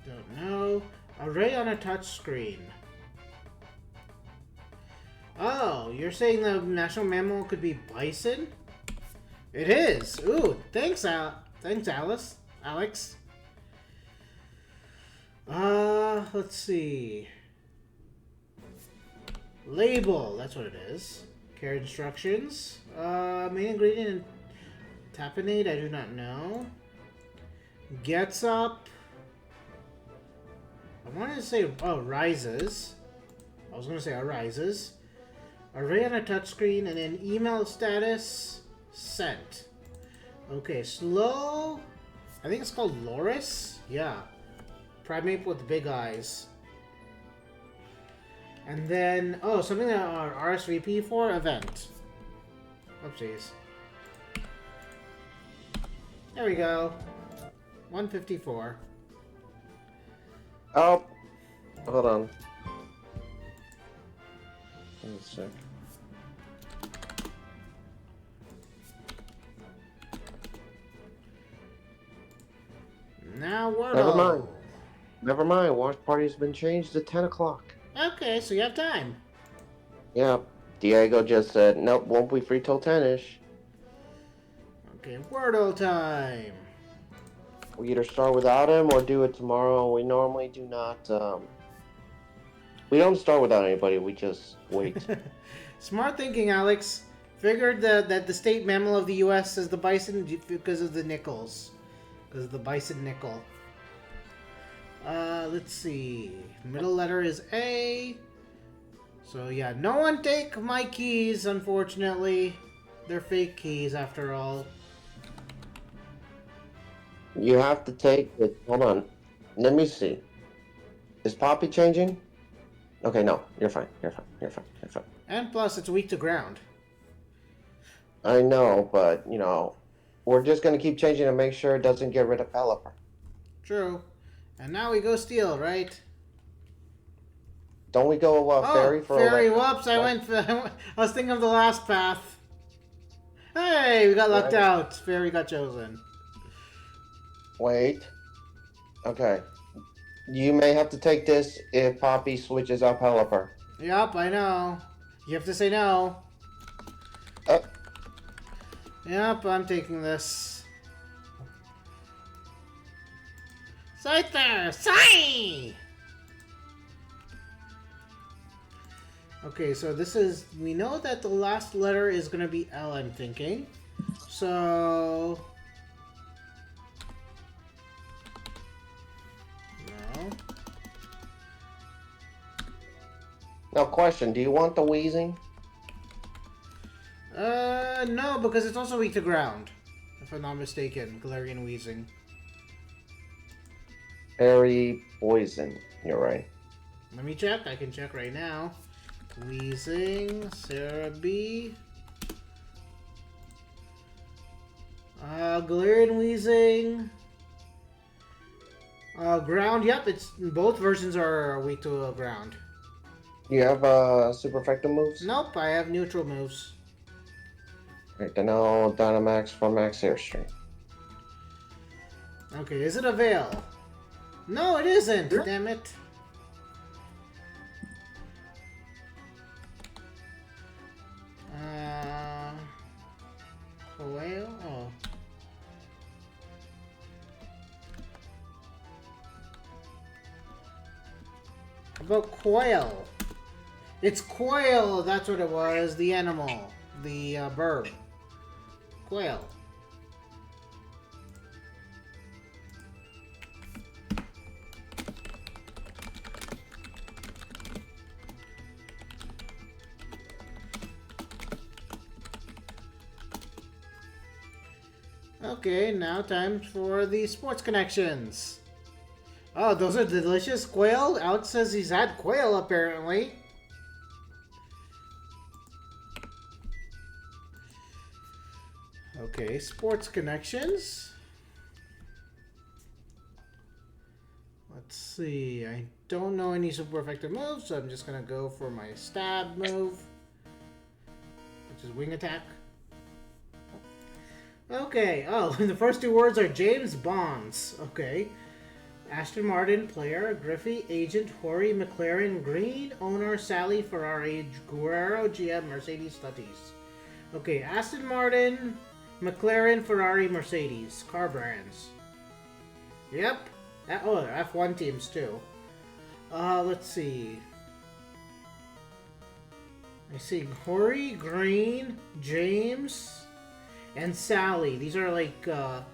Don't know. Array on a touch screen. Oh, you're saying the national mammal could be bison? It is. Ooh, thanks, thanks, Alex. Let's see. Label. That's what it is. Care instructions. Main ingredient tapenade, I do not know. Gets up. I wanted to say, rises. I was going to say arises. Array on a touchscreen, and then email status sent. Okay, slow. I think it's called Loris. Yeah. Primate with big eyes. And then, something that RSVP for event. Oopsies. There we go. 154. Oh, hold on. One sec. Now Wordle. Never mind. Never mind. Watch party has been changed to 10 o'clock. Okay, so you have time. Yep. Diego just said, nope, won't be free till 10-ish. Okay, Wordle time. We either start without him or do it tomorrow. We normally do not, we don't start without anybody. We just wait. Smart thinking, Alex. Figured that the state mammal of the U.S. is the bison because of the nickels. Because of the bison nickel. Let's see. Middle letter is A. So yeah, no one take my keys, unfortunately. They're fake keys after all. You have to take it. Hold on. Let me see. Is Poppy changing? Okay, no. You're fine. You're fine. You're fine. You're fine. And plus, it's weak to ground. I know, but, you know, we're just going to keep changing to make sure it doesn't get rid of Pelipper. True. And now we go steel, right? Don't we go fairy for fairy, elect- whoops, I was thinking of the last path. Hey, we got lucked out. Fairy got chosen. Wait. Okay. You may have to take this if Poppy switches out Pelipper. Yup, I know. You have to say no. Yep, I'm taking this. Scyther! Sai! Okay, so this is... We know that the last letter is going to be L, I'm thinking. So... No. Now, question. Do you want the wheezing? No, because it's also weak to ground. If I'm not mistaken. Galarian Wheezing. Fairy poison. You're right. Let me check. I can check right now. Wheezing, Sarah B. Galarian Wheezing. Ground, yep, it's both versions are weak to ground. You have super effective moves? Nope, I have neutral moves. Right, then I'll Dynamax for Max Airstream. Okay, is it a Veil? No, it isn't, damn it. Whale? Oh. How about Quail? It's Quail, that's what it was, the animal. The bird. Quail. Okay, now time for the sports connections. Oh, those are delicious quail. Alex says he's had quail, apparently. Okay, sports connections. Let's see. I don't know any super effective moves, so I'm just gonna go for my stab move, which is wing attack. Okay, oh, the first two words are James Bonds. Okay. Aston Martin, player, Griffey, agent, Horry, McLaren, Green, owner, Sally, Ferrari, Guerrero, GM, Mercedes, Tatis. Okay, Aston Martin, McLaren, Ferrari, Mercedes. Car brands. Yep. Oh, F1 teams too. Let's see. I see Hori, Green, James, and Sally. These are like, I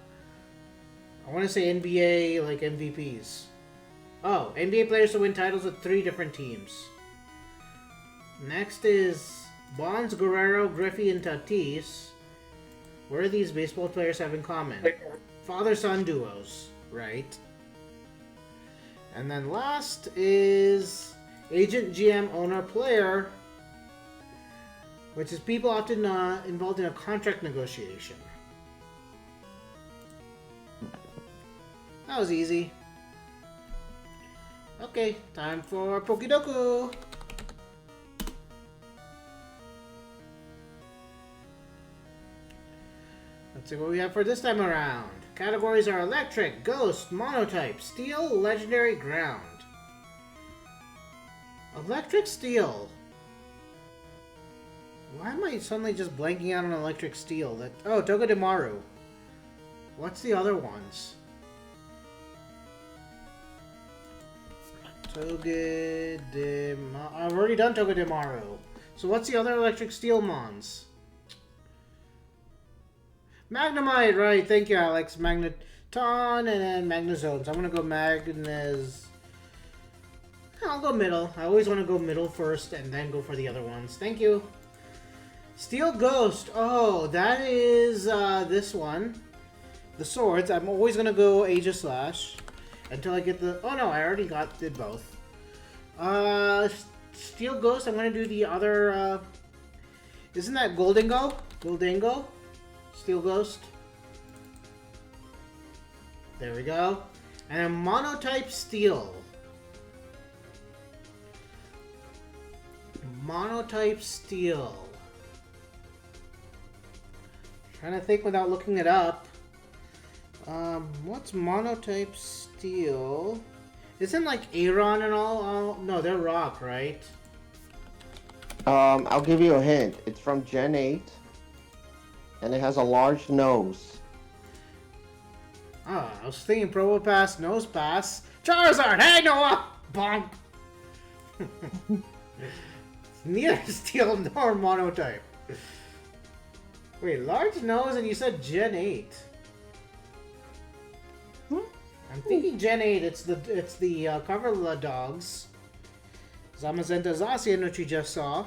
want to say NBA like MVPs. Oh, NBA players to win titles with 3 different teams. Next is Bonds, Guerrero, Griffey, and Tatis. What do these baseball players have in common? Father-son duos, right? And then last is agent, GM, owner, player, which is people often involved in a contract negotiation. That was easy. Okay, time for Pokidoku. Let's see what we have for this time around. Categories are electric, ghost, monotype, steel, legendary, ground. Electric steel. Why am I suddenly just blanking out on electric steel? Oh, Togedemaru. What's the other ones? I've already done Togedemaru. So what's the other electric steel mons? Magnemite, right? Thank you, Alex. Magneton and then Magnezones. I'm gonna go Magnez. I'll go middle. I always want to go middle first and then go for the other ones. Thank you. Steel Ghost. Oh, that is this one. The swords. I'm always gonna go Aegis Slash until I get the. Oh no, I already did both. Steel Ghost. I'm gonna do the other. Isn't that Goldingo? Goldingo. Steel Ghost. There we go. And a monotype Steel. Monotype Steel. Trying to think without looking it up. What's monotype Steel? Isn't like Aeron and all? No, they're rock, right? I'll give you a hint. It's from Gen 8. And it has a large nose. Ah, I was thinking Probopass, Nose Pass. Charizard! Hey, Noah! Bonk! Neither Steel nor Monotype. Wait, large nose and you said Gen 8. I'm thinking Gen 8. It's the cover dogs. Zamazenta Zacian, which you just saw.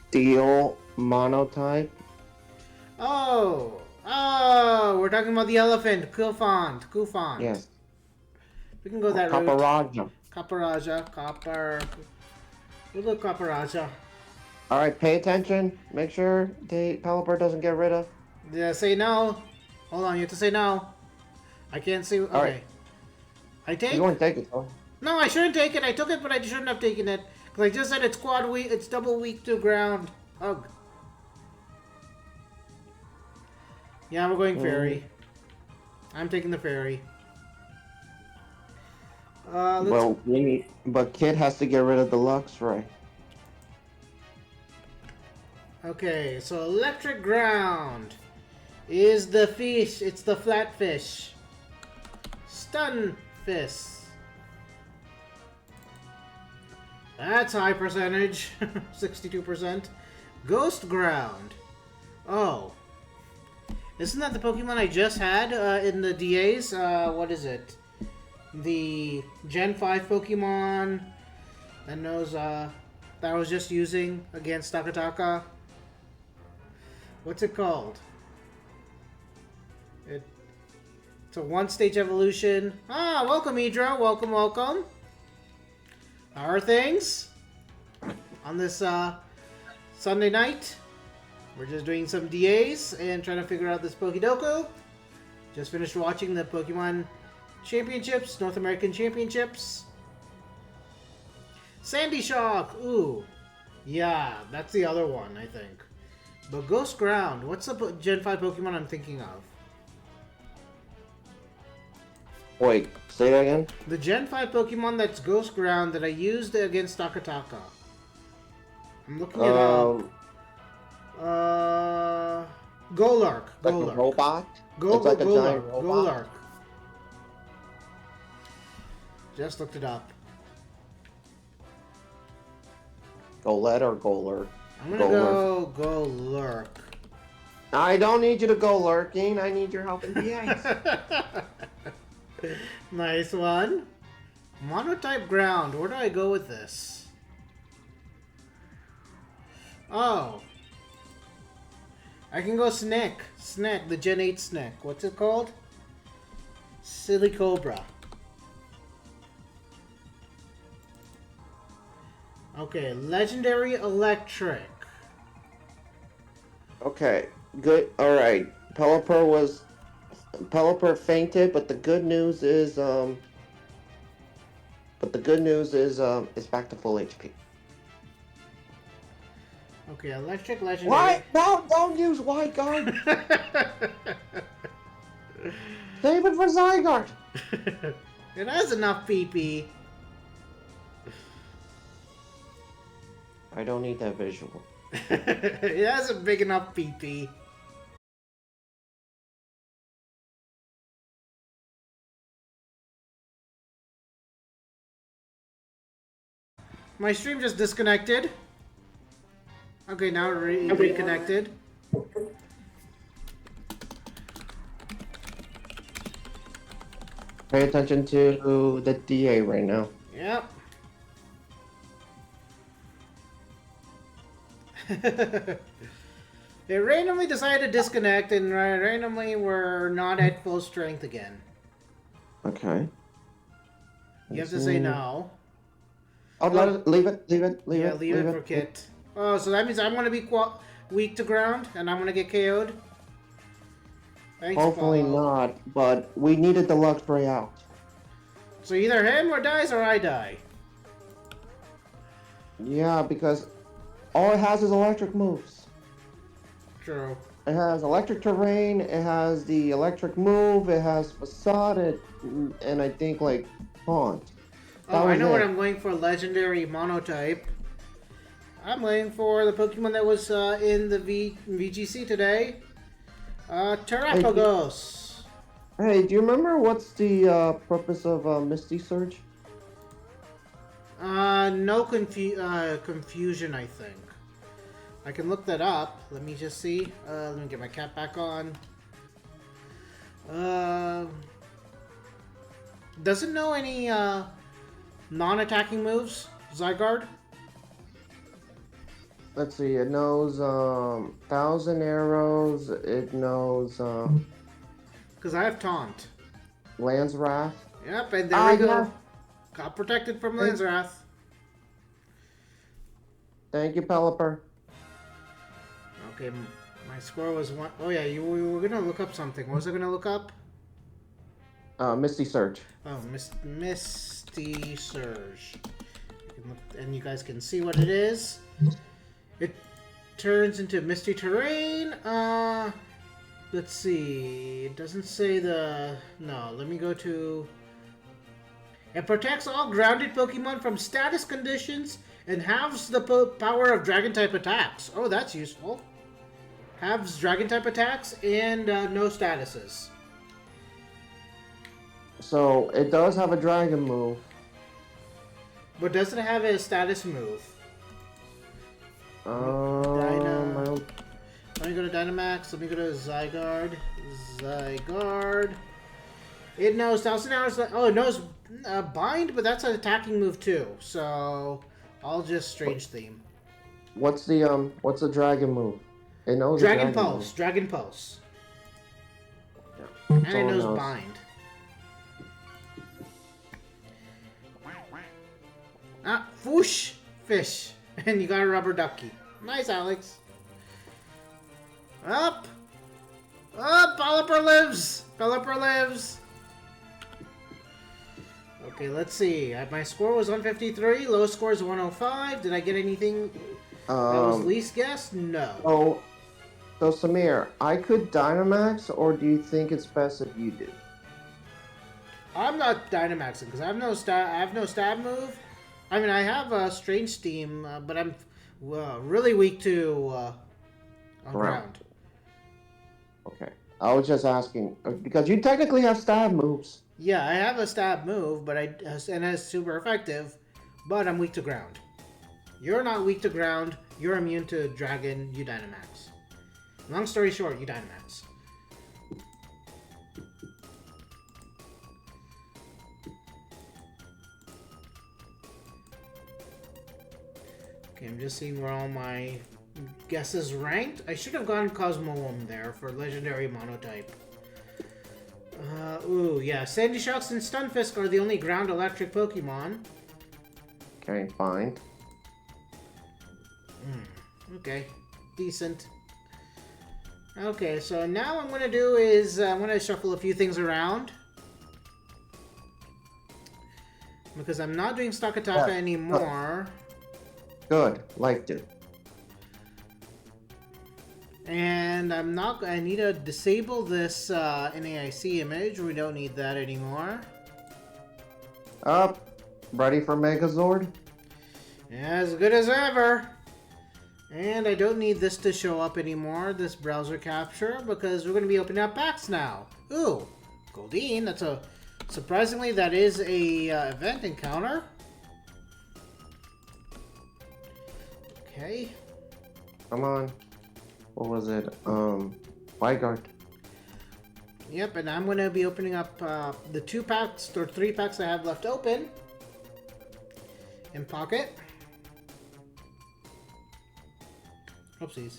Steel Monotype. Oh, we're talking about the elephant, Kufant. Yes. We can go that route. Caparaja. We'll go Caparaja. Alright, pay attention. Make sure the Pelipper doesn't get rid of. Yeah, say no. Hold on, you have to say no. I can't see. Okay. Alright. I take? You want to take it, though. No, I shouldn't take it. I took it, but I shouldn't have taken it. Because I just said it's quad weak, it's double weak to ground. Hug. Yeah, we're going fairy. I'm taking the fairy. Well, but Kid has to get rid of the Luxray. Okay, so electric ground is the fish. It's the flat fish. Stun fist. That's high percentage. 62%. Ghost ground. Oh. Isn't that the Pokemon I just had in the DAs? What is it? The Gen 5 Pokemon that knows, that I was just using against Takataka. What's it called? It's a one-stage evolution. Ah, welcome, Idra. Welcome, welcome. How are things on this Sunday night? We're just doing some DAs and trying to figure out this Pokidoku. Just finished watching the Pokemon Championships, North American Championships. Sandy Shock! Ooh. Yeah, that's the other one, I think. But Ghost Ground, what's the Gen 5 Pokemon I'm thinking of? Wait, say that again? The Gen 5 Pokemon that's Ghost Ground that I used against Takataka. I'm looking it up. Golark. Like a robot? It's like a giant robot? Golark. Just looked it up. Golett or Golur? I'm gonna go lurk. I don't need you to go lurking. I need your help in PX. Nice one. Monotype ground. Where do I go with this? Oh. I can go Snick. Snick, the Gen 8 Snick. What's it called? Silly Cobra. Okay, Legendary Electric. Okay, good. All right. Pelipper fainted, but the good news is it's back to full HP. Okay, Electric Legendary. Why? No, don't use White Guard. Save it for Zygarde. It has enough PP. I don't need that visual. It has a big enough PP. My stream just disconnected. Okay, now reconnected. Pay attention to the DA right now. Yep. It randomly decided to disconnect, and randomly we're not at full strength again. Okay. You have to say no. Oh, leave it. Yeah, leave it for Kit. Oh, so that means I'm going to be weak to ground, and I'm going to get KO'd? Thanks, Hopefully Paulo. not, but we need a deluxe Ray out. So either him or dies or I die. Yeah, because all it has is electric moves. True. It has electric terrain, it has the electric move, it has facade, and I think like taunt. Oh, I know what I'm going for. Legendary monotype. I'm going for the Pokemon that was in the VGC today. Terrapagos. Hey, do you remember what's the purpose of Misty Surge? No confusion, I think. I can look that up. Let me just see. Let me get my cap back on. Doesn't know any non-attacking moves, Zygarde? Let's see, it knows 1,000 arrows, it knows Because I have Taunt. Land's Wrath. Yep, and there we go. Yeah. Got protected from Land's Wrath. Thank you, Pelipper. Okay, my score was one. Oh yeah, you were gonna look up something. What was I gonna look up? Misty Surge. Oh, Misty Surge. And you guys can see what it is. It turns into Misty Terrain. Let's see. It doesn't say the... No, let me go to... It protects all grounded Pokemon from status conditions and halves the power of Dragon-type attacks. Oh, that's useful. Halves Dragon-type attacks and no statuses. So, it does have a Dragon move. But doesn't it have a status move? Let me go to Dynamax. Let me go to Zygarde. Zygarde. It knows 1,000 hours. Oh, it knows Bind, but that's an attacking move too. So I'll just Strange Theme. What's the Dragon move? It knows Dragon Pulse. Move. Dragon Pulse. Yeah. And it knows Bind. Ah, whoosh! Fish. And you got a rubber ducky. Nice, Alex. Up! Up! Pelipper lives! Pelipper lives! Okay, let's see. My score was 153. Lowest score is 105. Did I get anything that was least guessed? No. So Samir, I could Dynamax, or do you think it's best if you do? I'm not Dynamaxing because I have no stab move. I mean, I have a Strange Theme, but I'm really weak to ground. Okay. I was just asking, because you technically have stab moves. Yeah, I have a stab move, but and it's super effective, but I'm weak to ground. You're not weak to ground, you're immune to Dragon, you Dynamax. Long story short, you Dynamax. Okay, I'm just seeing where all my guesses ranked. I should have gone Cosmoem there for Legendary Monotype. Ooh, yeah. Sandy Sharks and Stunfisk are the only ground electric Pokemon. Okay, fine. Okay, decent. Okay, so now what I'm going to do is I'm going to shuffle a few things around. Because I'm not doing Stakataka anymore. Good, liked it. And I need to disable this NAIC image. We don't need that anymore. Up, ready for Megazord? As good as ever. And I don't need this to show up anymore, this browser capture, because we're going to be opening up packs now. Ooh, Goldeen, that's a... Surprisingly, that is a event encounter. Okay. Come on. What was it? Vigard. Yep, and I'm going to be opening up the 2 packs, or 3 packs I have left open. In pocket. Oopsies.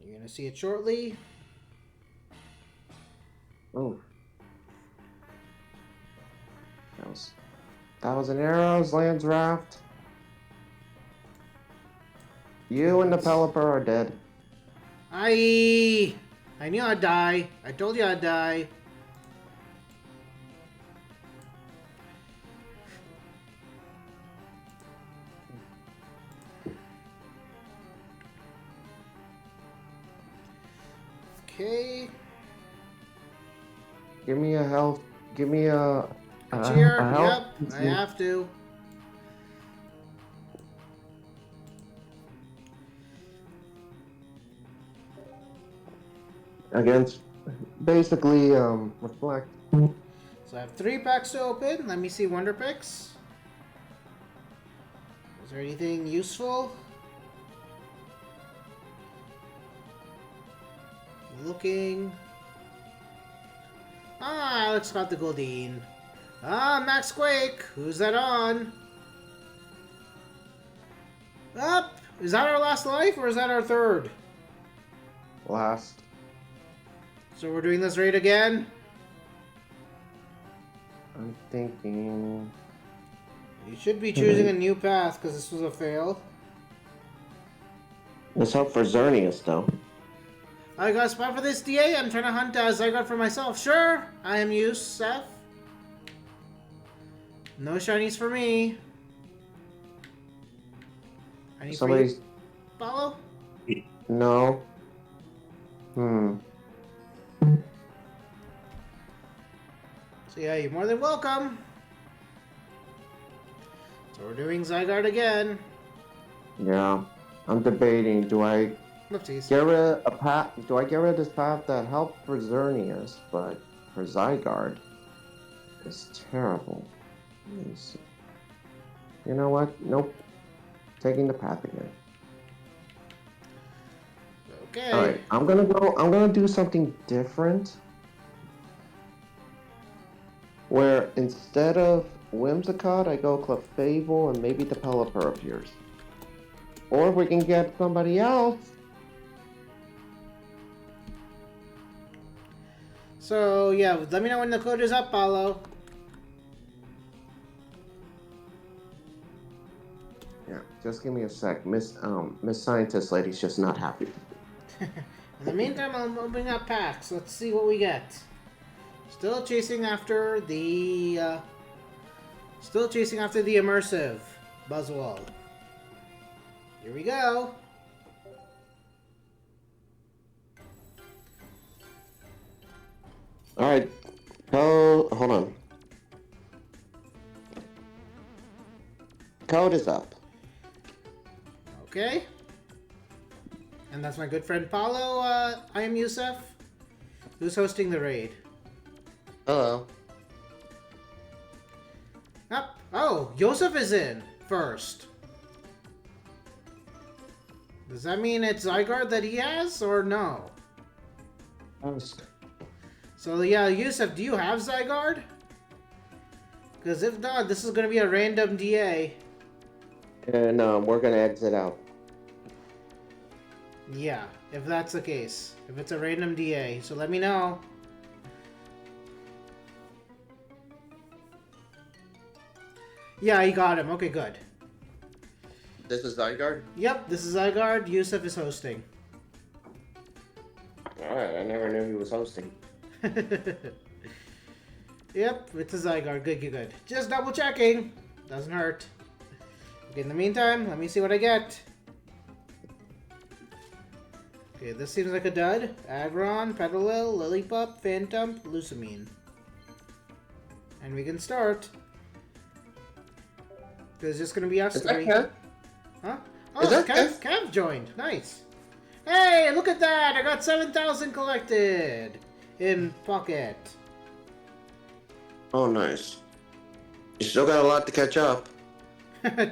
You're going to see it shortly. Oh. That was an Arrows, Lands Raft. You and the Pelipper are dead. I knew I'd die. I told you I'd die. Okay. Give me a health. Give me a Cheer. a health. Yep, I have to. Against basically reflect. So I have 3 packs to open. Let me see Wonder Picks. Is there anything useful? Looking. Ah, Alex got the Goldeen. Ah, Max Quake. Who's that on? Up. Is that our last life or is that our third? Last. So we're doing this raid again? I'm thinking. You should be choosing a new path because this was a fail. Let's hope for Xerneas though. I got a spot for this DA. I'm trying to hunt Zygarde for myself. Sure, I am Yusef. No shinies for me. Any Somebody's. follow? No. So yeah, you're more than welcome. So we're doing Zygarde again. Yeah. I'm debating. Do I Whoopsies. get rid of a path? Do I get rid of this path that helped for Xerneas, but for Zygarde is terrible? Let me see. You know what? Nope. Taking the path again. Okay. Alright, I'm gonna do something different. Where instead of Whimsicott, I go Clefable and maybe the Pelipper appears. Or we can get somebody else. So yeah, let me know when the code is up, Paulo. Yeah, just give me a sec. Miss Scientist Lady's just not happy. In the meantime, I'm opening up packs. Let's see what we get. Still chasing after the immersive Buzzwole. Here we go. Alright. Hold on. Code is up. Okay. And that's my good friend Paulo. I am Yusef. Who's hosting the raid? Hello. Up. Oh, Joseph is in first. Does that mean it's Zygarde that he has, or no? So yeah, Yusuf, do you have Zygarde? Because if not, this is going to be a random DA. And we're gonna exit out. Yeah, if that's the case. If it's a random DA. So let me know. Yeah, he got him. Okay, good. This is Zygarde? Yep, this is Zygarde. Yusuf is hosting. Alright, I never knew he was hosting. Yep, it's a Zygarde. Good, good, good. Just double checking. Doesn't hurt. Okay, in the meantime, let me see what I get. Okay, this seems like a dud. Aggron, Petalil, Lillipup, Phantom, Lucamine. And we can start. There's just gonna be us Is that three. Kev? Huh? Is Oh, that Kev joined. Nice. Hey, look at that! I got 7,000 collected in Pocket. Oh, nice. You still got a lot to catch up.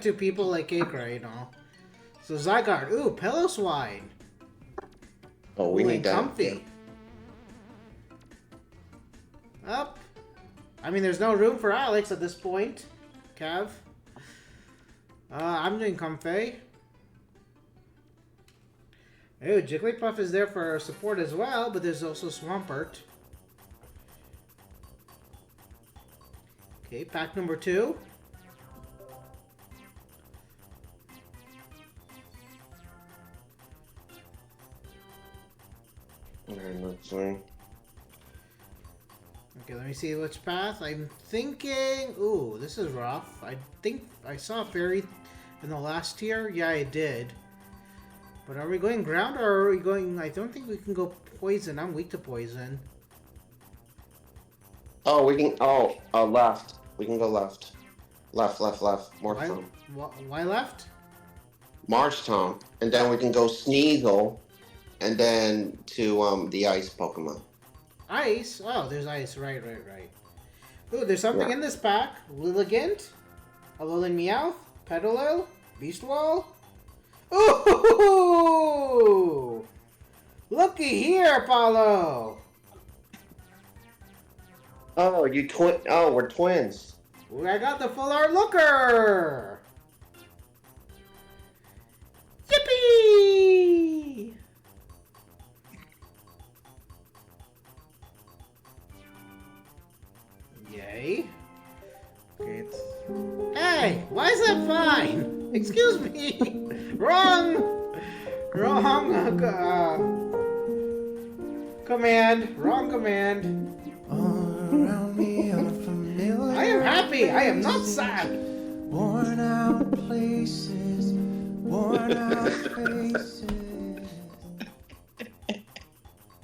To people like Kikra, you know. So Zygarde. Ooh, Piloswine. Oh, we Ooh, need and that. Comfy. Up. I mean, there's no room for Alex at this point. Kev. I'm doing Comfey. Oh, Jigglypuff is there for support as well, but there's also Swampert. Okay, pack number 2. Sorry. Okay, let me see which path. I'm thinking... Ooh, this is rough. I think I saw a fairy in the last tier. Yeah, I did. But are we going ground or are we going... I don't think we can go poison. I'm weak to poison. Oh, we can... Oh, left. We can go left. Left. Marshtomp. Why left? Marshtomp. And then we can go Sneasel. And then to the ice Pokemon. Ice? Oh, there's ice. Right. Ooh, there's something in this pack. Lilligant, Alolan Meowth, Petalil, Beastwall. Ooh! Looky here, Paulo! Oh, you twin... Oh, we're twins. Ooh, I got the full art looker! Yippee! Yay. Okay. Hey, why is that fine? Excuse me. Wrong. Command. Wrong command. All around me unfamiliar. I am happy. I am not sad. Worn out places, worn out faces.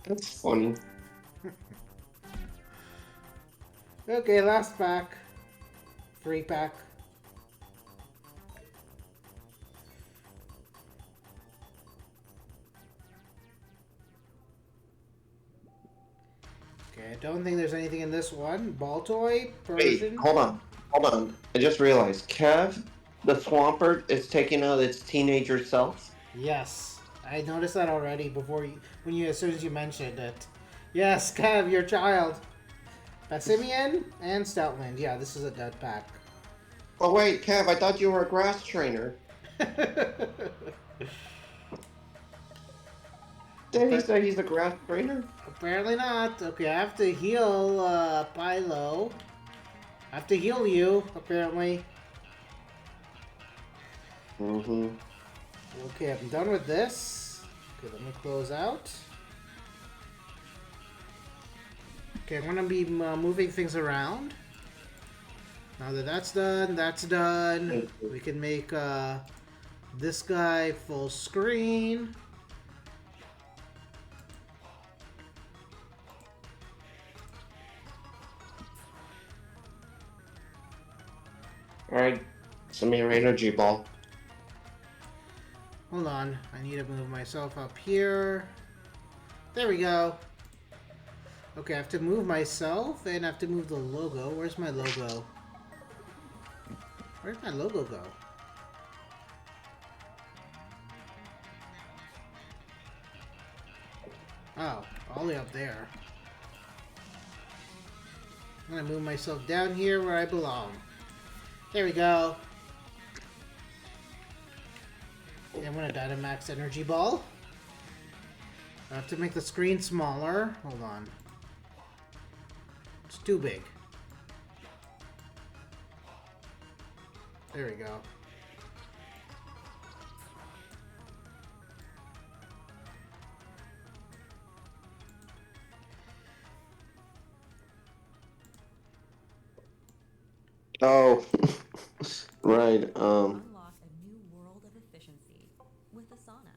That's funny. Okay, last pack. 3 pack. Okay, I don't think there's anything in this one. Ball toy, Persian. Wait, hold on. I just realized. Kev, the Swampert is taking out its teenager self. Yes, I noticed that already before as soon as you mentioned it. Yes, Kev, your child. Passimian and Stoutland. Yeah, this is a dead pack. Oh wait, Kev, I thought you were a grass trainer. Did he say he's a grass trainer? Apparently not. Okay, I have to heal Pilo. I have to heal you, apparently. Mm-hmm. Okay, I'm done with this. Okay, let me close out. Okay, I'm going to be moving things around. Now that that's done. We can make this guy full screen. Alright, send me your energy ball. Hold on, I need to move myself up here. There we go. Okay, I have to move myself and I have to move the logo. Where's my logo? Where'd my logo go? Oh, all the way up there. I'm gonna move myself down here where I belong. There we go. I'm gonna Dynamax Energy Ball. I have to make the screen smaller. Hold on. It's too big. There we go. Oh, right. Unlock a new world of efficiency with Asana.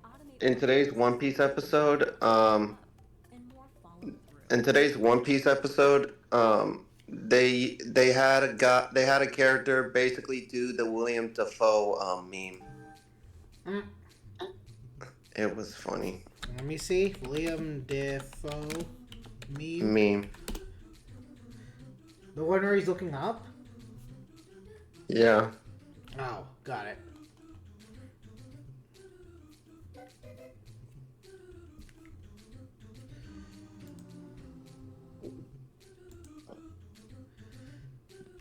Automate In today's One Piece episode, and more follow through. they had a character basically do the William Dafoe meme. Mm. It was funny. Let me see. William Dafoe meme. Meme. The one where he's looking up? Yeah. Oh, got it.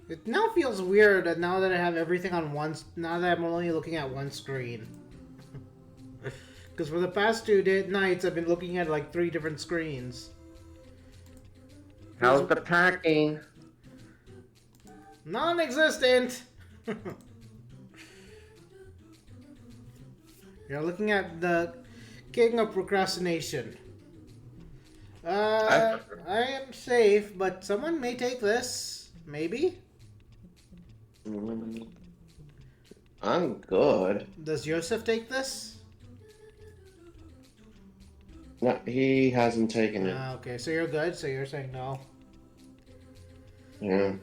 It now feels weird that now that I have everything on one, now that I'm only looking at one screen. Because for the past 2 nights, I've been looking at like 3 different screens. How's the packing? Non-existent! You're looking at the king of procrastination. I am safe, but someone may take this. Maybe? I'm good. Does Joseph take this? No, he hasn't taken it. Okay, so you're good. So you're saying no. Yeah.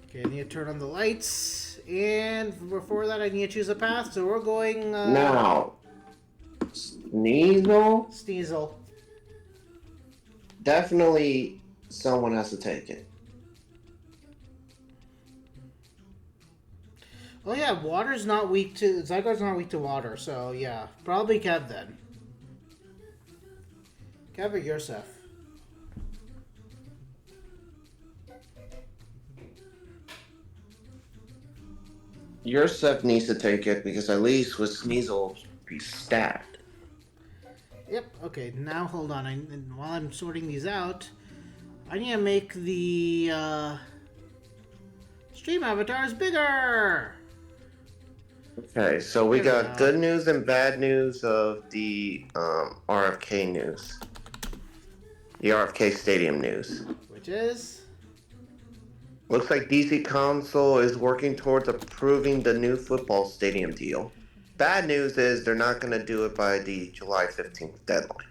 Okay, I need to turn on the lights. And before that, I need to choose a path. So we're going... Now. Sneasel? Sneasel. Definitely someone has to take it. Oh yeah, water's not weak to... Zygarde's not weak to water, so yeah. Probably Kev then. Kev or Yosef? Yosef needs to take it because at least with Sneasel, he's stacked. Yep, okay, now hold on. And while I'm sorting these out, I need to make the stream avatars bigger! Okay, so we There we got go. good news and bad news of the RFK news. The RFK Stadium news. Which is... Looks like DC Council is working towards approving the new football stadium deal. Bad news is they're not going to do it by the July 15th deadline.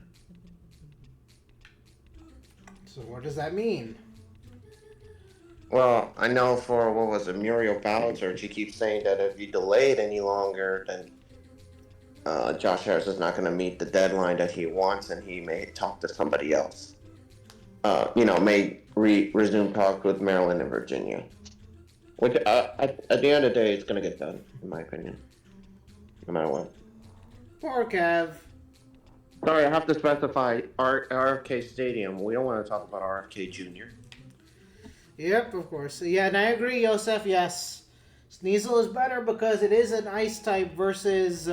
So what does that mean? Well, I know for, what was it, Muriel Bowser, she keeps saying that if you delay it any longer, then Josh Harris is not going to meet the deadline that he wants, and he may talk to somebody else. May resume talks with Maryland and Virginia. Which, at the end of the day, it's going to get done, in my opinion. No matter what. Poor Kev. Sorry, I have to specify RFK Stadium. We don't want to talk about RFK Jr. Yep, of course. Yeah, and I agree, Yosef, yes. Sneasel is better because it is an ice type versus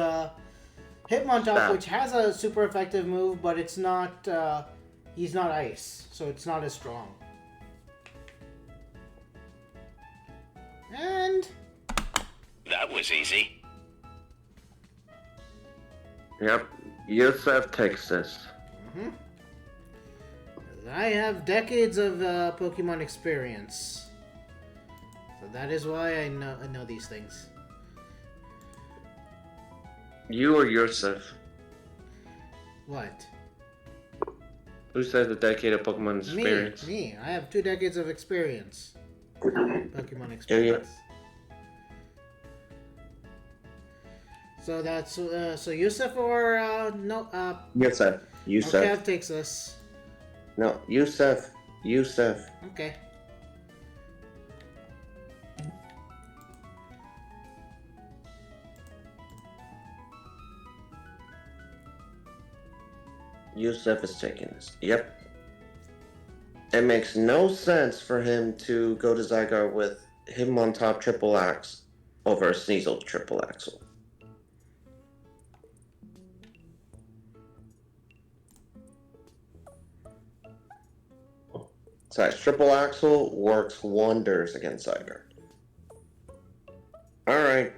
Hitmontop, which has a super effective move, but it's not, he's not ice, so it's not as strong. And... That was easy. Yep, Yosef takes this. Mm-hmm. I have decades of Pokemon experience. So that is why I know these things. You or Yosef? What? Who says a decade of Pokemon experience? Me. I have 2 decades of experience. Pokemon experience. So that's so Yusuf or no? Yosef. Yosef. Kev takes this. No, Yosef. Okay. Yusef is taking this. Yep. It makes no sense for him to go to Zygarde with him on top triple axe over a Sneasel triple axle. Size triple axle works wonders against Zygarde. Alright.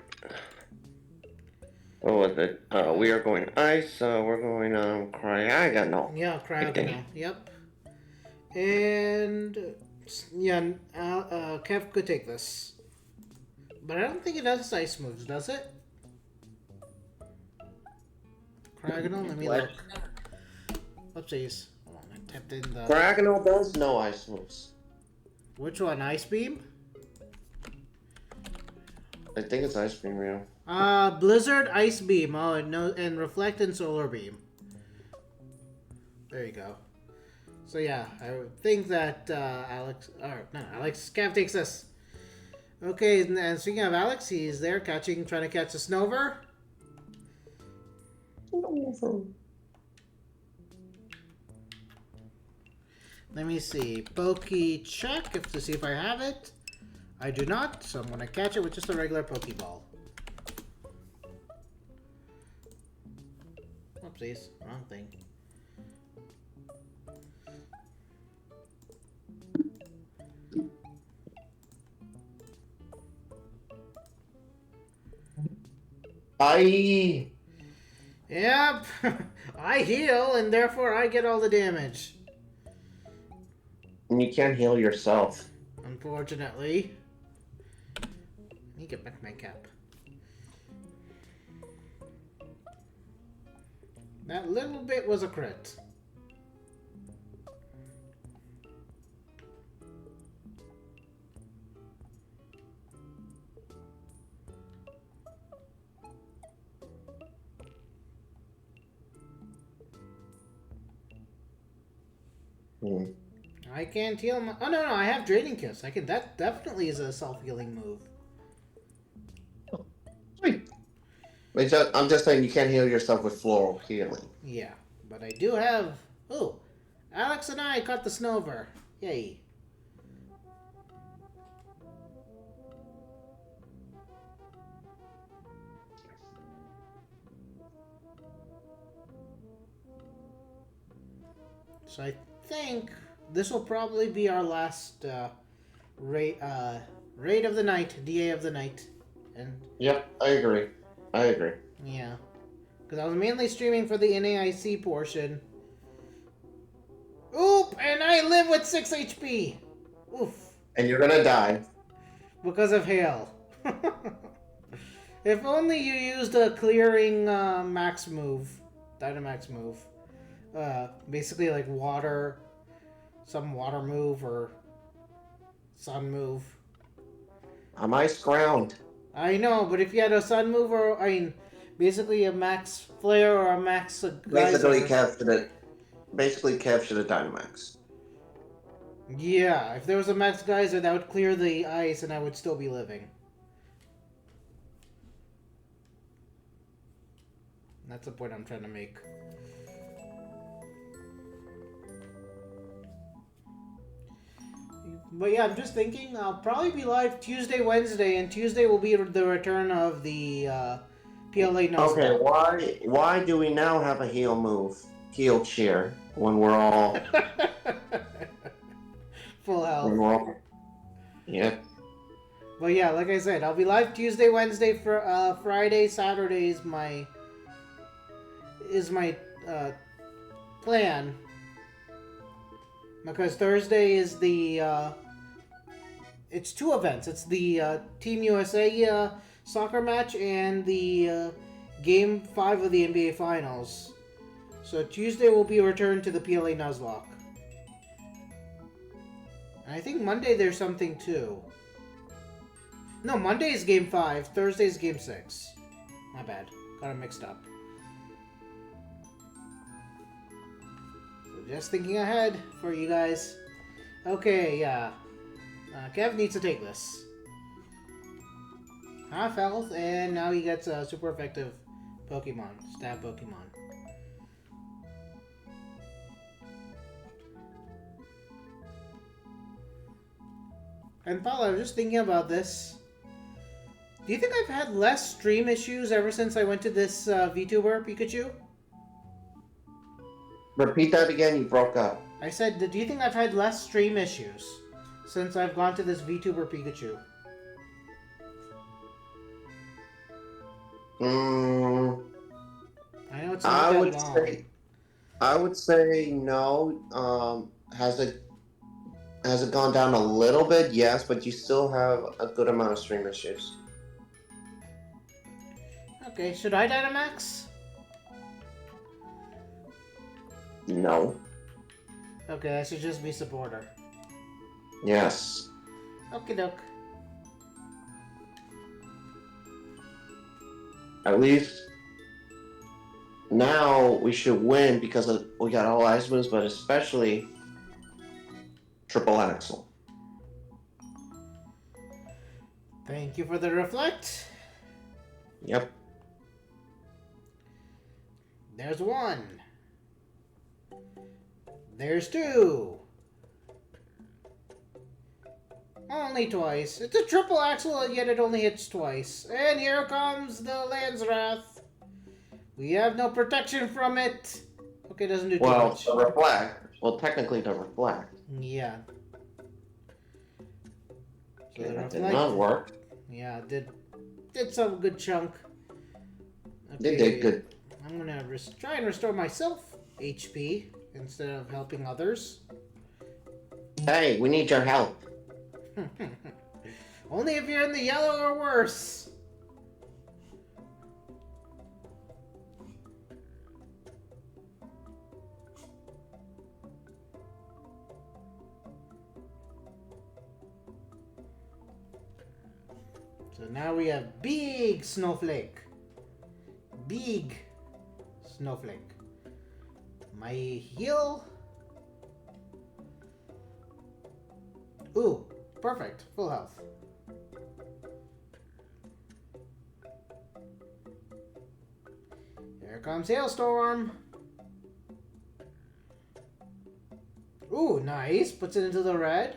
What was it? We are going ice, we're going cryogonal. Yeah, cryogonal. Yep. And yeah, Kev could take this, but I don't think it has ice moves, does it? Cryogonal. Let me look. Oopsies. Hold on, I tapped in the. Cryogonal does no ice moves. Which one? Ice beam? I think it's ice beam, Rio. Blizzard, ice beam. Oh, no, and reflect and solar beam. There you go. So yeah, I would think that Alex Cav takes this. Okay, and speaking of Alex, he's there trying to catch a Snover. Let me see. Pokey check to see if I have it. I do not, so I'm gonna catch it with just a regular Pokeball. Oopsies, wrong thing. Yep, I heal, and therefore I get all the damage. And you can't heal yourself. Unfortunately. Let me get back my cap. That little bit was a crit. I can't heal my... Oh, no, I have Draining Kiss. That definitely is a self-healing move. Sweet. I'm just saying you can't heal yourself with floral healing. Yeah, but I do have... Oh, Alex and I caught the Snover. Yay. So I think this will probably be our last raid of the night, DA of the night, and yep, I agree. Yeah, because I was mainly streaming for the NAIC portion. Oop, and I live with 6 HP. Oof. And you're gonna die because of hail. If only you used a clearing max move, Dynamax move. Basically like water, some water move or sun move. I'm ice ground. I know, but if you had a sun move or, basically a max flare or a max Basically captured a Dynamax. Yeah, if there was a max geyser, that would clear the ice and I would still be living. That's the point I'm trying to make. But yeah, I'm just thinking I'll probably be live Tuesday, Wednesday, and Tuesday will be the return of the PLA Nuzlocke. Okay, why do we now have a heal cheer, when we're all full health? Yep. But yeah, like I said, I'll be live Tuesday, Wednesday, for Friday, Saturday is my plan. Because Thursday is the it's two events. It's the Team USA soccer match and the Game 5 of the NBA Finals. So Tuesday will be a return to the PLA Nuzlocke. And I think Monday there's something too. No, Monday is Game 5. Thursday is Game 6. My bad. Got it mixed up. So just thinking ahead for you guys. Okay, yeah. Kev needs to take this. Half health, and now he gets a super effective Pokemon. Stab Pokemon. And Paula, I was just thinking about this. Do you think I've had less stream issues ever since I went to this VTuber Pikachu? Repeat that again, you broke up. I said, do you think I've had less stream issues since I've gone to this VTuber Pikachu? I know it's not that long. I would say no. Has it gone down a little bit? Yes, but you still have a good amount of stream issues. Okay, should I Dynamax? No. Okay, I should just be supporter. Yes. Okie doke. At least now we should win because we got all ice moves, but especially triple axle. Thank you for the reflect. Yep. There's one. There's two. Only twice. It's a triple axle, and yet it only hits twice. And here comes the Landsrath. We have no protection from it. Okay, doesn't do too much. Well, the reflect. Well, technically the reflect. Yeah. Okay, that did not work. Yeah, did some good chunk. They did good. I'm gonna try and restore myself HP instead of helping others. Hey, we need your help. Only if you're in the yellow or worse. So now we have big snowflake. Big snowflake. My heal. Ooh, perfect. Full health. Here comes Hailstorm. Ooh, nice. Puts it into the red.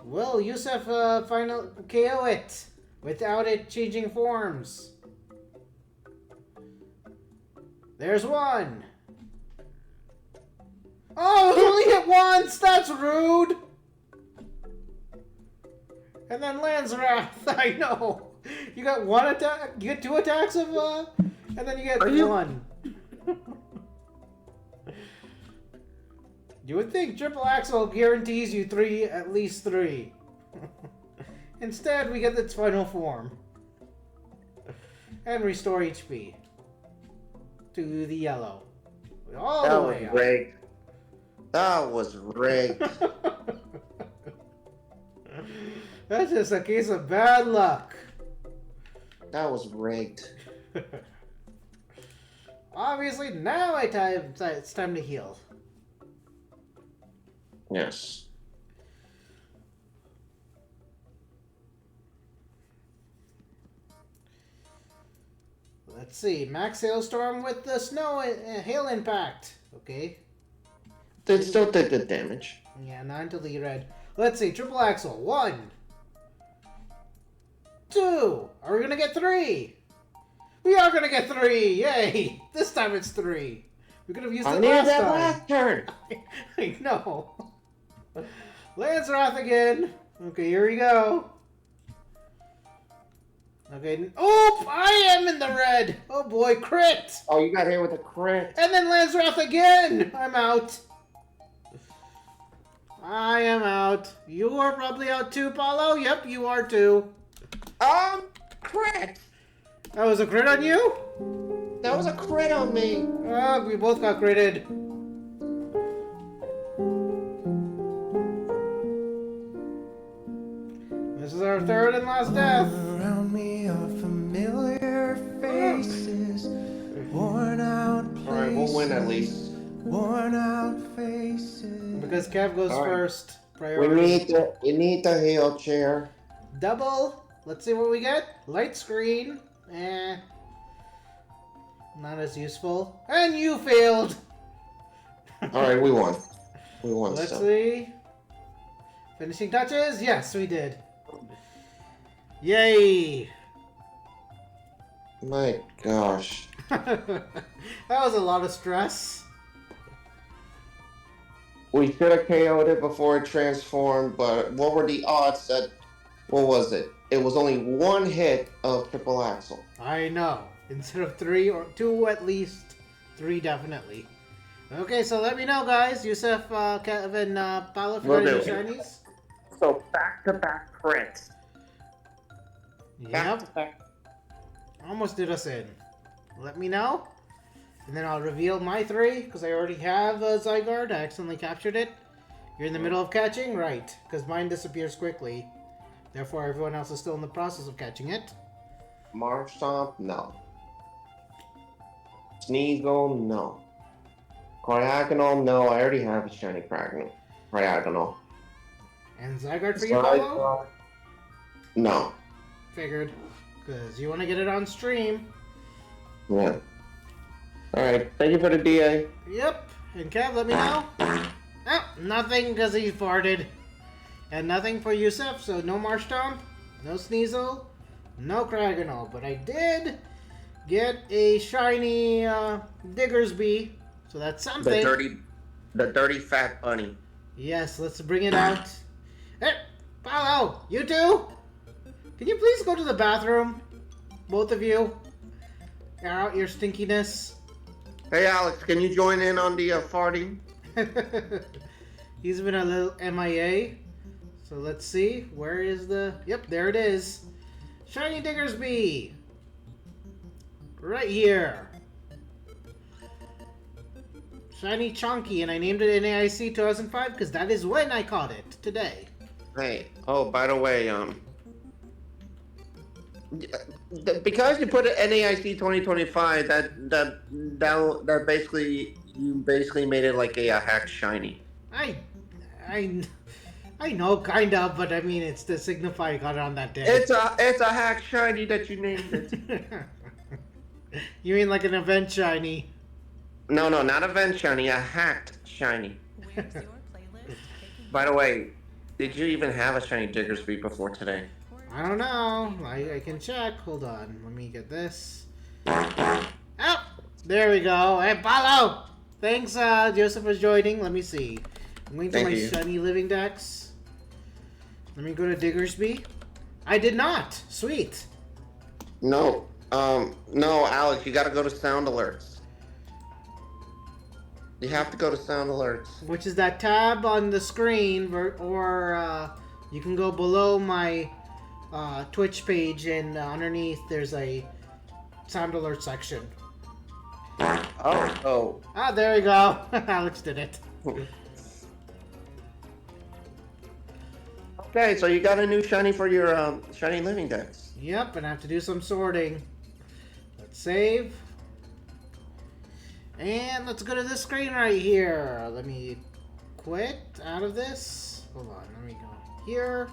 Will Yusuf final KO it without it changing forms? There's one. Oh, it only hit once. That's rude. And then Landsrath. I know. You got one attack. You get two attacks of and then you get one. You would think triple axle guarantees you at least three. Instead, we get its final form. And restore HP. To the yellow. All the way up. Rigged. That was rigged. That's just a case of bad luck. That was rigged. Obviously, now it's time to heal. Yes. Let's see. Max Hailstorm with the snow hail impact. Okay. It still did good damage. Yeah, not until the red. Let's see. Triple axle. 1, 2. Are we gonna get 3? We are gonna get 3. Yay! This time it's 3. We could have used it last time. Last turn. I know. Landsrath again. Okay, here we go. Okay. Oh, I am in the red. Oh boy, crit. Oh, you got hit with a crit. And then Landsrath again. I'm out. I am out. You are probably out too, Paulo. Yep, you are too. Crit. That was a crit on you? That was a crit on me. Oh, we both got critted. This is our third and last death. Around me are familiar faces, worn out places. Alright, we'll win at least. Worn out faces. Because Kev goes All right. first. Priority. We need the heal chair. Double. Let's see what we get. Light screen. Not as useful. And you failed. Alright, we won. We won. Let's still. see. Finishing touches? Yes, we did. Yay! My gosh. That was a lot of stress. We should have KO'd it before it transformed, but what were the odds that, what was it? It was only one hit of triple axle. I know. Instead of 3 or 2 at least, 3 definitely. Okay, so let me know, guys. Yusuf, Kevin, Paolo, if you got any shinies. So back-to-back crits. Yep. Almost did us in. Let me know. And then I'll reveal my 3, because I already have a Zygarde. I accidentally captured it. You're in the middle of catching? Right. Because mine disappears quickly. Therefore, everyone else is still in the process of catching it. Marshtomp, no. Sneasel, no. Cryogonal, no. I already have a shiny Cryogonal. And Zygarde for you, Paolo? No. Figured. Because you want to get it on stream. Yeah. Alright, thank you for the DA. Yep. And Kev, let me know. Oh, nothing because he farted. And nothing for Yusuf, so no Marshtomp, no Sneasel, no Cryogonal. But I did get a shiny Diggersby, so that's something. The dirty fat bunny. Yes, let's bring it out. Hey, Paolo, you two? Can you please go to the bathroom? Both of you. Air out your stinkiness. Hey Alex, can you join in on the farting? He's been a little MIA. So let's see. Where is the... Yep, there it is. Shiny Diggersby. Right here. Shiny Chunky, and I named it NAIC 2005 because that is when I caught it, today. Hey, oh, by the way, because you put it NAIC 2025, that basically, you basically made it like a hack shiny. I know, kind of, but I mean, it's to signify I got it on that day. It's a hack shiny that you named it. You mean like an event shiny? No, not event shiny, a hacked shiny. Where's your playlist? By the way, did you even have a shiny Diggersby before today? I don't know. I can check. Hold on. Let me get this. Oh, there we go. Hey, Paolo! Thanks, Joseph, for joining. Let me see. I'm going to my shiny living decks. Let me go to Diggersby. I did not. Sweet. No, Alex, you gotta go to sound alerts. You have to go to sound alerts. Which is that tab on the screen, or you can go below my Twitch page, and underneath there's a sound alert section. Oh. Ah, there we go. Alex did it. Okay, so you got a new shiny for your shiny living decks. Yep, and I have to do some sorting. Let's save. And let's go to this screen right here. Let me quit out of this. Hold on, let me go here.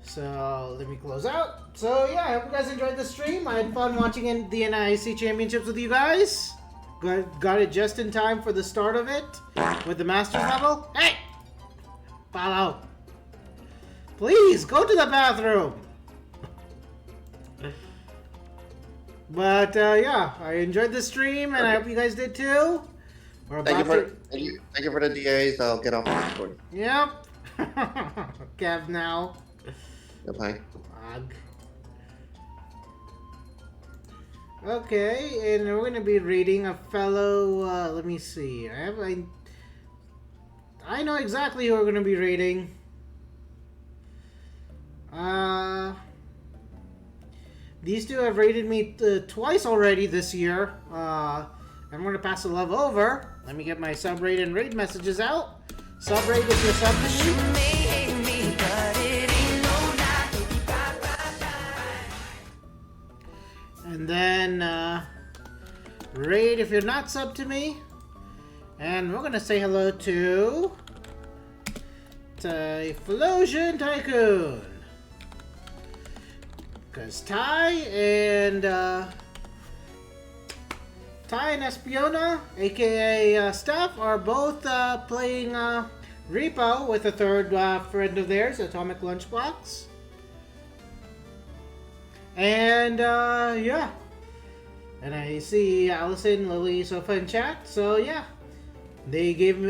So let me close out. So yeah, I hope you guys enjoyed the stream. I had fun watching the NAIC Championships with you guys. Got it just in time for the start of it with the Masters level. Hey! Follow. Please, go to the bathroom. But yeah, I enjoyed the stream, and I hope you guys did too. Thank you for the DAs. I'll get off the Discord. Yep. Kev now. Yep, hi. Okay, and we're going to be reading a fellow, let me see. I know exactly who we're going to be reading. These two have rated me twice already this year. I'm going to pass the love over. Let me get my sub-rate and raid messages out. Sub-rate if you're subbing me. And then raid if you're not sub to me. And we're going to say hello to Typhlosion Tycoon. Because Ty and Espiona, aka Steph, are both playing Repo with a third friend of theirs, Atomic Lunchbox. And yeah. And I see Allison, Lily, Sofa in chat. So yeah. They gave me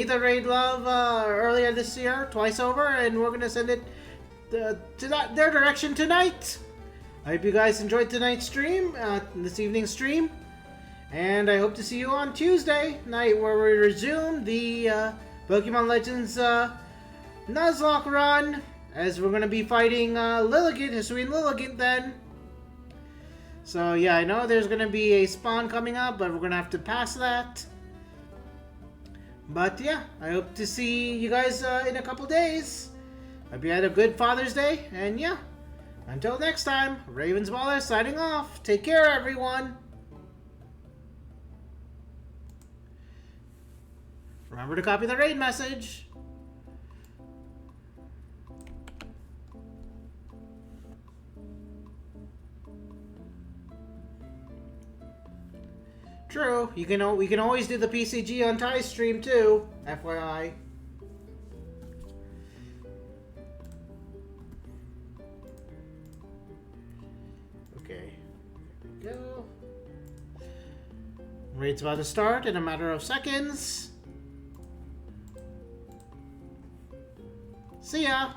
the raid love earlier this year, twice over, and we're gonna send it to their direction tonight. I hope you guys enjoyed tonight's stream, this evening's stream, and I hope to see you on Tuesday night where we resume the Pokemon Legends Nuzlocke run, as we're gonna be fighting Lilligant, Hisuian Lilligant then. So yeah, I know there's gonna be a spawn coming up, but we're gonna have to pass that. But yeah, I hope to see you guys in a couple days. Hope you had a good Father's Day, and yeah, until next time, Ravensballer signing off. Take care, everyone. Remember to copy the raid message. True, we can always do the PCG on Ty's stream too, FYI. Okay, there we go. Raid's about to start in a matter of seconds. See ya!